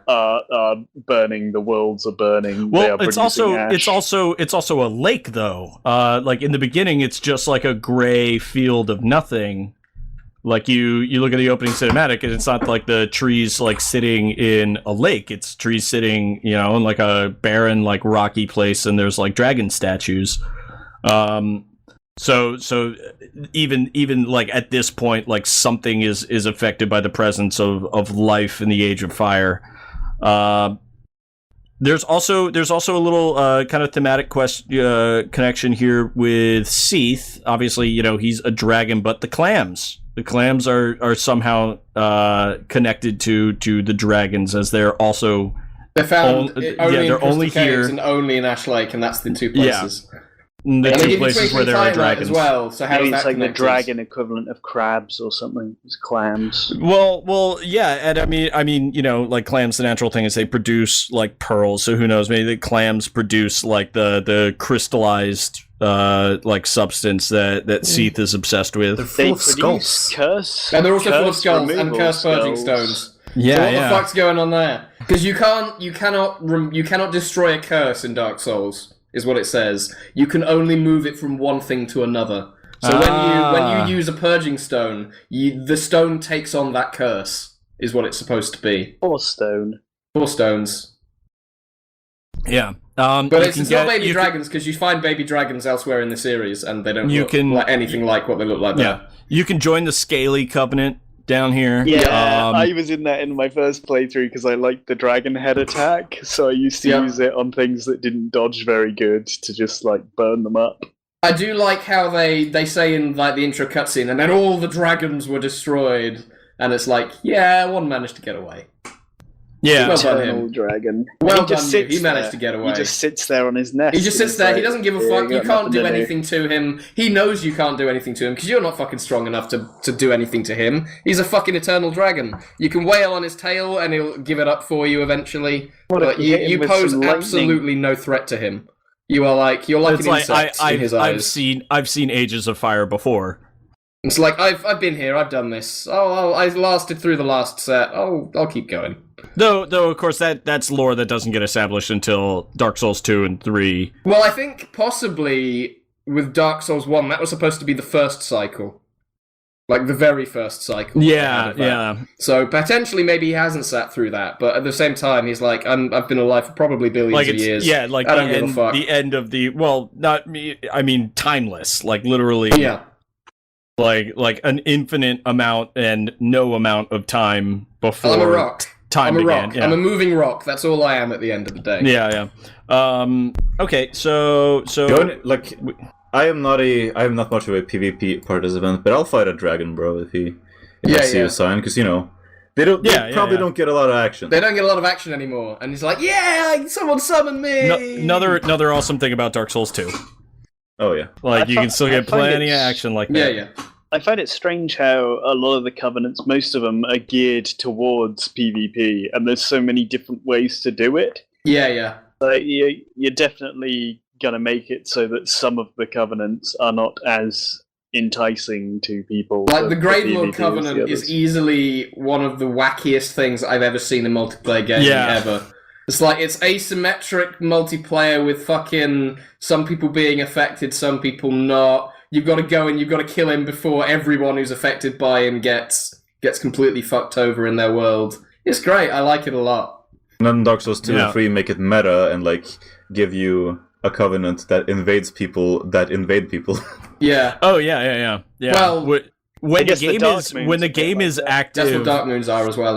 are burning, the worlds are burning. Well, it's also a lake, though. Like in the beginning, it's just like a gray field of nothing. Like you look at the opening cinematic, and it's not like the trees like sitting in a lake. It's trees sitting, in like a barren, like rocky place, and there's like dragon statues. So even like at this point, like something is affected by the presence of life in the Age of Fire. There's also a little kind of thematic connection here with Seath. Obviously, he's a dragon, but the clams. The clams are somehow connected to the dragons, as they're also found only in only here and only in Ash Lake, and that's the two places. The two places where there are dragons as well. So how is that like connected? The dragon equivalent of crabs or something? It's clams. Well, yeah, and I mean, like clams, the natural thing is they produce like pearls. So who knows? Maybe the clams produce like the crystallized like substance that Seath is obsessed with. They're full of skulls. And they're also full of skulls and curse purging stones. Yeah, so what the fuck's going on there? Because you cannot destroy a curse in Dark Souls, is what it says. You can only move it from one thing to another. So when you use a purging stone, the stone takes on that curse, is what it's supposed to be. Or stone. 4 stones. Yeah. But it's not baby dragons, because you find baby dragons elsewhere in the series, and they don't look like anything like what they look like there. Yeah. You can join the Scaly Covenant down here. Yeah, I was in that in my first playthrough because I liked the dragon head attack, so I used to use it on things that didn't dodge very good to just like burn them up. I do like how they say in like the intro cutscene, and then all the dragons were destroyed, and it's like, yeah, one managed to get away. Yeah. Well done, eternal him. dragon. Well He just done, you. sits He managed there. to get away. He just sits there on his nest. He just sits and there, it's he doesn't give a fuck, you got can't nothing do to anything to him. He knows you can't do anything to him, because you're not fucking strong enough to do anything to him. He's a fucking eternal dragon. You can wail on his tail, and he'll give it up for you eventually, but you pose absolutely no threat to him. You're like an insect in his eyes. I've seen Ages of Fire before. It's like, I've been here, I've done this. I lasted through the last set. I'll keep going. Though of course that's lore that doesn't get established until Dark Souls 2 and 3. Well, I think possibly with Dark Souls 1, that was supposed to be the first cycle. Like the very first cycle. Yeah. So potentially maybe he hasn't sat through that, but at the same time he's like, I've been alive for probably billions of years. Yeah, like I don't give a fuck. the end of the, well, not me, I mean timeless, like literally. Yeah. Like an infinite amount and no amount of time before I'm a rock. Time I'm a began. rock. Yeah. I'm a moving rock. That's all I am at the end of the day. Yeah. Okay, so I am not much of a PvP participant, but I'll fight a dragon, bro, if I see a sign, because they probably don't get a lot of action. They don't get a lot of action anymore, and he's like, yeah, someone summon me. Another awesome thing about Dark Souls 2. Oh yeah, like you can still get plenty of action like that. Yeah. I find it strange how a lot of the covenants, most of them, are geared towards PvP, and there's so many different ways to do it. Yeah. Like, you're definitely gonna make it so that some of the covenants are not as enticing to people. Like the Great Lord PvP Covenant is easily one of the wackiest things I've ever seen in multiplayer gaming ever. It's like, it's asymmetric multiplayer with fucking some people being affected, some people not. You've got to go and you've got to kill him before everyone who's affected by him gets completely fucked over in their world. It's great, I like it a lot. And then Dark Souls 2 and 3 make it meta and like give you a covenant that invades people that invade people. Yeah. Oh yeah. Well, when the game is active, that's what Dark Moons are as well.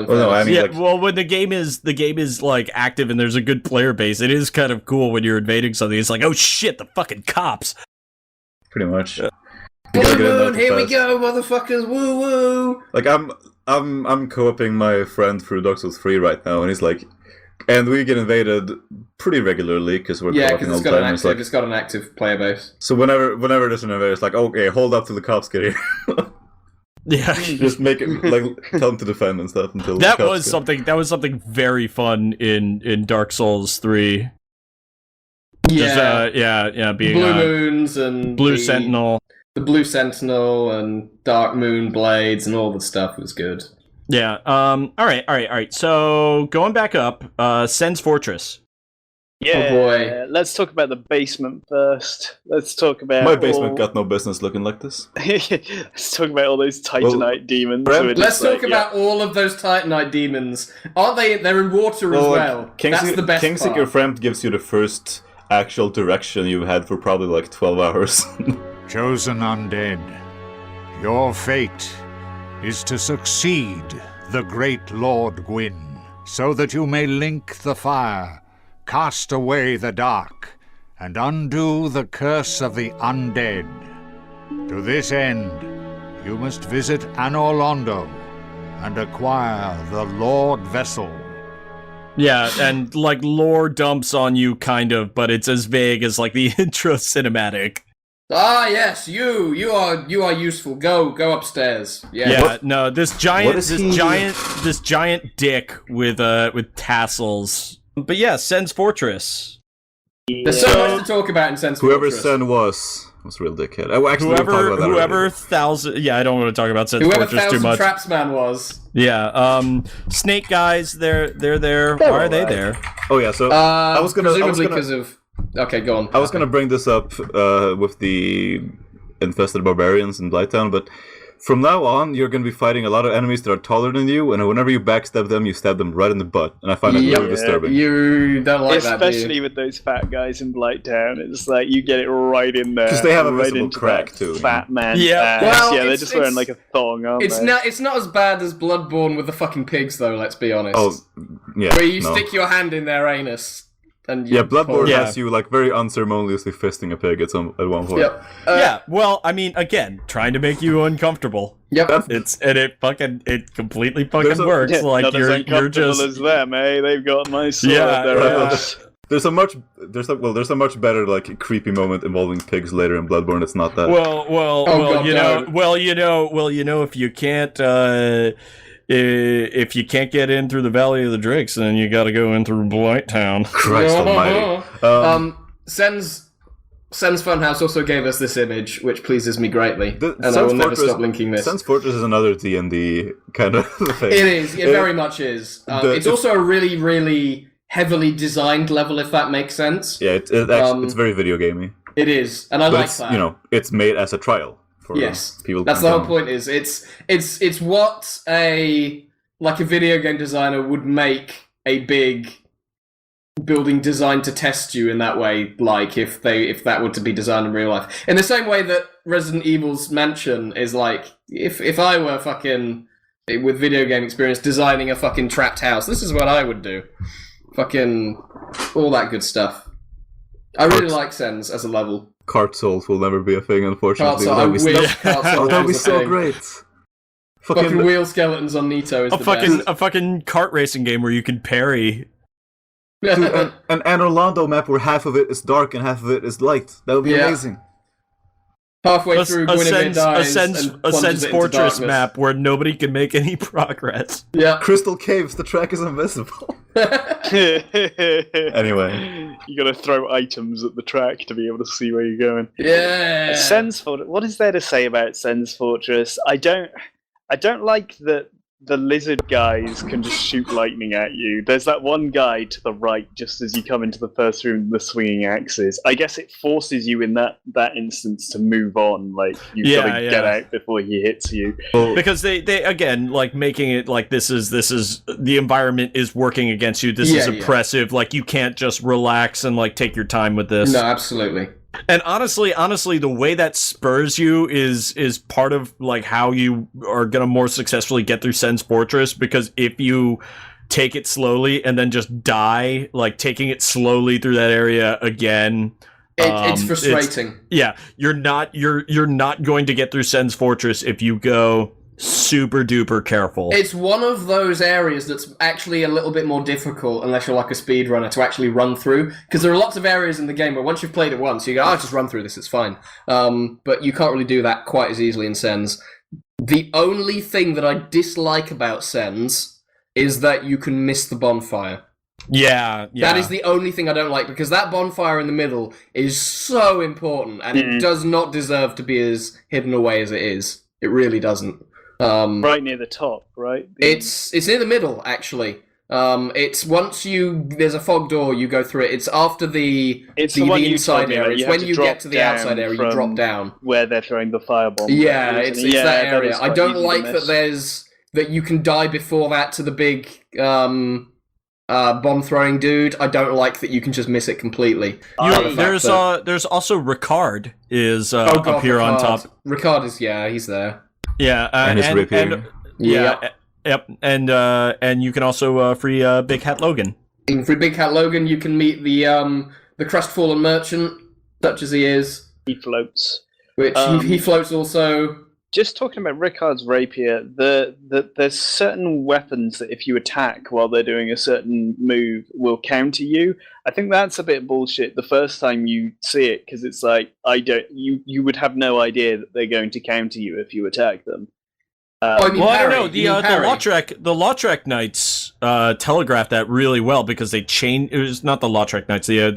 When the game is like active and there's a good player base, it is kind of cool when you're invading something. It's like, oh shit, the fucking cops. Pretty much. Blue Moon, here we go, motherfuckers! Woo woo! Like I'm co-oping my friend through Dark Souls 3 right now, and he's like, and we get invaded pretty regularly because we're co-oping all the time. It's got an active player base. So whenever there's an invader, it's like, okay, hold up till the cops get here. Yeah, just make it like tell them to defend and stuff until that was something very fun in Dark Souls 3. Yeah, being Blue Moons and Blue Sentinel. The Blue Sentinel and Dark Moon Blades and all the stuff was good. Yeah. All right. So going back up, Sen's Fortress. Yeah. Oh boy. Let's talk about the basement first. Let's talk about my basement got no business looking like this. Let's talk about all those Titanite demons. Let's talk about all of those Titanite demons. Aren't they? They're in water as well. That's the best part. Kingseeker Fremd gives you the first actual direction you've had for probably like 12 hours. Chosen undead, your fate is to succeed the great Lord Gwyn, so that you may link the fire, cast away the dark, and undo the curse of the undead. To this end, you must visit Anor Londo and acquire the Lordvessel. Yeah, and like lore dumps on you kind of, but it's as vague as like the intro cinematic. Ah yes, you are useful. Go upstairs. Yeah. No, this giant dick with tassels. But yeah, Sen's Fortress. There's so much to talk about in Sen's Whoever Fortress. Sen was a real dickhead. I don't want to talk about Sen's Whoever Fortress too much. Trapsman was. Yeah. Snake guys, they're there. Why are they there? Oh yeah. So presumably because of. Okay, go on. I was gonna bring this up with the infested barbarians in Blighttown, but from now on, you're gonna be fighting a lot of enemies that are taller than you, and whenever you backstab them, you stab them right in the butt, and I find that really disturbing. You don't like that, do you? Especially with those fat guys in Blighttown. It's like you get it right in there. Because they have a right visible into crack that too. Fat man. Yeah, well, they're just wearing like a thong, aren't they? It's not as bad as Bloodborne with the fucking pigs, though. Let's be honest. Oh, yeah. Where you stick your hand in their anus. And Bloodborne has you like very unceremoniously fisting a pig at one point. Yep. Well, I mean, again, trying to make you uncomfortable. Yep. It completely fucking works. Yeah, like not you're just as them, eh? They've got my sword. There's a much better like creepy moment involving pigs later in Bloodborne. It's not that. If you can't get in through the Valley of the Drakes, then you got to go in through Blighttown. Christ almighty. Sen's Funhouse also gave us this image, which pleases me greatly, I will never stop linking this. Sen's Fortress is another D&D kind of thing. It is. It very much is. It's also a really, really heavily designed level, if that makes sense. Yeah, it's very video gamey. It is, and I like that. You know, it's made as a trial. People that's the whole point. Is it's what a video game designer would make a big building designed to test you in that way. Like if that were to be designed in real life, in the same way that Resident Evil's mansion is like if I were fucking with video game experience designing a fucking trapped house, this is what I would do. Fucking all that good stuff. I really like Sen's as a level. Cart souls will never be a thing, unfortunately. I wish cart souls that would be so thing. Great. Fucking wheel skeletons on Nito is a fucking kart racing game where you can parry. Dude, an Anor Londo map where half of it is dark and half of it is light. That would be amazing. Halfway through, Gwynevere dies a Sen's Fortress map where nobody can make any progress. Yeah. Crystal caves, the track is invisible. Anyway. You gotta throw items at the track to be able to see where you're going. Yeah. Sen's Fortress. What is there to say about Sen's Fortress? I don't like that the lizard guys can just shoot lightning at you. There's that one guy to the right just as you come into the first room, the swinging axes. I guess it forces you in that instance to move on. Like, you've got to get out before he hits you. Because they again, like, making it like this is the environment is working against you. This is oppressive. Like, you can't just relax and, like, take your time with this. No, absolutely. And honestly, the way that spurs you is part of like how you are gonna more successfully get through Sen's Fortress, because if you take it slowly and then just die, like taking it slowly through that area again, it's frustrating. You're not going to get through Sen's Fortress if you go super duper careful. It's one of those areas that's actually a little bit more difficult unless you're like a speedrunner to actually run through, because there are lots of areas in the game where once you've played it once you go, I'll just run through this, it's fine. But you can't really do that quite as easily in Sen's. The only thing that I dislike about Sen's is that you can miss the bonfire. Yeah. That is the only thing I don't like, because that bonfire in the middle is so important, and it does not deserve to be as hidden away as it is. It really doesn't. Right near the top, right? It's near the middle, actually. It's once there's a fog door, you go through it. It's after the inside area. It's when you get to the outside area, you drop down. Where they're throwing the firebomb. Yeah, it's that area. I don't like that you can die before that to the big bomb throwing dude. I don't like that you can just miss it completely. There's also Ricard is up here on top. Ricard is he's there. Yeah, and his rapier. Yep, and you can also free Big Hat Logan. You can free Big Hat Logan. You can meet the crestfallen merchant, such as he is. He floats. Which he floats also. Just talking about Ricard's rapier, there's certain weapons that if you attack while they're doing a certain move will counter you. I think that's a bit bullshit the first time you see it, because it's like you would have no idea that they're going to counter you if you attack them. I don't know. The Lautrec Knights telegraphed that really well, because they changed. It was not the Lautrec Knights, the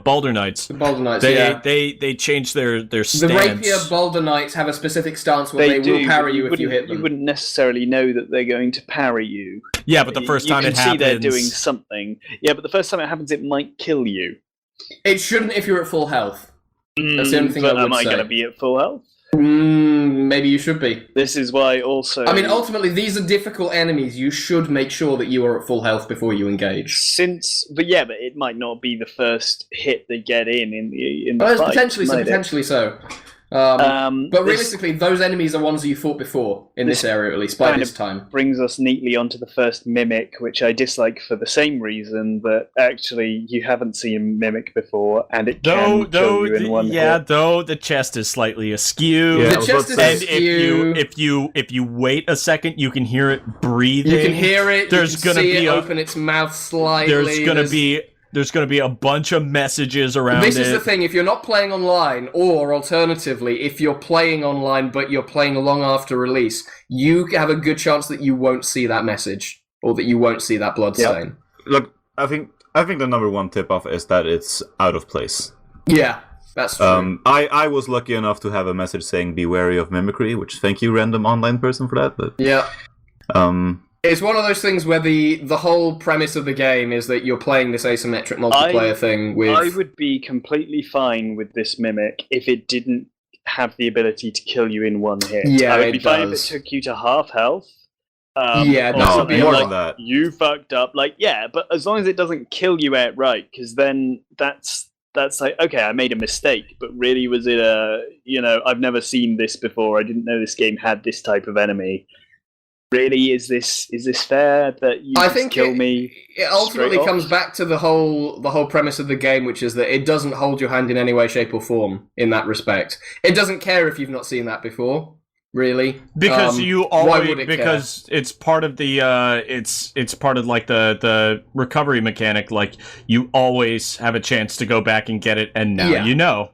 Baldur Knights. The Baldur Knights. They changed their stance. The rapier Baldur Knights have a specific stance where they will parry you if you hit them. You wouldn't necessarily know that they're going to parry you. Yeah, but the first time it happens, you can see they're doing something. Yeah, but the first time it happens, it might kill you. It shouldn't if you're at full health. That's the only thing I would say. Am I going to be at full health? Maybe you should be. This is why also... I mean, ultimately, these are difficult enemies. You should make sure that you are at full health before you engage. But it might not be the first hit they get in the fight. Potentially so. But realistically, those enemies are ones that you fought before in this area, at least by this time. Brings us neatly onto the first Mimic, which I dislike for the same reason that actually you haven't seen Mimic before, and it can kill you in one hit. Though the chest is slightly askew. Yeah, the chest is askew. If you wait a second, you can hear it breathing. You can hear it. There's gonna be open its mouth slightly. There's going to be a bunch of messages around This is the thing, if you're not playing online, or alternatively, if you're playing online but you're playing long after release, you have a good chance that you won't see that message, or that you won't see that blood stain. Look, I think the number one tip-off is that it's out of place. Yeah, that's true. I was lucky enough to have a message saying be wary of mimicry, which thank you, random online person, for that. But yeah. It's one of those things where the whole premise of the game is that you're playing this asymmetric multiplayer thing with... I would be completely fine with this Mimic if it didn't have the ability to kill you in one hit. Yeah, I would be fine if it took you to half health. No, more than that. You fucked up. But as long as it doesn't kill you outright, because then that's like, okay, I made a mistake, but really was it I've never seen this before, I didn't know this game had this type of enemy. Really, is this fair that you kill me? It ultimately comes back to the whole premise of the game, which is that it doesn't hold your hand in any way, shape, or form in that respect. It doesn't care if you've not seen that before, really, because you always why would it because care? It's part of the it's part of like the recovery mechanic. Like you always have a chance to go back and get it, and now you know.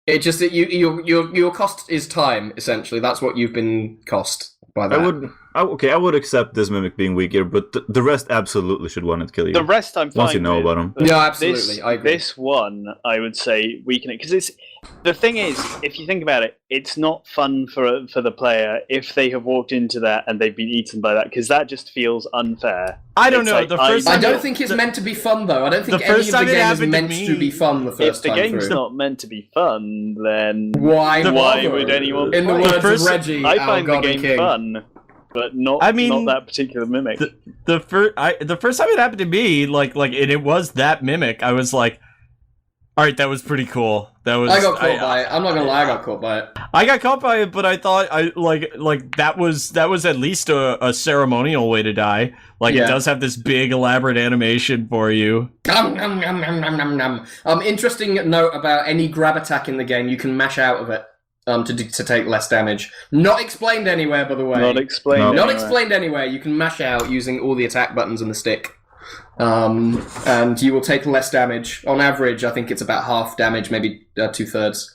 It just that your cost is time, essentially. That's what you've been cost by that. I would accept this Mimic being weaker, but the rest absolutely should want it to kill you. The rest I'm fine once you know with, about them. Yeah, absolutely. I agree. This one, I would say, weaken it, because the thing is, if you think about it, it's not fun for the player if they have walked into that and they've been eaten by that, because that just feels unfair. I don't know. Like, I don't think it's meant to be fun, though. I don't think any of the game is meant to be fun the first time through. If the game's not meant to be fun, then why would anyone in the words of Reggie, I find the game King. Fun. But not that particular Mimic. The first time it happened to me, like, and it was that Mimic, I was like, all right, that was pretty cool. I got caught by it. I'm not gonna lie, I got caught by it. I got caught by it, but I thought that was at least a ceremonial way to die. Like it does have this big elaborate animation for you. Interesting note about any grab attack in the game, you can mash out of it. To take less damage. Not explained anywhere, by the way. Not explained anywhere. You can mash out using all the attack buttons and the stick. And you will take less damage. On average, I think it's about half damage, maybe 2/3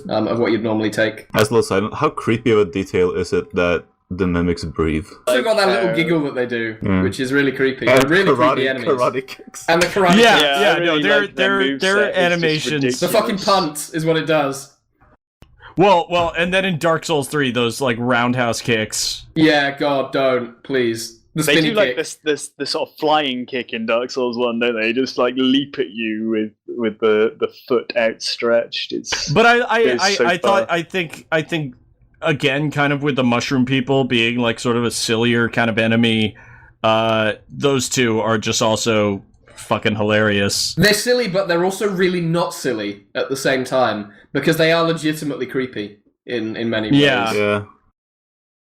of what you'd normally take. As a little side note, how creepy of a detail is it that the mimics breathe? Also got that little giggle that they do, which is really creepy. They're really creepy enemies. Karate kicks. And the karate kicks. Yeah, no, their animations. The fucking punt is what it does. Well, and then in Dark Souls 3, those like roundhouse kicks. Yeah, God, don't, please. They do like this sort of flying kick in Dark Souls 1, don't they? Just like leap at you with the foot outstretched. But I think again, kind of with the mushroom people being like sort of a sillier kind of enemy, those two are just also fucking hilarious. They're silly, but they're also really not silly at the same time, because they are legitimately creepy in many ways. Yeah.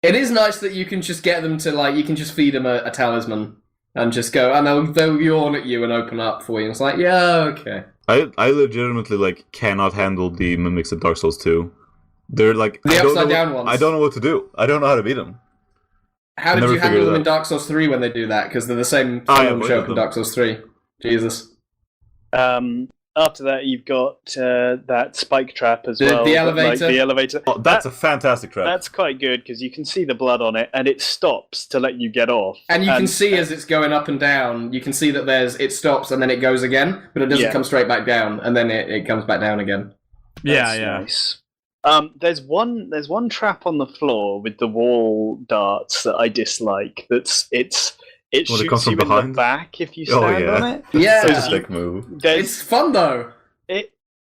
It is nice that you can just get them to, like, you can just feed them a talisman and just go, and they'll yawn at you and open up for you. And it's like, yeah, okay. I legitimately, like, cannot handle the mimics of Dark Souls 2. They're like... The upside down ones. I don't know what to do. I don't know how to beat them. How did you handle them in Dark Souls 3 when they do that? Because they're the same film show in Dark Souls 3. Jesus. After that, you've got that spike trap as well. The elevator. Like the elevator. Oh, that's a fantastic trap. That's quite good, because you can see the blood on it, and it stops to let you get off. And you can see as it's going up and down, you can see that it stops and then it goes again, but it doesn't come straight back down, and then it comes back down again. That's nice. There's one trap on the floor with the wall darts that I dislike. It shoots you in the back if you stand on it. Yeah, it's a sick move. It's fun though.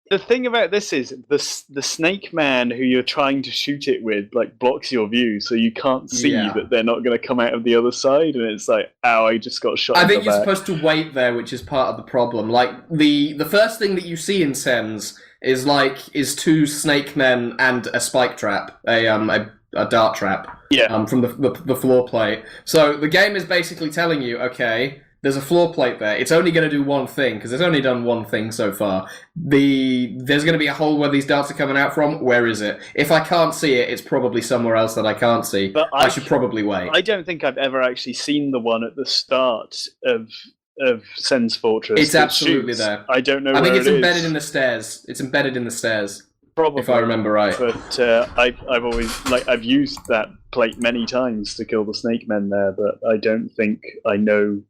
The thing about this is the snake man who you're trying to shoot it with like blocks your view, so you can't see that they're not going to come out of the other side, and it's like, ow, I just got shot. I think you're supposed to wait there, which is part of the problem. Like the first thing that you see in Sens is two snake men and a spike trap, a dart trap. Yeah. From the floor plate. So the game is basically telling you, okay, there's a floor plate there. It's only going to do one thing, because it's only done one thing so far. There's going to be a hole where these darts are coming out from. Where is it? If I can't see it, it's probably somewhere else that I can't see. But I should probably wait. I don't think I've ever actually seen the one at the start of Sen's Fortress. It's absolutely there. I don't know. I think it's embedded in the stairs. It's embedded in the stairs. Probably, if I remember right. But I've always I've used that plate many times to kill the snake men there, but I don't think I know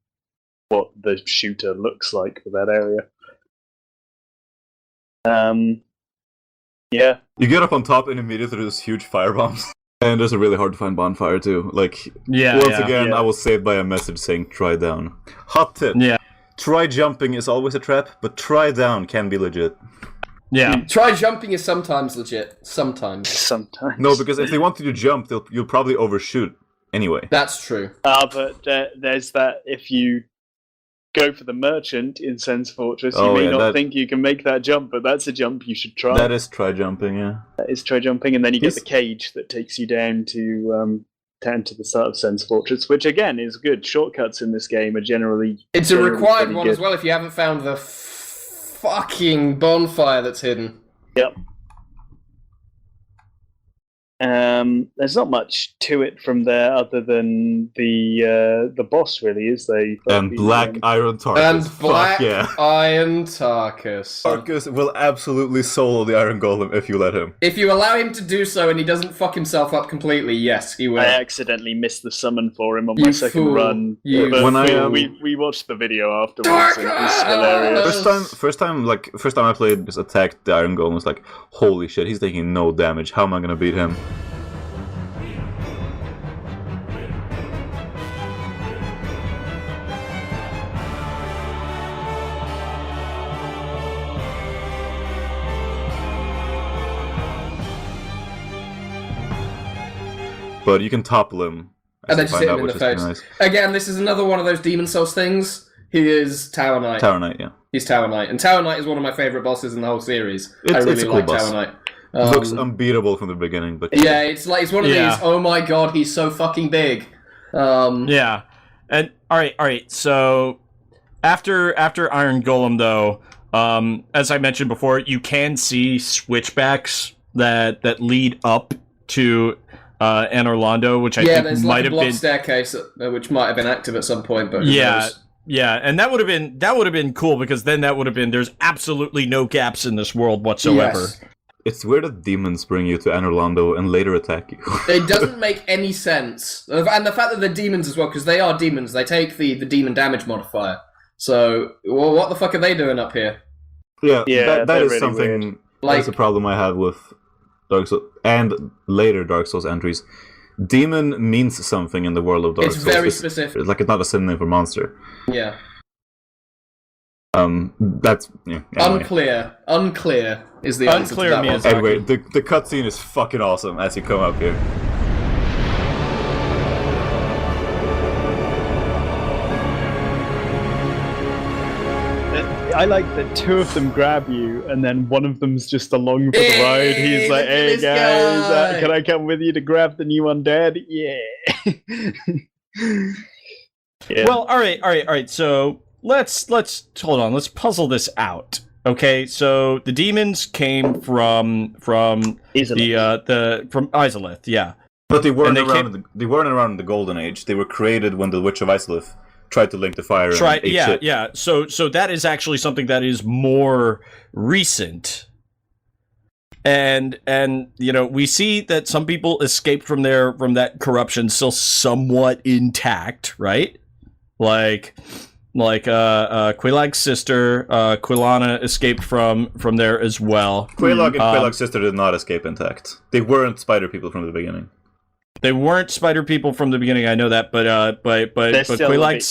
what the shooter looks like for that area. Yeah. You get up on top and immediately there's huge fire bombs. And there's a really hard to find bonfire too. Once again, I was saved by a message saying try down. Hot tip. Yeah. Try jumping is always a trap, but try down can be legit. Yeah. Try jumping is sometimes legit. Sometimes. No, because if they want you to jump, you'll probably overshoot anyway. That's true. But there's that if you go for the merchant in Sen's Fortress, you may not think you can make that jump, but that's a jump you should try. That is try jumping, yeah. That is try jumping, and then you get the cage that takes you down to the start of Sen's Fortress, which again is good. Shortcuts in this game are generally... It's a required one as well if you haven't found the fucking bonfire that's hidden. Yep. There's not much to it from there other than the boss, really, is they? And Black Iron Tarkus. And Black Iron Tarkus. Tarkus will absolutely solo the Iron Golem if you let him. If you allow him to do so and he doesn't fuck himself up completely, yes, he will. I accidentally missed the summon for him on my second run. We watched the video afterwards. And it was hilarious. First time I played, just attacked the Iron Golem, was like, holy shit, he's taking no damage. How am I gonna beat him? But you can topple him. And then just hit him in the face. Nice. Again, this is another one of those Demon Souls things. He is Tower Knight. Tower Knight, yeah. He's Tower Knight. And Tower Knight is one of my favourite bosses in the whole series. I really like Tower Knight. Looks unbeatable from the beginning, but yeah, it's one of these. Oh my god, he's so fucking big. Yeah, and all right. So after Iron Golem, though, as I mentioned before, you can see switchbacks that lead up to Anor Londo, which I think might have been staircase, which might have been active at some point. But yeah, and that would have been cool because then that would have been there's absolutely no gaps in this world whatsoever. Yes. It's weird that demons bring you to Anor Londo and later attack you. It doesn't make any sense. And the fact that they're demons as well, because they are demons, they take the demon damage modifier. So, well, what the fuck are they doing up here? Yeah, that is really something, weird. That's a problem I have with Dark Souls, and later Dark Souls entries. Demon means something in the world of Dark Souls. It's very specific. It's like it's not a synonym for monster. Yeah. That's anyway. Unclear is the answer to that one. Anyway, the cutscene is fucking awesome as you come up here. I like that two of them grab you, and then one of them's just along for the ride. He's like, "Hey guys, can I come with you to grab the new undead?" Yeah. Yeah. Well, all right. So let's hold on. Let's puzzle this out. Okay, so the demons came from Izalith, yeah. But they weren't around in the Golden Age. They were created when the Witch of Izalith tried to link the fire. Yeah. So that is actually something that is more recent. And we see that some people escaped from that corruption still somewhat intact, right? Like Quelaag's sister, Quilana, escaped from there as well. Quelaag and Quelaag's sister did not escape intact. They weren't spider people from the beginning. They weren't spider people from the beginning. I know that, but Quelaag's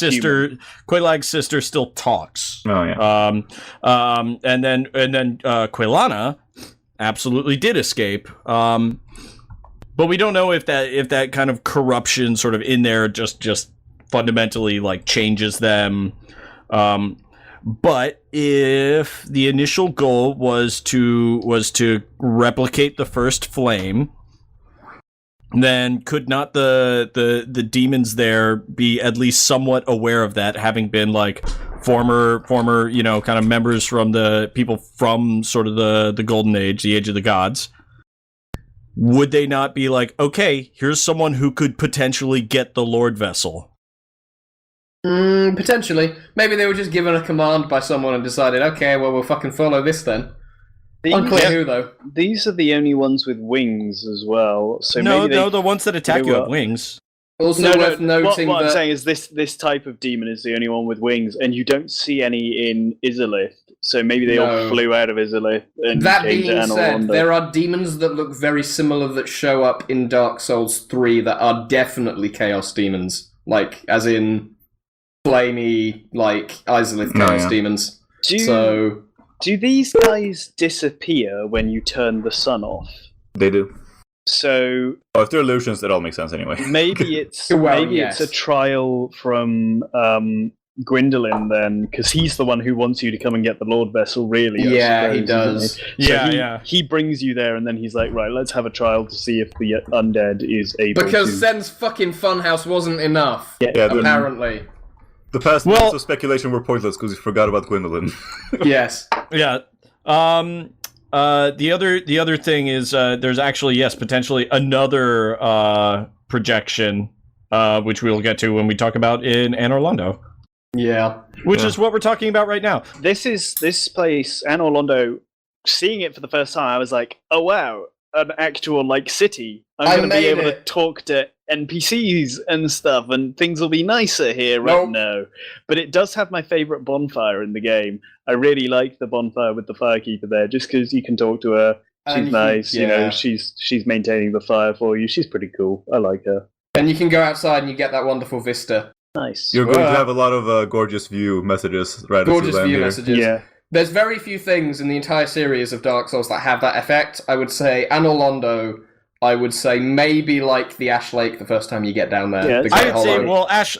sister still talks. Oh yeah. And then Quelana absolutely did escape. But we don't know if that kind of corruption sort of in there just fundamentally like changes them. But if the initial goal was to replicate the first flame, then could not the demons there be at least somewhat aware of that, having been like former kind of members from the people from sort of the Golden Age, the Age of the Gods? Would they not be like, okay, here's someone who could potentially get the Lordvessel? Potentially. Maybe they were just given a command by someone and decided, okay, well, we'll fucking follow this then. Unclear who, though. These are the only ones with wings as well. So no, the ones that attack you have wings. Also worth noting what I'm saying is this type of demon is the only one with wings, and you don't see any in Izalith. So maybe they all flew out of Izalith and that came being to Anor said, Londo. there are demons that look very similar that show up in Dark Souls 3 that are definitely Chaos demons. Like, as in flamey, like, Izalith Chaos demons. Do these guys disappear when you turn the sun off? They do. So if they're illusions, that all makes sense anyway. Maybe it's it's a trial from Gwendolyn then, because he's the one who wants you to come and get the Lordvessel, really. Yeah, he does. He brings you there, and then he's like, right, let's have a trial to see if the undead is able because to... Sen's fucking funhouse wasn't enough, apparently. The past months of speculation were pointless because we forgot about Gwendolyn. Yes. Yeah. The other thing is there's actually potentially another projection which we will get to when we talk about in Anor Londo. Yeah. Which is what we're talking about right now. This place, Anor Londo, seeing it for the first time, I was like, oh wow, an actual like city. I'm going to be able to talk to NPCs and stuff, and things will be nicer here right now. But it does have my favourite bonfire in the game. I really like the bonfire with the firekeeper there, just because you can talk to her. She's nice, you know. She's maintaining the fire for you. She's pretty cool. I like her. And you can go outside and you get that wonderful vista. Nice. You're going to have a lot of gorgeous view messages right gorgeous as you land view here. messages. Yeah. There's very few things in the entire series of Dark Souls that have that effect. I would say Anor Londo. I would say maybe like the Ash Lake the first time you get down there. Yeah, I would say,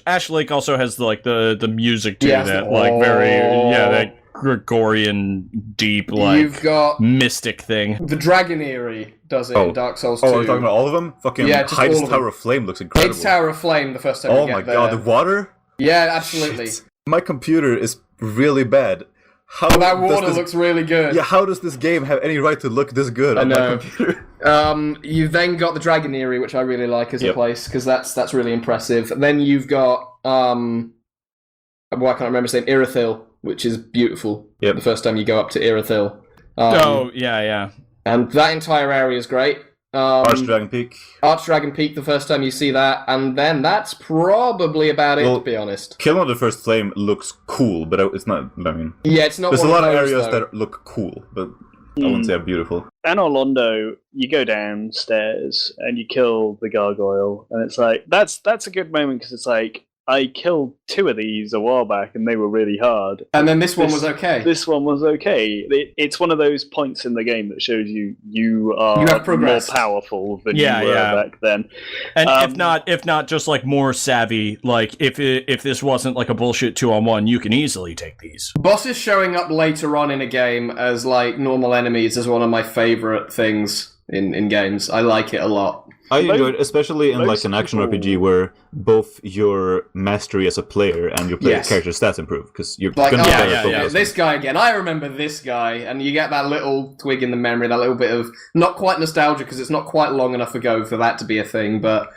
Ash Lake also has like the music too, that like that Gregorian, deep, like you've got mystic thing. The Dragonary does it in Dark Souls 2. Oh, we're talking about all of them? Fucking Hyde's Tower of Flame looks incredible. Hyde's Tower of Flame the first time you get there. Oh my god, the water? Yeah, absolutely. Shit. My computer is really bad. That water looks really good. Yeah, how does this game have any right to look this good on my computer? You've then got the Dragonary, which I really like as a place, because that's really impressive. Then you've got, I can't remember saying, Irithyll, which is beautiful. Yep. The first time you go up to Irithyll. And that entire area is great. Archdragon Peak. Archdragon Peak, the first time you see that, and then that's probably about it, to be honest. Killing of the First Flame looks cool, but it's not, I mean... Yeah, it's not there's one a lot of those, areas though. that look cool, but I wouldn't say beautiful. Anor Londo, you go downstairs and you kill the gargoyle, and it's like, that's a good moment, because it's like, I killed 2 of these a while back, and they were really hard. And then this one was okay. This one was okay. It's one of those points in the game that shows you are more powerful than you were back then. And if not just like more savvy, like if this wasn't like a bullshit 2-on-1, you can easily take these. Bosses showing up later on in a game as like normal enemies is one of my favourite things in games. I like it a lot. I enjoy it, especially in like an action RPG where both your mastery as a player and your character stats improve, because you're like, going to this guy again. I remember this guy, and you get that little twig in the memory, that little bit of not quite nostalgia because it's not quite long enough ago for that to be a thing, but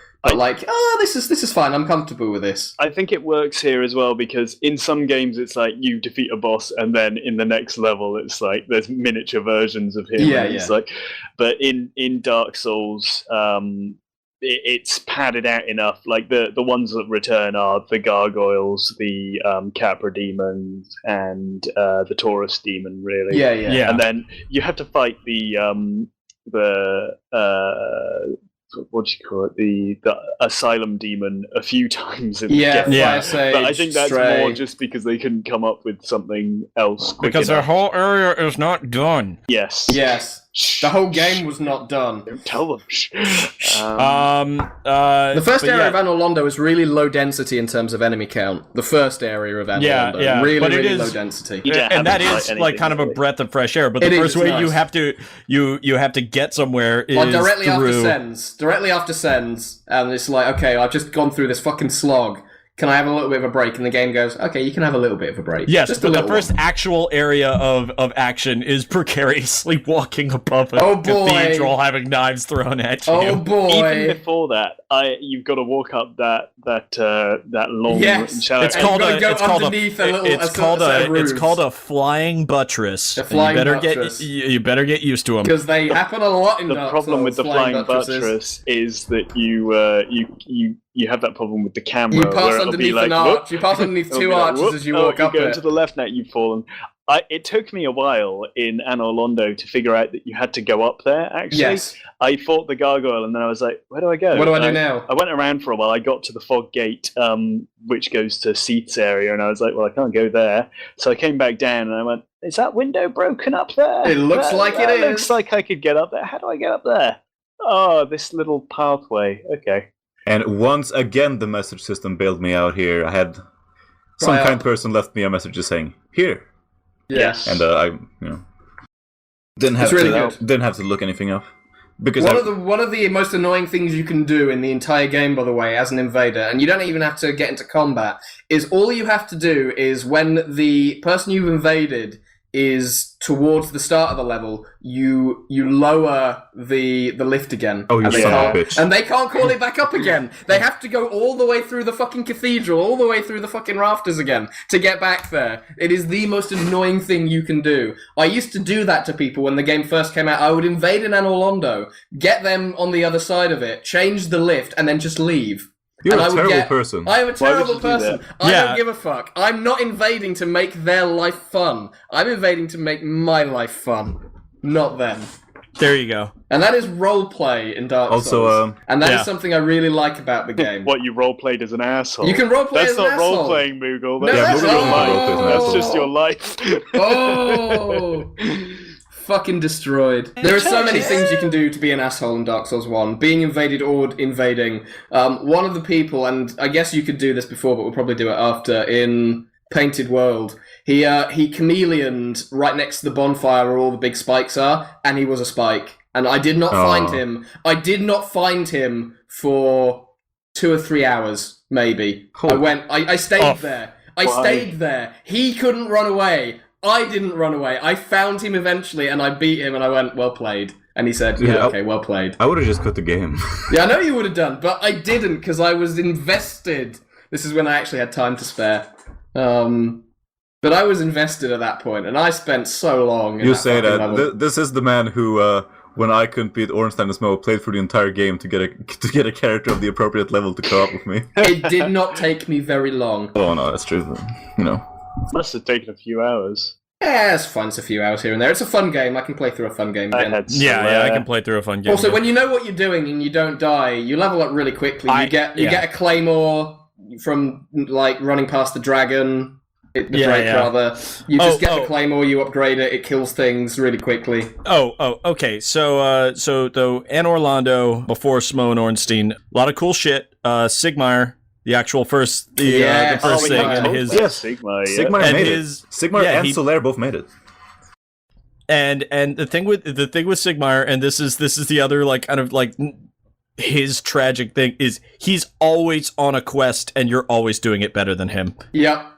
this is fine. I'm comfortable with this. I think it works here as well, because in some games it's like you defeat a boss, and then in the next level it's like there's miniature versions of him. It's like, but in Dark Souls, it's padded out enough. Like the ones that return are the gargoyles, the Capra demons, and the Taurus demon. Really, yeah. And then you have to fight the what do you call it, the asylum demon a few times in Yeah, the game. Fire Sage, But I think that's Stray. more just because they couldn't come up with something else quick Because their enough. whole area is not done. Yes. Yes. The whole game was not done. Don't tell them. The first area of Anor Londo is really low density in terms of enemy count. The first area of Anor Londo, really, but it really is, low density. and that is like kind of a breath of fresh air. But the first way you have to you have to get somewhere is directly through... after sends, and it's like, okay, I've just gone through this fucking slog. Can I have a little bit of a break? And the game goes, okay, you can have a little bit of a break. Yes, just but the first actual area of action is precariously walking above a cathedral, having knives thrown at you. Oh boy! Even before that, you've got to walk up that long. Yes, it's called a flying buttress. A flying buttress. You better get used to them because they happen a lot in the Dark problem Souls, with the flying buttress is that you have that problem with the camera. You pass where underneath it'll be like, an arch. You pass underneath two arches as you walk up you go it. to the left now, you've fallen. It took me a while in Anor Londo to figure out that you had to go up there, actually. Yes. I fought the gargoyle, and then I was like, where do I go? What do I do now? I went around for a while. I got to the fog gate, which goes to Seath's area, and I was like, well, I can't go there. So I came back down, and I went, is that window broken up there? It looks like it is. It looks like I could get up there. How do I get up there? Oh, this little pathway. Okay. And once again, the message system bailed me out here. I had some kind person left me a message just saying, here. Yes. And I didn't have to look anything up. Because one of the most annoying things you can do in the entire game, by the way, as an invader, and you don't even have to get into combat, is all you have to do is when the person you've invaded is towards the start of the level, you lower the lift again. Oh, you son of a bitch. And they can't call it back up again. They have to go all the way through the fucking cathedral, all the way through the fucking rafters again to get back there. It is the most annoying thing you can do. I used to do that to people when the game first came out. I would invade an Anor Londo, get them on the other side of it, change the lift, and then just leave. You're a terrible person. I am a terrible person. I don't give a fuck. I'm not invading to make their life fun. I'm invading to make my life fun. Not them. There you go. And that is roleplay in Dark Souls. And that is something I really like about the game. What, you roleplayed as an asshole? You can roleplay as an asshole. That's not roleplaying, Moogle. No, that's That's just your life. Oh! Fucking destroyed. There are so many things you can do to be an asshole in Dark Souls 1. Being invaded or invading. One of the people, and I guess you could do this before, but we'll probably do it after, in Painted World, he chameleoned right next to the bonfire where all the big spikes are, and he was a spike. And I did not find him. I did not find him for 2 or 3 hours, maybe. I stayed there. I stayed there. He couldn't run away. I didn't run away. I found him eventually, and I beat him, and I went, well played. And he said, yeah, okay, well played. I would have just quit the game. Yeah, I know you would have done, but I didn't, because I was invested. This is when I actually had time to spare. But I was invested at that point, and I spent so long in You that say that. level. This is the man who, when I couldn't beat Ornstein and Smoke, played through the entire game to get a character of the appropriate level to co-op with me. It did not take me very long. Oh no, that's true. You know. Must have taken a few hours. Yeah, it's fun. It's a few hours here and there. It's a fun game. I can play through a fun game again. I can play through a fun game. Also, when you know what you're doing and you don't die, you level up really quickly. You get a claymore from like running past the dragon. The drake, rather. You just get the claymore, you upgrade it, it kills things really quickly. Okay. So though Anor Londo before Smo and Ornstein, a lot of cool shit. Sigmar. The actual first, the first thing, and his Sigmar made it. Sigmar and Solaire both made it. And the thing with Sigmar, and this is the other like kind of like his tragic thing is he's always on a quest, and you're always doing it better than him. Yep.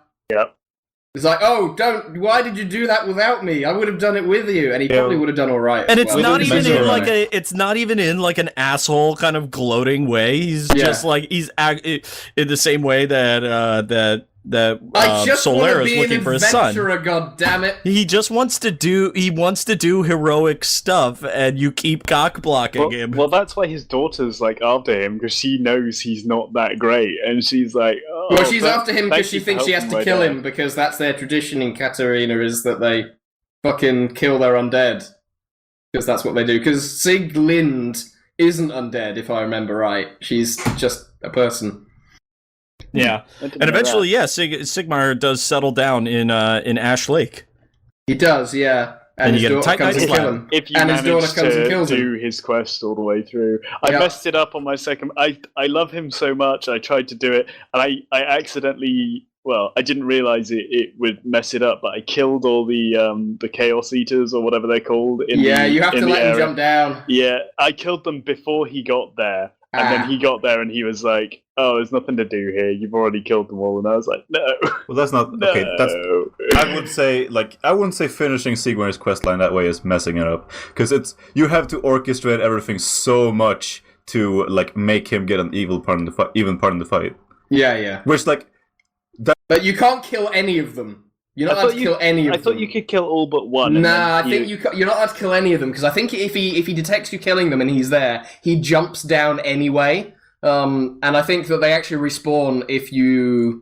It's like, why did you do that without me? I would have done it with you, and he probably would have done all right. And it's not even in like it's not even in like an asshole kind of gloating way. He's just like he's in the same way that Solaire is looking for his son. God damn it! He just wants to do heroic stuff, and you keep cock blocking him. Well, that's why his daughter's like after him, because she knows he's not that great, and she's like, she's after him because she thinks she has to kill him because that's their tradition in Katarina is that they fucking kill their undead because that's what they do. Because Sieglind isn't undead, if I remember right. She's just a person. Yeah, and eventually, Sigmar does settle down in Ash Lake. He does, yeah. And you his get a daughter tight comes and night's kills lab. him. If you And his daughter manage comes and to kills him. do his quest all the way through, I messed it up on my second. I love him so much. I tried to do it, and I accidentally. Well, I didn't realize it would mess it up, but I killed all the Chaos Eaters or whatever they're called. You have to let him jump down. Yeah, I killed them before he got there, and then he got there and he was like, "Oh, there's nothing to do here. You've already killed them all." And I was like, "No." Well, that's not okay. That's I wouldn't say finishing Sigmar's questline that way is messing it up, because you have to orchestrate everything so much to like make him get an even part in the fight. Yeah. Which But you can't kill any of them. You're not allowed to kill any of them. I thought you could kill all but one. Nah, I think you're not allowed to kill any of them, because I think if he detects you killing them and he's there, he jumps down anyway. And I think that they actually respawn if you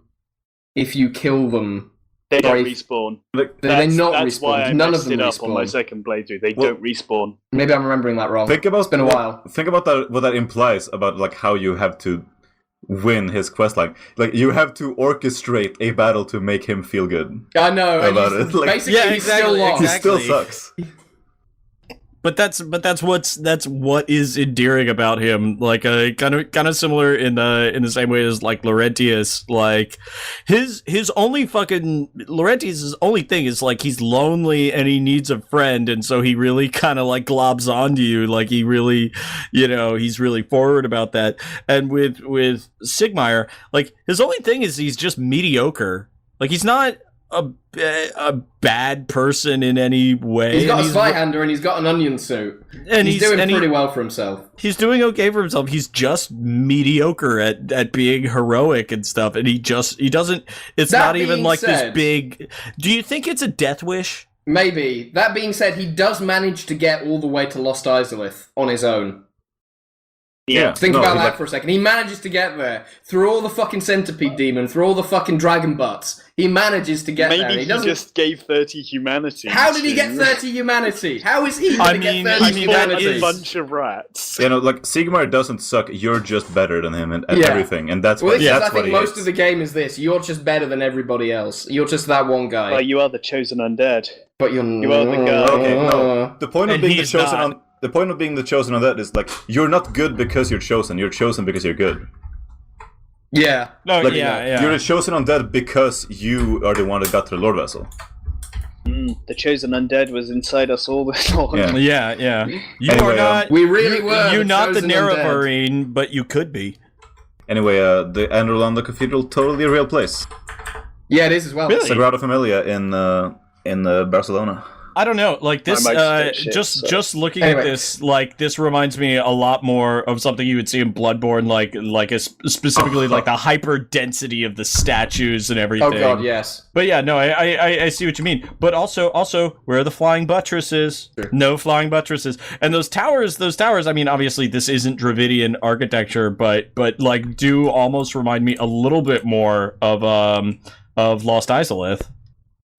kill them. They don't respawn. They not that's respawn. Why I None of messed them it up respawn. on my second playthrough. They don't respawn. Maybe I'm remembering that wrong. It's been a while. Think about that. What that implies about like how you have to win his questline. Like you have to orchestrate a battle to make him feel good. I know about it. Like, basically, he's still lost. He still sucks. But that's what is endearing about him. Like kind of similar in the same way as like Laurentius. Like his only Laurentius's only thing is like he's lonely and he needs a friend, and so he really kind of like globs onto you. Like he really, he's really forward about that. And with Sigmar, like his only thing is he's just mediocre. Like he's not a bad person in any way. He's got a Zweihander and he's got an onion suit. And he's doing pretty well for himself. He's doing okay for himself. He's just mediocre at being heroic and stuff. And he doesn't. It's not even like this big. Do you think it's a death wish? Maybe. That being said, he does manage to get all the way to Lost Izalith on his own. Yeah. Think about that for a second. He manages to get there through all the fucking centipede demon, through all the fucking dragon butts. He manages to get there. Maybe he just gave 30 humanity. How did he get 30 humanity? How is he going to get 30 humanity? That is a bunch of rats. Like Sigmar doesn't suck. You're just better than him at everything, and that's what. I think most of the game is this. You're just better than everybody else. You're just that one guy. Well, you are the chosen undead. But you are the guy. Okay, no. The point of being the chosen the point of being the chosen undead is like you're not good because you're chosen. You're chosen because you're good. Yeah. No. Like, yeah. You're the chosen undead because you are the one that got to the Lordvessel. The chosen undead was inside us all this time. Yeah. You anyway, are not. We really were. You're not the Nerevarine, but you could be. Anyway, the Anor Londo Cathedral, totally a real place. Yeah, it is as well. Really? Sagrada Familia in Barcelona. I don't know, like this. Just looking at this, like this reminds me a lot more of something you would see in Bloodborne, specifically like the hyper density of the statues and everything. Oh god, yes. But yeah, no, I see what you mean. But also, where are the flying buttresses? Sure. No flying buttresses, and those towers. I mean, obviously, this isn't Dravidian architecture, but like do almost remind me a little bit more of Lost Izalith.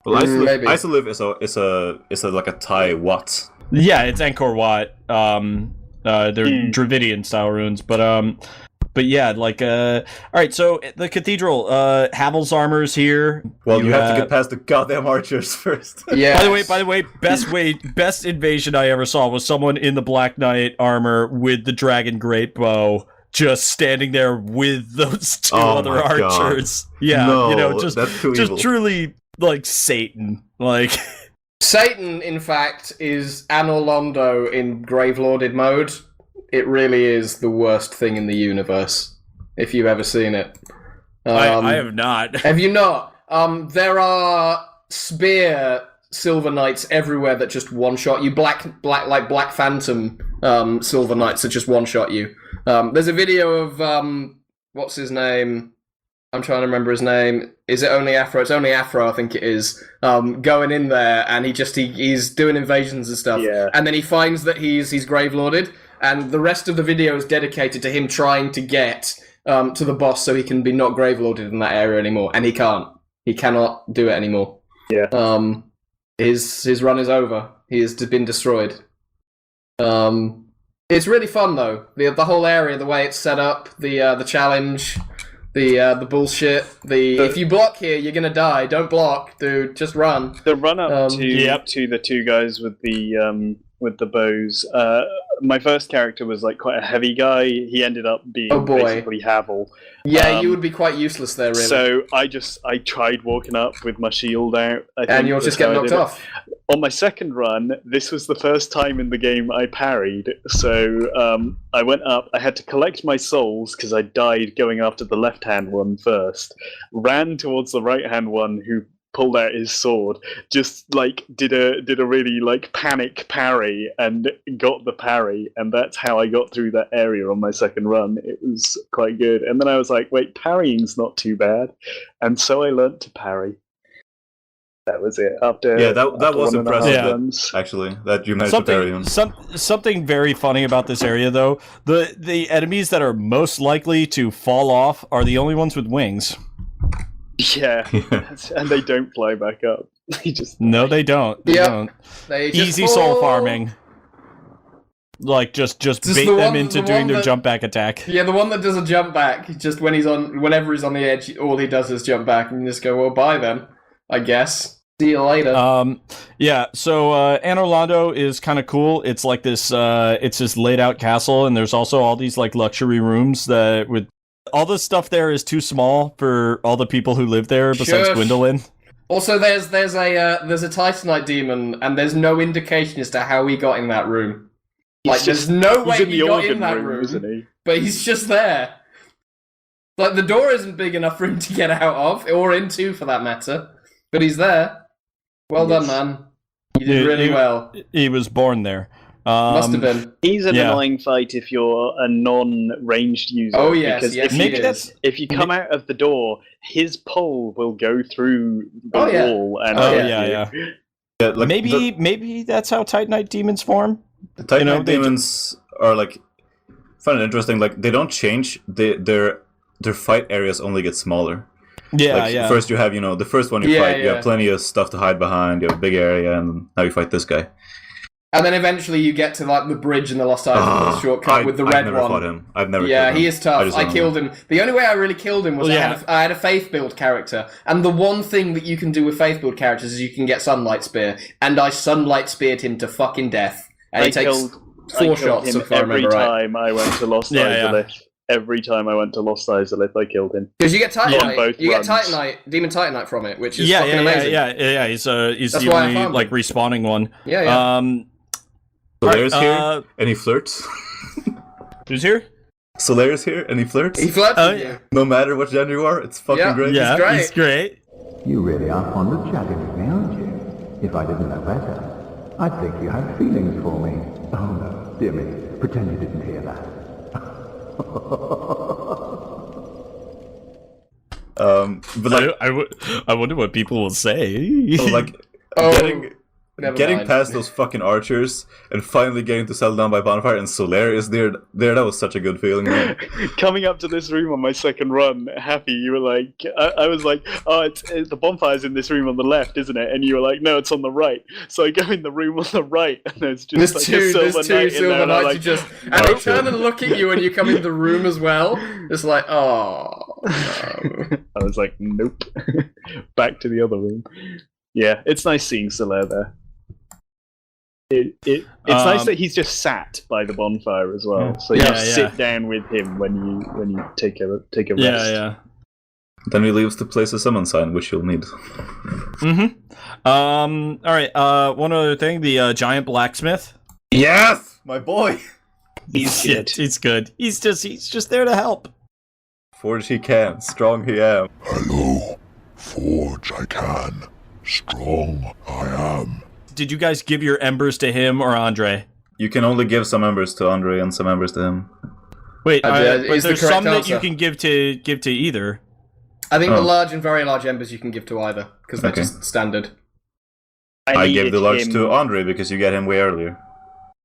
Well, Izalith is a like a Thai Wat. Yeah, it's Angkor Wat. They're Dravidian style ruins, but yeah, like all right. So the cathedral, Havel's armor's here. Well, you have to get past the goddamn archers first. Yeah. By the way, best invasion I ever saw was someone in the Black Knight armor with the dragon great bow, just standing there with those two other archers. God. Yeah, no, just evil. Truly. Like Satan, like Satan. In fact, is Anor Londo in Gravelorded mode. It really is the worst thing in the universe. If you've ever seen it, I have not. Have you not? There are spear silver knights everywhere that just one shot you. Black Phantom silver knights that just one shot you. There's a video of what's his name? I'm trying to remember his name. Is it only Afro? It's only Afro, I think it is. Going in there, and he's doing invasions and stuff. Yeah. And then he finds that he's Gravelorded, and the rest of the video is dedicated to him trying to get to the boss so he can be not Gravelorded in that area anymore. And he can't. He cannot do it anymore. Yeah. His run is over. He has been destroyed. It's really fun though. The whole area, the way it's set up, the challenge, the bullshit. If you block here, you're gonna die. Don't block, dude. Just run. The run up to Yep. the two guys with the bows. My first character was like quite a heavy guy. He ended up being basically Havel. Yeah, you would be quite useless there, really. So I tried walking up with my shield out. And you'll just get knocked off. On my second run, this was the first time in the game I parried. So I went up. I had to collect my souls because I died going after the left-hand one first. Ran towards the right-hand one who pulled out his sword, just like did a really like panic parry and got the parry, and that's how I got through that area on my second run. It was quite good. And then I was like, wait, parrying's not too bad. And so I learnt to parry. That was it. After that was impressive. Runs. Actually, that you managed to parry him. Something very funny about this area, though, the enemies that are most likely to fall off are the only ones with wings. Yeah, and they don't fly back up. They just they don't. They don't. They just Easy soul farming. Like just bait them into doing their jump back attack. Yeah, the one that does a jump back, just whenever he's on the edge, all he does is jump back, and you just go, well, bye then, I guess. See you later. Yeah. So Anor Londo is kind of cool. It's like this. It's this laid out castle, and there's also all these like luxury rooms that with. All the stuff there is too small for all the people who live there besides Gwendolyn. Also, there's a Titanite demon, and there's no indication as to how he got in that room. Like, there's no way he got in that room, isn't he? But he's just there. Like, the door isn't big enough for him to get out of, or into, for that matter. But he's there. Well done, man. You did really well. He was born there. Must have been. He's an annoying fight if you're a non-ranged user. Oh yes, because if you come out of the door, his pole will go through the wall. And maybe that's how Titanite demons form. The Titanite demons are like fun and interesting. Like they don't change. Their fight areas only get smaller. First you have the first one you fight. You have plenty of stuff to hide behind. You have a big area, and now you fight this guy. And then eventually you get to like the bridge in the Lost Isles shortcut with the red one. I've never fought him. I've never. Yeah, he is tough. I killed him. The only way I really killed him was I had a faith build character, and the one thing that you can do with faith build characters is you can get sunlight spear, and I sunlight speared him to fucking death, and it takes 4 shots. If I remember right. Time I went to Lost Isles. Every time I went to Lost Isles, I killed him. Because you get Titanite, Demon Titanite from it, which is fucking amazing. Yeah. He's the only like respawning one. Yeah. Solaire's here, and he flirts. Who's here? Solaire's here, and he flirts. He flirts with you. No matter what gender you are, it's fucking great. Yeah, he's great. You really are fond of chatting with me, aren't you? If I didn't know better, I'd think you had feelings for me. Oh no, dear me, pretend you didn't hear that. But like, I wonder what people will say. Getting past those fucking archers and finally getting to settle down by bonfire and Solaire is there, that was such a good feeling, man. Coming up to this room on my second run, Happy, you were like, I was like, it's the bonfire's in this room on the left, isn't it? And you were like, no, it's on the right. So I go in the room on the right, and there's just two silver knights, and they turn and look at you, and you come in the room as well. It's like, oh. No. I was like, nope. Back to the other room. Yeah, it's nice seeing Solaire there. It's nice that he's just sat by the bonfire as well. So you sit down with him when you take a rest. Yeah. Then he leaves to place a summon sign, which you'll need. All right. One other thing: the giant blacksmith. Yes, my boy. He's good. He's just there to help. Forge he can, strong he am. Hello, forge I can, strong I am. Did you guys give your embers to him or Andre? You can only give some embers to Andre and some embers to him. Wait, but there's some that you can give to either. I think the large and very large embers you can give to either, because they're just standard. I gave the large to Andre because you get him way earlier.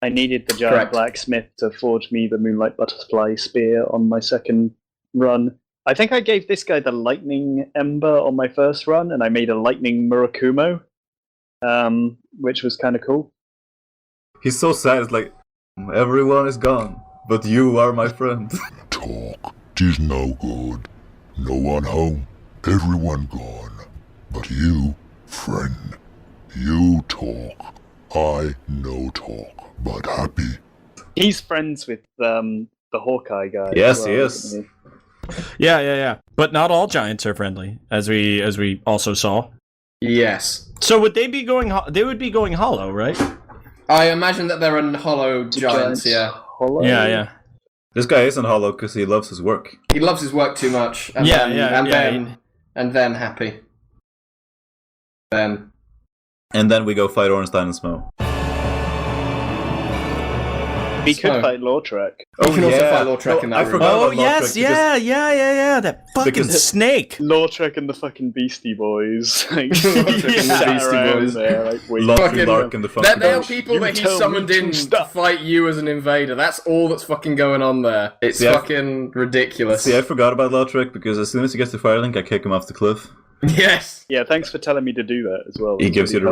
I needed the giant blacksmith to forge me the Moonlight Butterfly Spear on my second run. I think I gave this guy the Lightning Ember on my first run, and I made a Lightning Murakumo. Which was kind of cool. He's so sad. It's like Everyone is gone, but you are my friend. Talk, 'tis no good. No one home, everyone gone. But you, friend, you talk. I no talk, but happy. He's friends with the Hawkeye guy. Yes, as he well, is. isn't Yeah. But not all giants are friendly, as we also saw. Yes. So would they be going? They would be going hollow, right? I imagine that they're hollow giants, yeah. Hollow? Yeah. This guy isn't hollow because he loves his work. He loves his work too much. And then happy. Then. And then we go fight Ornstein and Smo. He could fight Lautrec. You can also fight Lautrec in that room. Oh, yes, yeah. That fucking snake. Lautrec and the fucking Beastie Boys. Like, Beastie Boys. There, like, Lark and the fucking They are people that he summoned in to fight you as an invader. That's all that's fucking going on there. It's fucking ridiculous. See, I forgot about Lautrec because as soon as he gets to Firelink, I kick him off the cliff. Yes. Yeah, thanks for telling me to do that as well. He gives you the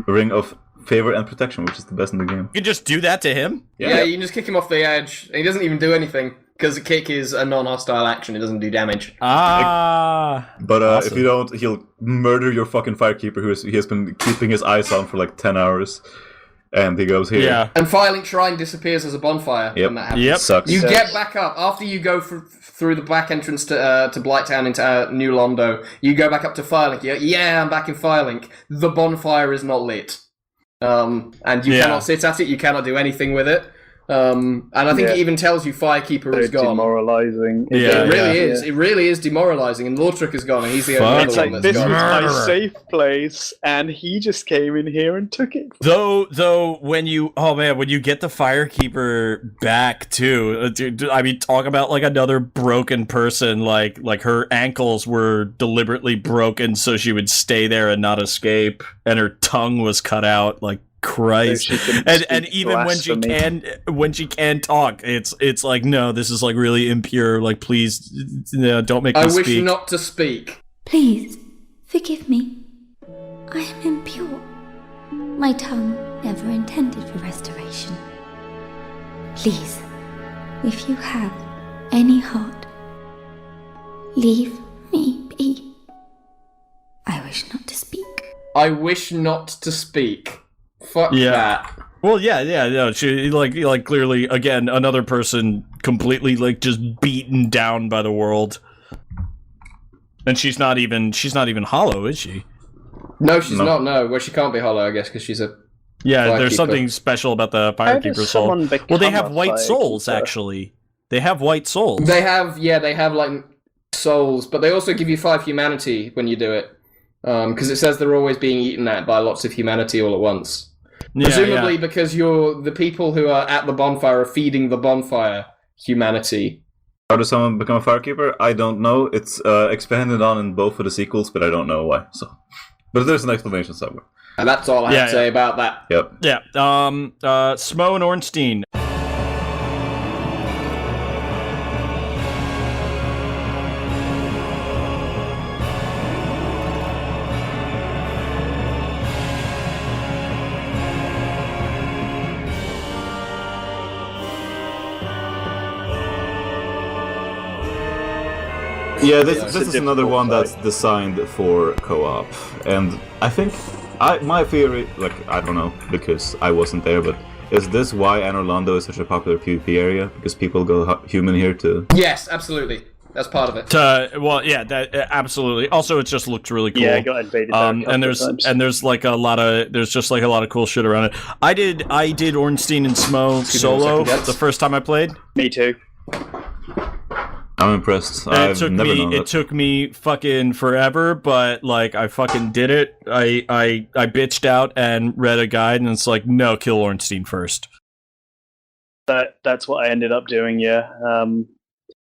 ring of favor and protection, which is the best in the game. You can just do that to him? Yeah, you can just kick him off the edge. And he doesn't even do anything, because a kick is a non-hostile action. It doesn't do damage. But awesome. If you don't, he'll murder your fucking Firekeeper, he has been keeping his eyes on for like 10 hours. And he goes here. Yeah. And Firelink Shrine disappears as a bonfire when that happens. Yep. Sucks. You get back up after you go through the back entrance to Blighttown into New Londo. You go back up to Firelink. Yeah, I'm back in Firelink. The bonfire is not lit. And you cannot sit at it, you cannot do anything with it. And I think it even tells you Firekeeper is gone. Demoralizing. It really is. It really is demoralizing. And Lautrec is gone, and he's the only It's one like, that's this gone. was my safe place, and he just came in here and took it. Though, when you get the Firekeeper back too, dude, I mean, talk about like another broken person. Like her ankles were deliberately broken so she would stay there and not escape, and her tongue was cut out. Like, Christ. So and even when she can talk, it's like, no, this is like really impure, like, please don't make me speak. I wish not to speak. Please, forgive me. I am impure. My tongue never intended for restoration. Please, if you have any heart, leave me be. I wish not to speak. I wish not to speak. Fuck that. Well, no, she like clearly again another person completely like just beaten down by the world, and she's not even hollow, is she? No, she's not. No, well, she can't be hollow, I guess, because she's a there's something special about the Firekeeper soul. Well, they have white souls actually. They have white souls. They have like souls, but they also give you 5 humanity when you do it, because it says they're always being eaten at by lots of humanity all at once. Presumably because the people who are at the bonfire are feeding the bonfire humanity. How does someone become a Firekeeper? I don't know. It's expanded on in both of the sequels, but I don't know why. So, but there's an explanation somewhere. And that's all I have to say about that. Yep. Yeah. Smo and Ornstein. Yeah, this is another one that's designed for co-op, and I think my theory, like, I don't know because I wasn't there, but is this why Anor Londo is such a popular PvP area? Because people go human here to. Yes, absolutely. That's part of it. That absolutely. Also, it just looks really cool. Yeah, I got invaded. And there's like a lot of cool shit around it. I did Ornstein and Smo solo the first time I played. Me too. I'm impressed. It took me fucking forever, but like I fucking did it. I bitched out and read a guide, and it's like, no, kill Ornstein first. That's what I ended up doing. Yeah.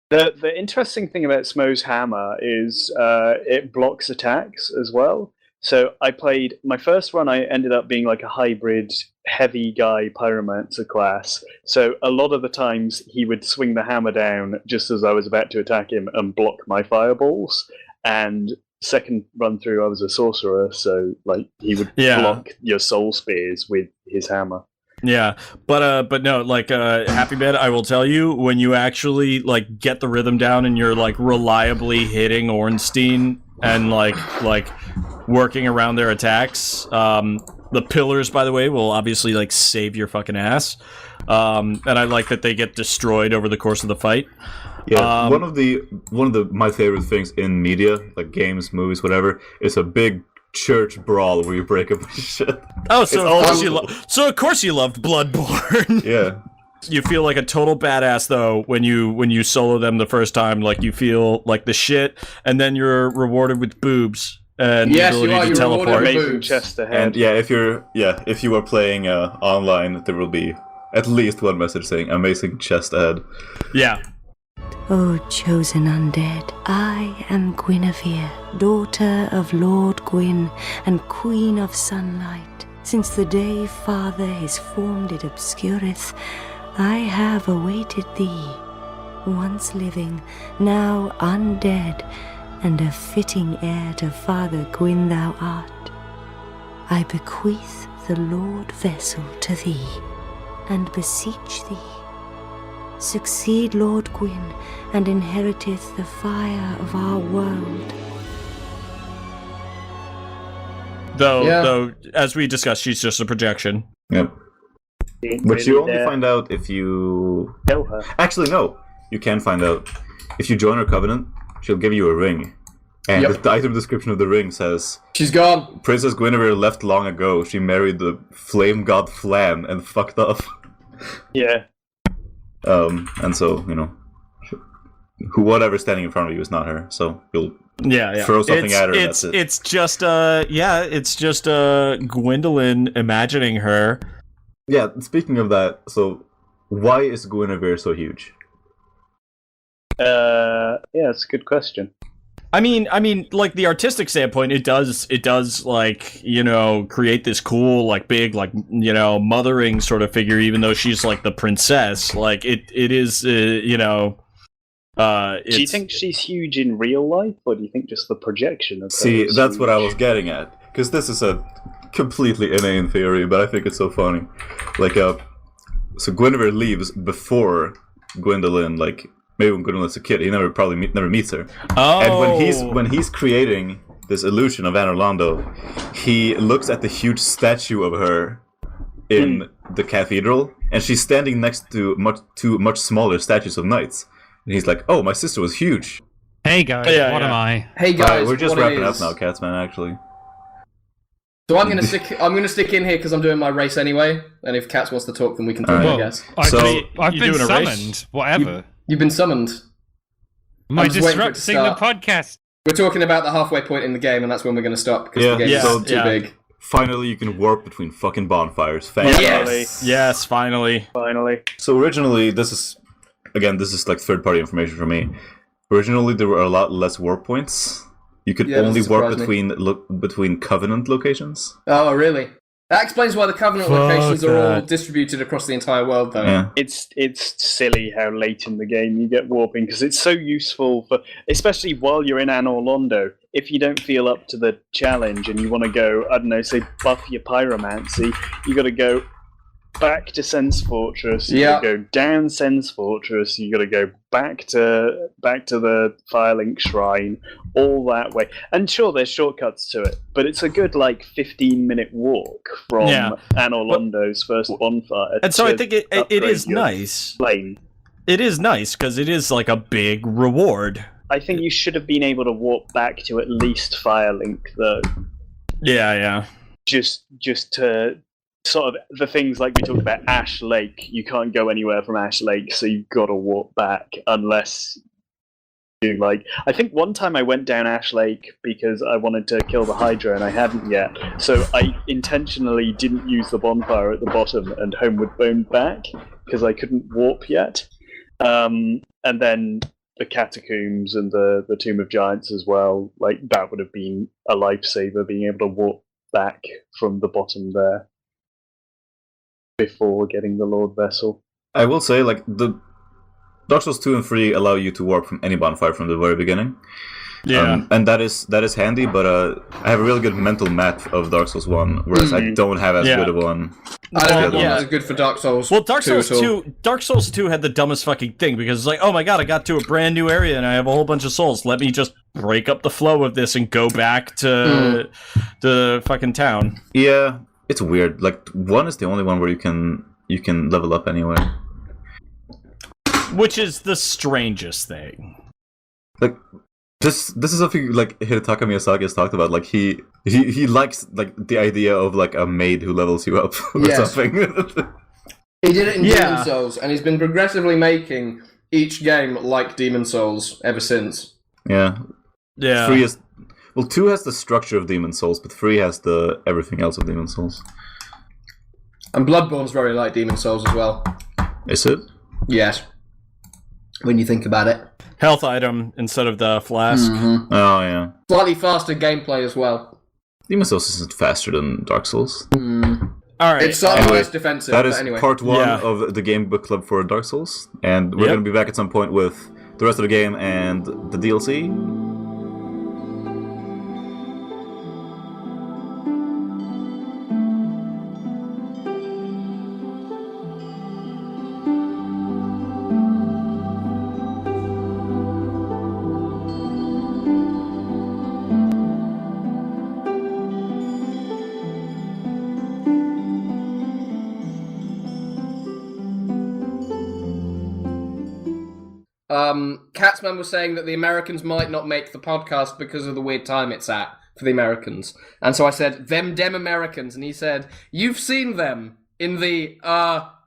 The interesting thing about Smo's hammer is it blocks attacks as well. So I played my first run. I ended up being like a hybrid heavy guy pyromancer class. So a lot of the times he would swing the hammer down just as I was about to attack him and block my fireballs. And second run through, I was a sorcerer, so like he would block your soul spears with his hammer. Yeah, but no, like Happyman, I will tell you, when you actually like get the rhythm down and you're like reliably hitting Ornstein and like working around their attacks, the pillars, by the way, will obviously like save your fucking ass. And I like that they get destroyed over the course of the fight. Yeah, one of my favorite things in media, like games, movies, whatever, is a big church brawl where you break up shit. Oh, so of course you loved Bloodborne. Yeah. You feel like a total badass though when you solo them the first time. Like you feel like the shit, and then you're rewarded with boobs and the ability to teleport. Amazing chest ahead. And if you are playing online, there will be at least one message saying "amazing chest ahead." Yeah. O chosen undead, I am Gwynevere, daughter of Lord Gwyn and Queen of Sunlight. Since the day Father his form did obscureth, I have awaited thee, once living, now undead, and a fitting heir to Father Gwyn thou art. I bequeath the Lordvessel to thee, and beseech thee, succeed Lord Gwyn, and inheriteth the fire of our world. Though, as we discussed, she's just a projection. Yep. But you only find out if you... Kill her. Actually, no. You can find out. If you join her covenant, she'll give you a ring. And the item description of the ring says... She's gone! Princess Gwynevere left long ago. She married the flame god Flam and fucked off. Yeah. And so, whatever's standing in front of you is not her, so you'll throw something at her and that's it. It's just Gwendolyn imagining her. Yeah, speaking of that, so why is Gwynevere so huge? It's a good question. I mean, like the artistic standpoint, it does like, create this cool, like big, like, mothering sort of figure, even though she's like the princess. Like it is, do you think she's huge in real life, or do you think just the projection of her? See, that's what I was getting at, because this is a completely inane theory, but I think it's so funny. Like, so Gwynevere leaves before Gwendolyn, like, maybe when Gwendolyn's a kid, he never meets her. Oh. And when he's creating this illusion of Anor Londo, he looks at the huge statue of her in the cathedral, and she's standing next to two much smaller statues of knights. And he's like, "Oh, my sister was huge." Hey guys, what am I? Hey guys, we're just wrapping up now, Catsman. Actually. So I'm gonna stick in here because I'm doing my race anyway, and if Cats wants to talk, then we can talk. Right. I guess. I've been summoned. Whatever. You've been summoned. Am I disrupting the podcast? We're talking about the halfway point in the game, and that's when we're going to stop because the game is too big. Finally, you can warp between fucking bonfires. Finally. Yes, finally. So originally, this is like third-party information for me. Originally, there were a lot less warp points. You could only warp between Covenant locations. Oh, really? That explains why the Covenant locations are all distributed across the entire world, though. Yeah. It's silly how late in the game you get warping, because it's so useful for, especially while you're in Anor Londo. If you don't feel up to the challenge and you want to go, I don't know, say buff your pyromancy, you got to go back to Sen's Fortress. You got to go down Sen's Fortress. You got to go back to the Firelink Shrine, all that way. And sure, there's shortcuts to it, but it's a good 15-minute walk from Anor Londo's first bonfire. And so I think it is nice. Plane. It is nice because it is like a big reward. I think you should have been able to walk back to at least Firelink, though. Yeah. Just to sort of the things like we talked about Ash Lake. You can't go anywhere from Ash Lake, so you've got to walk back unless you I think one time I went down Ash Lake because I wanted to kill the Hydra and I hadn't yet, so I intentionally didn't use the bonfire at the bottom and homeward boned back because I couldn't warp yet. And then the catacombs and the Tomb of Giants as well, that would have been a lifesaver, being able to warp back from the bottom there before getting the Lordvessel. I will say, the Dark Souls 2 and 3 allow you to warp from any bonfire from the very beginning. Yeah, and that is handy. But I have a really good mental map of Dark Souls 1, whereas I don't have as good a one. I don't think it's good for Dark Souls. Well, Dark Souls 2 had the dumbest fucking thing because it's like, oh my god, I got to a brand new area and I have a whole bunch of souls. Let me just break up the flow of this and go back to the fucking town. Yeah, it's weird. Like 1 is the only one where you can level up anyway. Which is the strangest thing. Like this is something like Hidetaka Miyazaki has talked about. Like he likes like the idea of like a maid who levels you up or something. He did it in Demon Souls, and he's been progressively making each game like Demon Souls ever since. Yeah. 2 has the structure of Demon Souls, but 3 has the everything else of Demon Souls. And Bloodborne's very like Demon Souls as well. Is it? Yes. When you think about it. Health item instead of the flask. Mm-hmm. Oh, yeah. Slightly faster gameplay as well. Demon Souls isn't faster than Dark Souls. Alright. It's slightly less defensive. That is anyway. part 1 of the game book club for Dark Souls. And we're going to be back at some point with the rest of the game and the DLC. Catsman was saying that the Americans might not make the podcast because of the weird time it's at for the Americans. And so I said, them Americans. And he said, you've seen them in the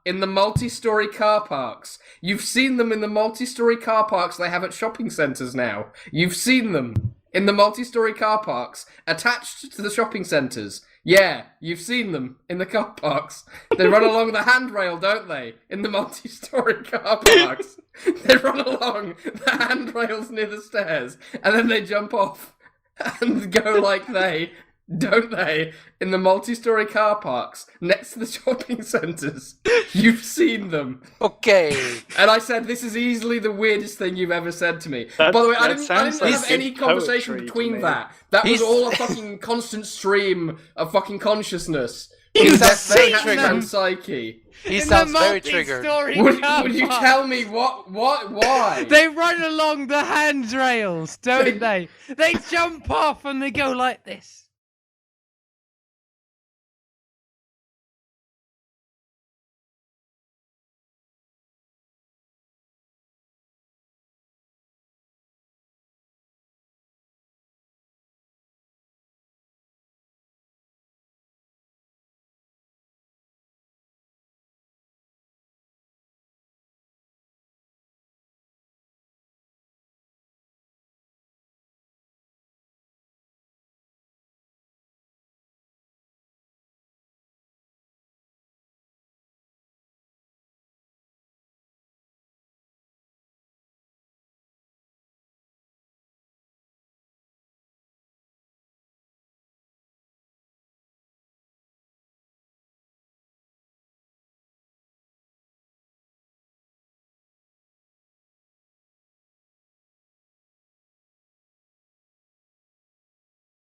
multi-story car parks. You've seen them in the multi-story car parks they have at shopping centres now. You've seen them in the multi-story car parks attached to the shopping centres. Yeah, you've seen them in the car parks. They run along the handrail, don't they? In the multi-story car parks. They run along the handrails near the stairs, and then they jump off and go like don't they? In the multi-story car parks next to the shopping centres. You've seen them. Okay. And I said, this is easily the weirdest thing you've ever said to me. By the way, I didn't have any conversation between that. That was all a fucking constant stream of fucking consciousness. He sounds very triggered. Psyche. He sounds very triggered. Would you tell me why? They run along the handrails, don't they? They jump off and they go like this.